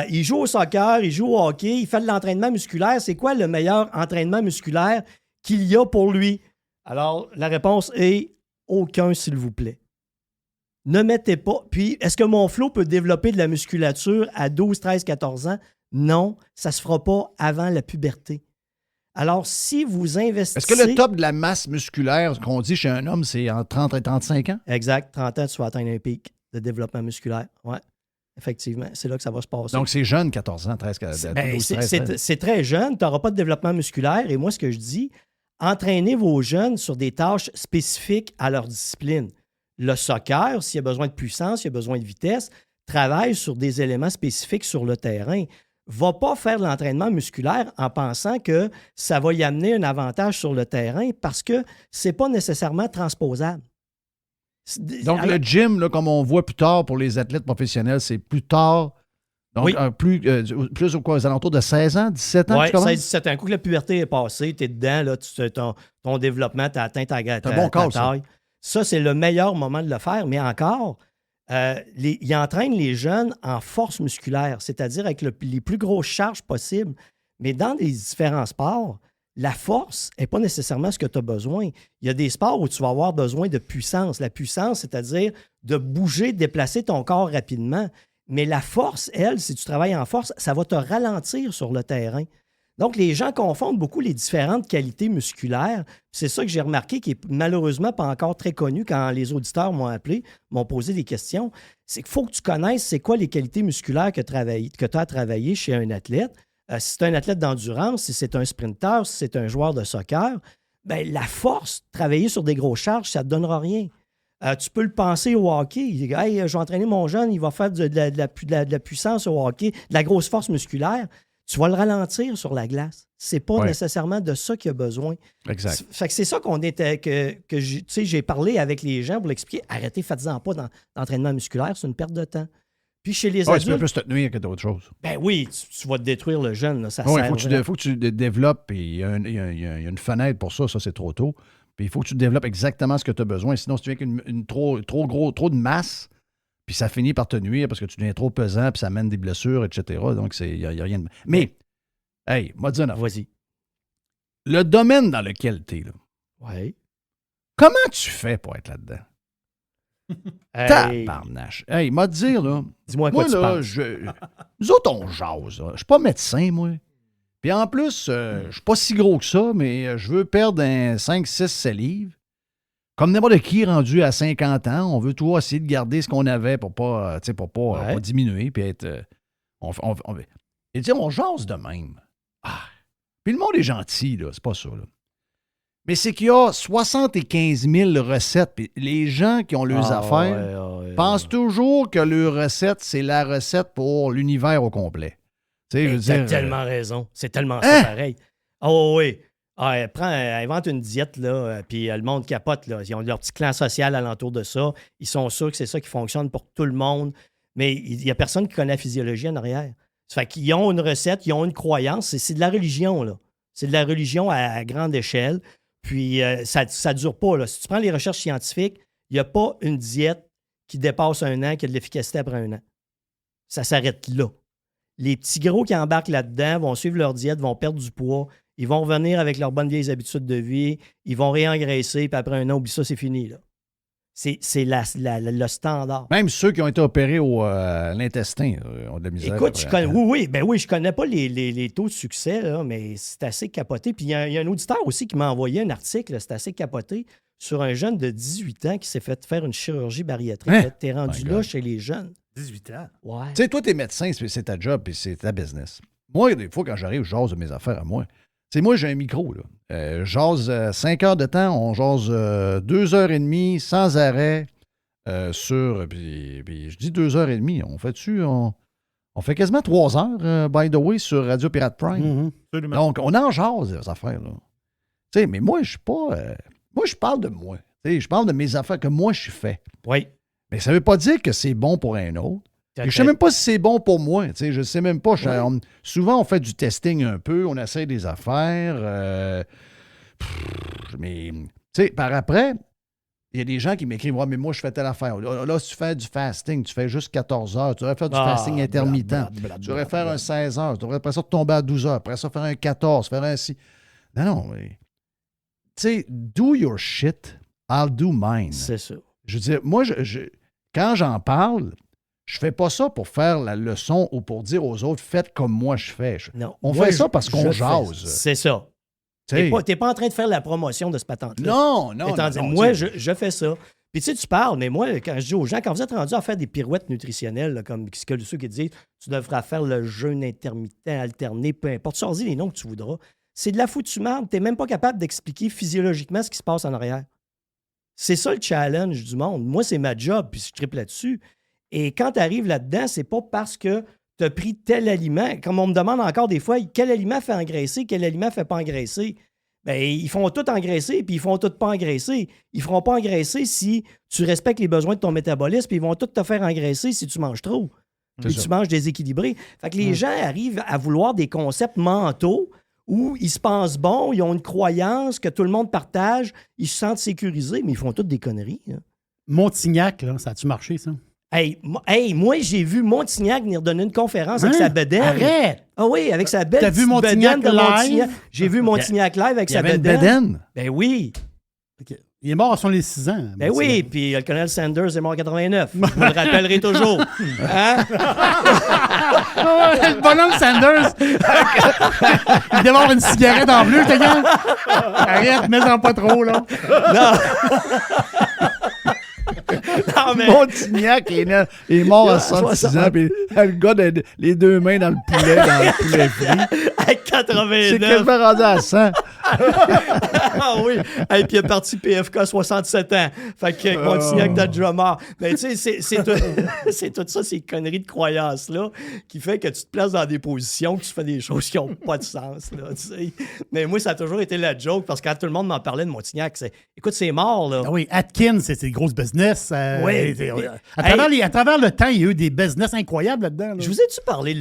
Il joue au soccer, il joue au hockey, il fait de l'entraînement musculaire. C'est quoi le meilleur entraînement musculaire qu'il y a pour lui? » Alors, la réponse est « Aucun, s'il vous plaît. » Ne mettez pas. Puis, est-ce que mon Flo peut développer de la musculature à 12, 13, 14 ans? Non, ça ne se fera pas avant la puberté. Alors, si vous investissez... Est-ce que le top de la masse musculaire, ce qu'on dit chez un homme, c'est entre 30 et 35 ans? Exact. 30 ans, tu vas atteindre un pic de développement musculaire. Oui, effectivement. C'est là que ça va se passer. Donc, c'est jeune, 14 ans, 13, 12, 13. C'est très jeune. Tu n'auras pas de développement musculaire. Et moi, ce que je dis, entraînez vos jeunes sur des tâches spécifiques à leur discipline. Le soccer, s'il y a besoin de puissance, s'il y a besoin de vitesse, travaille sur des éléments spécifiques sur le terrain. Va pas faire de l'entraînement musculaire en pensant que ça va y amener un avantage sur le terrain parce que c'est pas nécessairement transposable. Donc, le gym, là, comme on voit plus tard pour les athlètes professionnels, c'est plus tard. Donc, oui. Plus aux alentours de 16 ans, 17 ans? Oui, 16-17 ans. Un coup que la puberté est passée, tu es dedans, là, ton développement, tu as atteint ta taille. Ça, c'est le meilleur moment de le faire. Mais encore, il entraîne les jeunes en force musculaire, c'est-à-dire avec les plus grosses charges possibles. Mais dans les différents sports, la force n'est pas nécessairement ce que tu as besoin. Il y a des sports où tu vas avoir besoin de puissance. La puissance, c'est-à-dire de bouger, de déplacer ton corps rapidement. Mais la force, elle, si tu travailles en force, ça va te ralentir sur le terrain. Donc, les gens confondent beaucoup les différentes qualités musculaires. C'est ça que j'ai remarqué qui est malheureusement pas encore très connu quand les auditeurs m'ont appelé, m'ont posé des questions. C'est qu'il faut que tu connaisses c'est quoi les qualités musculaires que tu as travaillé chez un athlète. Si c'est un athlète d'endurance, si c'est un sprinteur, si c'est un joueur de soccer, bien, la force, travailler sur des grosses charges, ça ne te donnera rien. Tu peux le penser au hockey. Hey, je vais entraîner mon jeune, il va faire de la puissance au hockey, de la grosse force musculaire. Tu vas le ralentir sur la glace. C'est pas nécessairement de ça qu'il a besoin. Exact. Fait que c'est ça que j'ai parlé avec les gens pour l'expliquer. Arrêtez, faites-en pas d'entraînement musculaire, c'est une perte de temps. Puis chez les adultes... Tu peux plus te nuire que d'autres choses. Ben oui, tu vas te détruire le jeune. Là, ça il sert faut que tu développes, et il y a une fenêtre pour ça c'est trop tôt. Puis il faut que tu développes exactement ce que tu as besoin. Sinon, si tu viens avec trop de masse, puis ça finit par te nuire parce que tu deviens trop pesant, puis ça amène des blessures, etc. Donc, il n'y a rien de... Mais, hey, moi, dis-en, vas-y. Le domaine dans lequel tu es, là. Oui. Comment tu fais pour être là-dedans? Tabarnache. Hey, m'a dire, là. Dis-moi à quoi tu penses. Nous autres, on jase, là. Je suis pas médecin, moi. Puis en plus, je suis pas si gros que ça, mais je veux perdre 5, 6, 7 livres. Comme n'importe qui rendu à 50 ans, on veut toujours essayer de garder ce qu'on avait pour pas diminuer. Puis être. Et dire, on jase de même. Ah. Puis le monde est gentil, là. C'est pas ça, là. Mais c'est qu'il y a 75 000 recettes. Puis les gens qui ont leurs affaires pensent toujours que leur recette, c'est la recette pour l'univers au complet. Tu sais, je veux T'as dire, tellement raison. C'est tellement ça pareil. Oh oui. Ah, invente une diète, là, puis le monde capote. Là. Ils ont leur petit clan social alentour de ça. Ils sont sûrs que c'est ça qui fonctionne pour tout le monde. Mais il n'y a personne qui connaît la physiologie en arrière. Ça fait qu'ils ont une recette, ils ont une croyance. C'est de la religion, là. C'est de la religion à grande échelle. Puis ça ne dure pas. Là. Si tu prends les recherches scientifiques, il n'y a pas une diète qui dépasse 1 an qui a de l'efficacité après 1 an. Ça s'arrête là. Les petits gros qui embarquent là-dedans vont suivre leur diète, vont perdre du poids, ils vont revenir avec leurs bonnes vieilles habitudes de vie, ils vont réengraisser, puis après 1 an, oublie ça, c'est fini. Là. C'est le standard. même ceux qui ont été opérés à l'intestin ont de la misère. Écoute, je connais pas les taux de succès, là, mais c'est assez capoté. Puis il y a un auditeur aussi qui m'a envoyé un article, c'est assez capoté, sur un jeune de 18 ans qui s'est fait faire une chirurgie bariatrique. Hein? T'es rendu My là God. chez les jeunes. 18 ans. Ouais. Tu sais, toi, t'es médecin, c'est ta job et c'est ta business. Moi, des fois, quand j'arrive, je jase de mes affaires à moi. Tu sais, moi, j'ai un micro, là. Je jase 5 heures de temps, on jase 2 heures et demie sans arrêt sur... Puis je dis 2 heures et demie, on fait dessus... On fait quasiment 3 heures, by the way, sur Radio Pirate Prime. Mm-hmm. Absolument. Donc, on en jase, les affaires, là. Tu sais, mais moi, je suis pas... moi, je parle de moi. Tu sais, je parle de mes affaires que moi, je fais. Oui. Mais ça ne veut pas dire que c'est bon pour un autre. Je ne sais même pas si c'est bon pour moi. Tu sais, je ne sais même pas. Souvent, on fait du testing un peu, on essaie des affaires. Mais, tu sais, par après, il y a des gens qui m'écrivent « Ouais, mais moi, je fais telle affaire. Là, si tu fais du fasting, tu fais juste 14 heures. Tu devrais faire du fasting intermittent. Tu devrais faire un 16 heures. Tu devrais après ça tomber à 12 heures. Après ça, faire un 14, faire un 6. » Non, mais... Tu sais, do your shit, I'll do mine. C'est ça. Je veux dire, moi, quand j'en parle, je fais pas ça pour faire la leçon ou pour dire aux autres, faites comme moi je fais. Non. On Moi, fait ça parce qu'on je jase. C'est ça. Tu sais. T'es pas en train de faire la promotion de ce patente-là. Non. Moi, je fais ça. Puis tu sais, tu parles, mais moi, quand je dis aux gens, quand vous êtes rendus à faire des pirouettes nutritionnelles, là, comme ceux qui disent, tu devras faire le jeûne intermittent, alterné, peu importe, choisis les noms que tu voudras. C'est de la foutue merde. T'es même pas capable d'expliquer physiologiquement ce qui se passe en arrière. C'est ça le challenge du monde. Moi, c'est ma job, puis je triple là-dessus. Et quand tu arrives là-dedans, c'est pas parce que tu as pris tel aliment. Comme on me demande encore des fois, quel aliment fait engraisser, quel aliment fait pas engraisser? Bien, ils font tout engraisser, puis ils font tout pas engraisser. Ils feront pas engraisser si tu respectes les besoins de ton métabolisme, puis ils vont tout te faire engraisser si tu manges trop. Puis tu manges déséquilibré. Fait que les gens arrivent à vouloir des concepts mentaux où ils se pensent bons, ils ont une croyance que tout le monde partage, ils se sentent sécurisés, mais ils font toutes des conneries. Hein. Montignac, là, ça a-tu marché, ça? Hey, moi, j'ai vu Montignac venir donner une conférence avec sa bedaine. Arrête! Ah oui, avec sa belle T'as vu Montignac bedaine de live? Montignac. J'ai vu Montignac live avec sa Il y avait une bedaine. bedaine. Ben oui. OK. Il est mort à 76 ans. Ben oui, puis le colonel Sanders est mort en 89. Vous le rappellerez toujours. Hein? Le bonhomme Sanders! Il devait avoir une cigarette en bleu, ta gueule! Arrête, mets-en pas trop, là. Non, mais... Montignac est mort à 66 ans, puis le gars, les 2 mains dans le poulet frit. À 89. C'est quasiment rendu à 100. Ah oui. Et puis il est parti PFK 67 ans. Fait que Montignac de drummer. Mais tu sais, c'est tout ça, ces conneries de croyances-là, qui fait que tu te places dans des positions, que tu fais des choses qui n'ont pas de sens, là, tu sais. Mais moi, ça a toujours été la joke, parce que quand tout le monde m'en parlait de Montignac, écoute, c'est mort, là. Ah oui, Atkins, c'est des grosses business. Oui. À travers le temps, il y a eu des business incroyables là-dedans. Là. Je vous ai-tu parlé de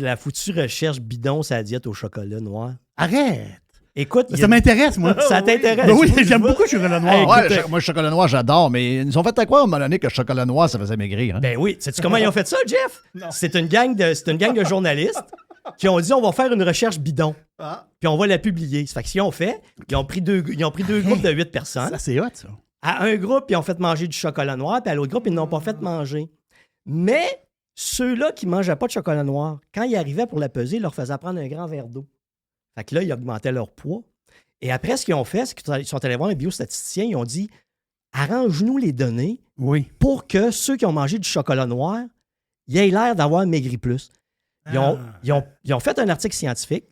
la foutue recherche bidon sur la diète au chocolat noir? Arrête! Écoute, ça m'intéresse, moi. Ça t'intéresse? Ben oui, j'aime beaucoup le chocolat noir. Hey, Ouais, moi, le chocolat noir, j'adore, mais ils nous ont fait à quoi à un moment donné que le chocolat noir, ça faisait maigrir. Hein? Ben oui. Sais-tu comment ils ont fait ça, Jeff? C'est une gang de journalistes qui ont dit on va faire une recherche bidon. Puis on va la publier. Ça fait que ce qu'ils ont fait, ils ont pris deux groupes de 8 personnes. Ça, c'est hot, ça. À un groupe, ils ont fait manger du chocolat noir, puis à l'autre groupe, ils n'ont pas fait manger. Mais ceux-là qui ne mangeaient pas de chocolat noir, quand ils arrivaient pour la peser, ils leur faisaient prendre un grand verre d'eau. Fait que là, ils augmentaient leur poids. Et après, ce qu'ils ont fait, c'est qu'ils sont allés voir un biostatisticien, ils ont dit arrange-nous les données pour que ceux qui ont mangé du chocolat noir, ils aient l'air d'avoir maigri plus. Ils ont fait un article scientifique.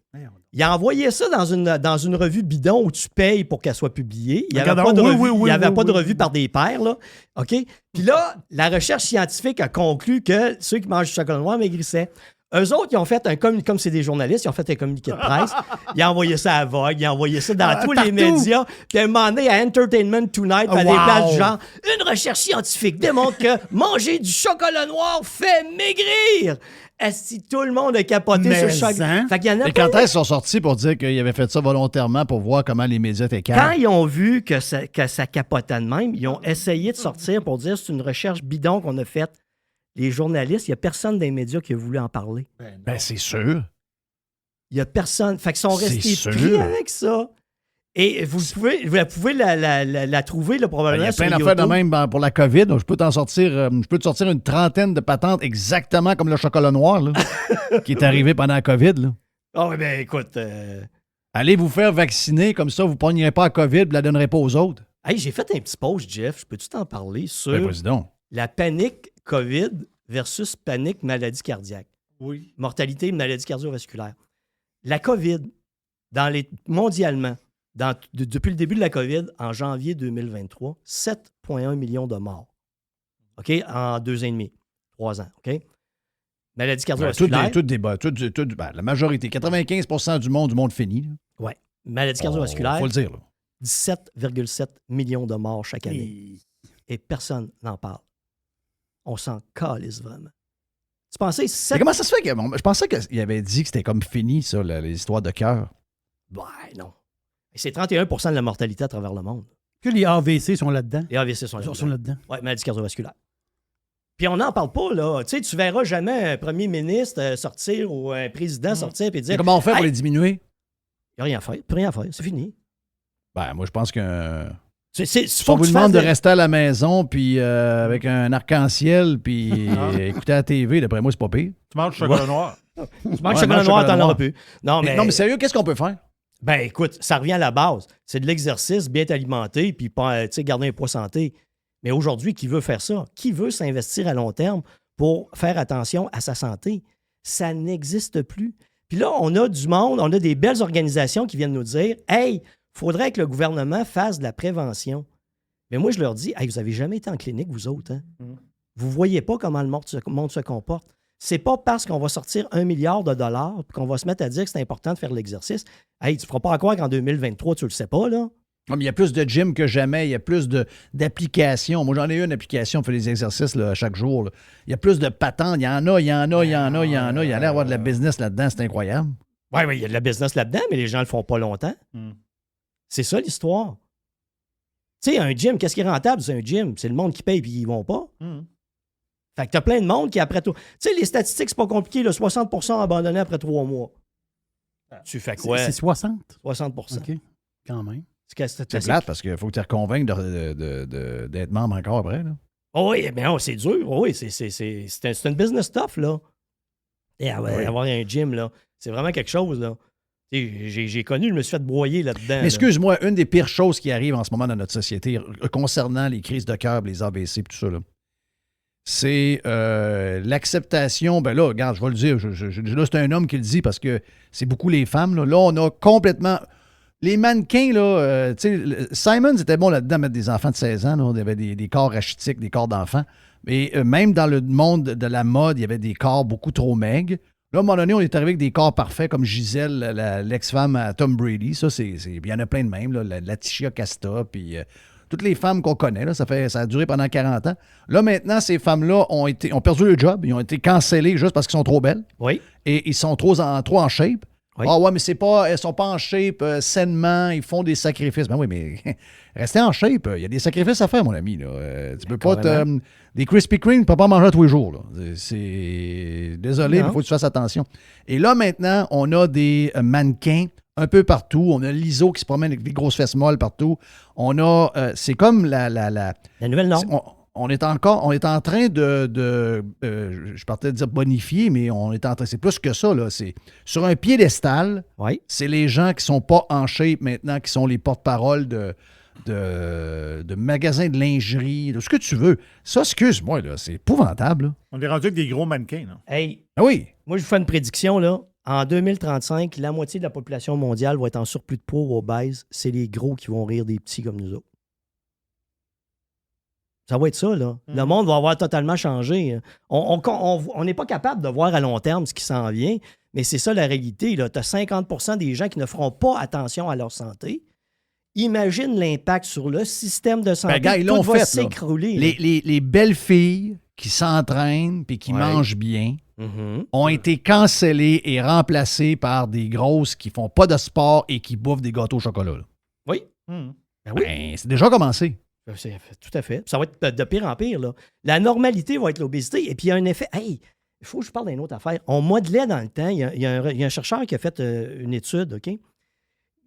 Il a envoyé ça dans une revue bidon où tu payes pour qu'elle soit publiée. Il n'y avait pas de revue par des pairs, là. OK? Puis là, la recherche scientifique a conclu que ceux qui mangent du chocolat noir maigrissaient. Eux autres, ils ont fait comme c'est des journalistes, ils ont fait un communiqué de presse. Ils ont envoyé ça à Vogue, ils ont envoyé ça dans tous les médias. Puis à un moment donné, à Entertainment Tonight, à des places du genre, une recherche scientifique démontre que manger du chocolat noir fait maigrir. Est-ce que tout le monde a capoté sur le chocolat? Fait qu'il y en a Et quand est-ce qu'ils sont sortis pour dire qu'ils avaient fait ça volontairement pour voir comment les médias étaient calmes? Quand ils ont vu que ça capotait de même, ils ont essayé de sortir pour dire que c'est une recherche bidon qu'on a faite. Les journalistes, il n'y a personne dans les médias qui a voulu en parler. Ben, c'est sûr. Il n'y a personne. Fait qu'ils sont restés pris avec ça. Et vous pouvez la trouver là, probablement. Il y a sur plein YouTube. d'affaires de même pour la COVID. Donc, je peux te sortir une trentaine de patentes exactement comme le chocolat noir là, qui est arrivé pendant la COVID. Là. Ah oui, ben écoute. Allez vous faire vacciner, comme ça, vous ne pognerez pas la COVID et ne la donnerez pas aux autres. Hey, j'ai fait un petit post, Jeff. Je peux-tu t'en parler sur vas-y donc. La panique COVID versus panique maladie cardiaque? Oui. Mortalité maladie cardiovasculaire. La COVID, mondialement, depuis le début de la COVID, en janvier 2023, 7,1 millions de morts. OK? En 2 ans et demi, 3 ans. OK? Maladie cardiovasculaire. La majorité, 95% du monde finit. Oui. Maladie cardiovasculaire. Il faut le dire. Là. 17,7 millions de morts chaque année. Et personne n'en parle. On s'en calisse vraiment. Tu pensais... Mais comment ça se fait que... Je pensais qu'il avait dit que c'était comme fini, ça, les histoires de cœur. Ouais, non. C'est 31 de la mortalité à travers le monde. Que les AVC sont là-dedans? Les AVC sont là-dedans. Oui, maladie cardiovasculaire. Puis on n'en parle pas, là. Tu sais, tu verras jamais un premier ministre sortir ou un président sortir et dire... Mais comment on fait pour les diminuer? Il n'y a rien à faire. Plus rien à faire. C'est fini. Ben, moi, je pense que... Faut on vous demande de rester à la maison, puis avec un arc-en-ciel, puis écouter la TV. D'après moi, c'est pas pire. Tu manges du chocolat noir. Tu manges du chocolat noir, t'en auras plus. Non, mais sérieux, qu'est-ce qu'on peut faire? Ben, écoute, ça revient à la base. C'est de l'exercice, bien alimenté, puis garder un poids santé. Mais aujourd'hui, qui veut faire ça? Qui veut s'investir à long terme pour faire attention à sa santé? Ça n'existe plus. Puis là, on a du monde, on a des belles organisations qui viennent nous dire « Hey, il faudrait que le gouvernement fasse de la prévention. » Mais moi, je leur dis « Hey, vous n'avez jamais été en clinique, vous autres. Hein? Vous ne voyez pas comment le monde se comporte. C'est pas parce qu'on va sortir 1 milliard de dollars et qu'on va se mettre à dire que c'est important de faire l'exercice. Hey, tu ne feras pas croire qu'en 2023, tu le sais pas, là. Mais il y a plus de gym que jamais, il y a plus d'applications. Moi, j'en ai une application pour faire des exercices là, chaque jour. Là. Il y a plus de patentes. Il y en a. Il y a l'air d'avoir de la business là-dedans, c'est incroyable. Oui, il y a de la business là-dedans, mais les gens ne le font pas longtemps. C'est ça l'histoire. Tu sais, un gym, qu'est-ce qui est rentable? C'est un gym. C'est le monde qui paye et ils vont pas. Fait que t'as plein de monde qui, après tout... Tu sais, les statistiques, c'est pas compliqué. Là, 60% abandonnés après 3 mois. Tu fais quoi? C'est 60? 60%. OK, quand même. C'est plate parce qu'il faut que tu te reconvainques d'être membre encore après. Là. Oh oui, mais non, c'est dur. Oh oui, c'est une business stuff, là. Et avoir un gym, là, c'est vraiment quelque chose, là. J'ai connu, je me suis fait broyer là-dedans. Mais excuse-moi, une des pires choses qui arrivent en ce moment dans notre société concernant les crises de cœur, les AVC et tout ça, là, c'est l'acceptation. Ben là, regarde, je vais le dire. Là, c'est un homme qui le dit parce que c'est beaucoup les femmes. Là, on a complètement... Les mannequins, là, tu sais, Simon était bon là-dedans, mettre des enfants de 16 ans. Là, il y avait des corps rachitiques, des corps d'enfants. Mais même dans le monde de la mode, il y avait des corps beaucoup trop maigres. Là, à un moment donné, on est arrivé avec des corps parfaits comme Gisèle, l'ex-femme à Tom Brady. Ça, il y en a plein de même. Là, Laetitia Casta, puis toutes les femmes qu'on connaît. Là, ça a duré pendant 40 ans. Là, maintenant, ces femmes-là ont perdu le job. Ils ont été cancellées juste parce qu'elles sont trop belles. Oui. Et ils sont trop en shape. Oui. Ah ouais, mais elles sont pas en shape sainement, ils font des sacrifices. Ben oui, mais restez en shape. Il y a des sacrifices à faire, mon ami. Là. Tu peux pas des Krispy Kreme, tu ne peux pas manger tous les jours. Là. Désolé, mais il faut que tu fasses attention. Et là, maintenant, on a des mannequins un peu partout. On a l'ISO qui se promène avec des grosses fesses molles partout. On a... c'est comme la nouvelle norme. On est en train je partais de dire bonifier, mais c'est plus que ça, là. C'est sur un piédestal. Oui. C'est les gens qui sont pas en shape maintenant, qui sont les porte-paroles de magasins de lingerie, de ce que tu veux. Ça, excuse-moi, là, c'est épouvantable. Là. On est rendu avec des gros mannequins, là. Hey, ah oui. Moi, je vous fais une prédiction, là. En 2035, la moitié de la population mondiale va être en surplus de poids ou obèse. C'est les gros qui vont rire des petits comme nous autres. Ça va être ça, là. Le monde va avoir totalement changé. On n'est pas capable de voir à long terme ce qui s'en vient, mais c'est ça la réalité. Tu as 50% des gens qui ne feront pas attention à leur santé. Imagine l'impact sur le système de santé. Ils tout l'ont va fait, s'écrouler. Les belles filles qui s'entraînent puis qui mangent bien ont été cancellées et remplacées par des grosses qui font pas de sport et qui bouffent des gâteaux au chocolat. Là. Oui. Ben, c'est déjà commencé. Tout à fait. Ça va être de pire en pire. Là. La normalité va être l'obésité. Et puis, il y a un effet... Hey, il faut que je parle d'une autre affaire. On modelait dans le temps. Il y a un chercheur qui a fait une étude, OK?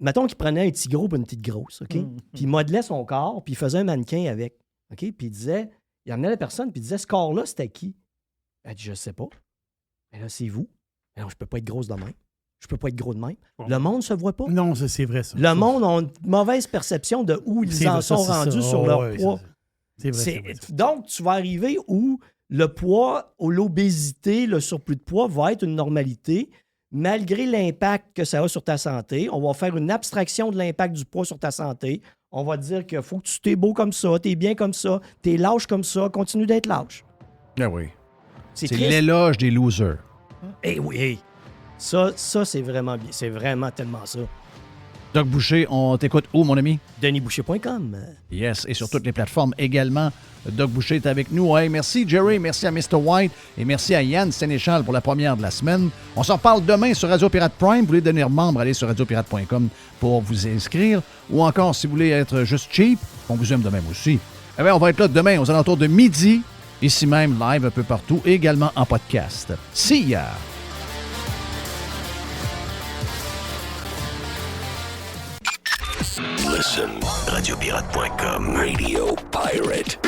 Mettons qu'il prenait un petit gros et une petite grosse, OK? Puis il modelait son corps, puis il faisait un mannequin avec, OK? Puis il disait... Il amenait la personne, puis il disait, ce corps-là, c'était qui? Elle dit, je sais pas. Mais là, c'est vous. Mais non, je peux pas être grosse de même. Je peux pas être gros de même. Le monde se voit pas. Non, c'est vrai, ça. Le monde a une mauvaise perception de où ils en sont rendus sur leur poids. C'est vrai. Donc, tu vas arriver où le poids, ou l'obésité, le surplus de poids va être une normalité, malgré l'impact que ça a sur ta santé. On va faire une abstraction de l'impact du poids sur ta santé. On va te dire qu'il faut que tu t'es beau comme ça, t'es bien comme ça, t'es lâche comme ça, continue d'être lâche. Ah oui. C'est triste. l'éloge des losers. Eh oui. Ça, c'est vraiment bien. C'est vraiment tellement ça. Doc Boucher, on t'écoute où, mon ami? DenisBoucher.com. Yes, et sur toutes les plateformes également. Doc Boucher est avec nous. Hey, merci, Jerry. Merci à Mr. White. Et merci à Yann Sénéchal pour la première de la semaine. On s'en reparle demain sur Radio Pirate Prime. Vous voulez devenir membre, allez sur radiopirate.com pour vous inscrire. Ou encore, si vous voulez être juste cheap, on vous aime de même aussi. Eh bien, on va être là demain aux alentours de midi. Ici même, live un peu partout, et également en podcast. See ya! Listen, radiopirate.com. Radio Pirate.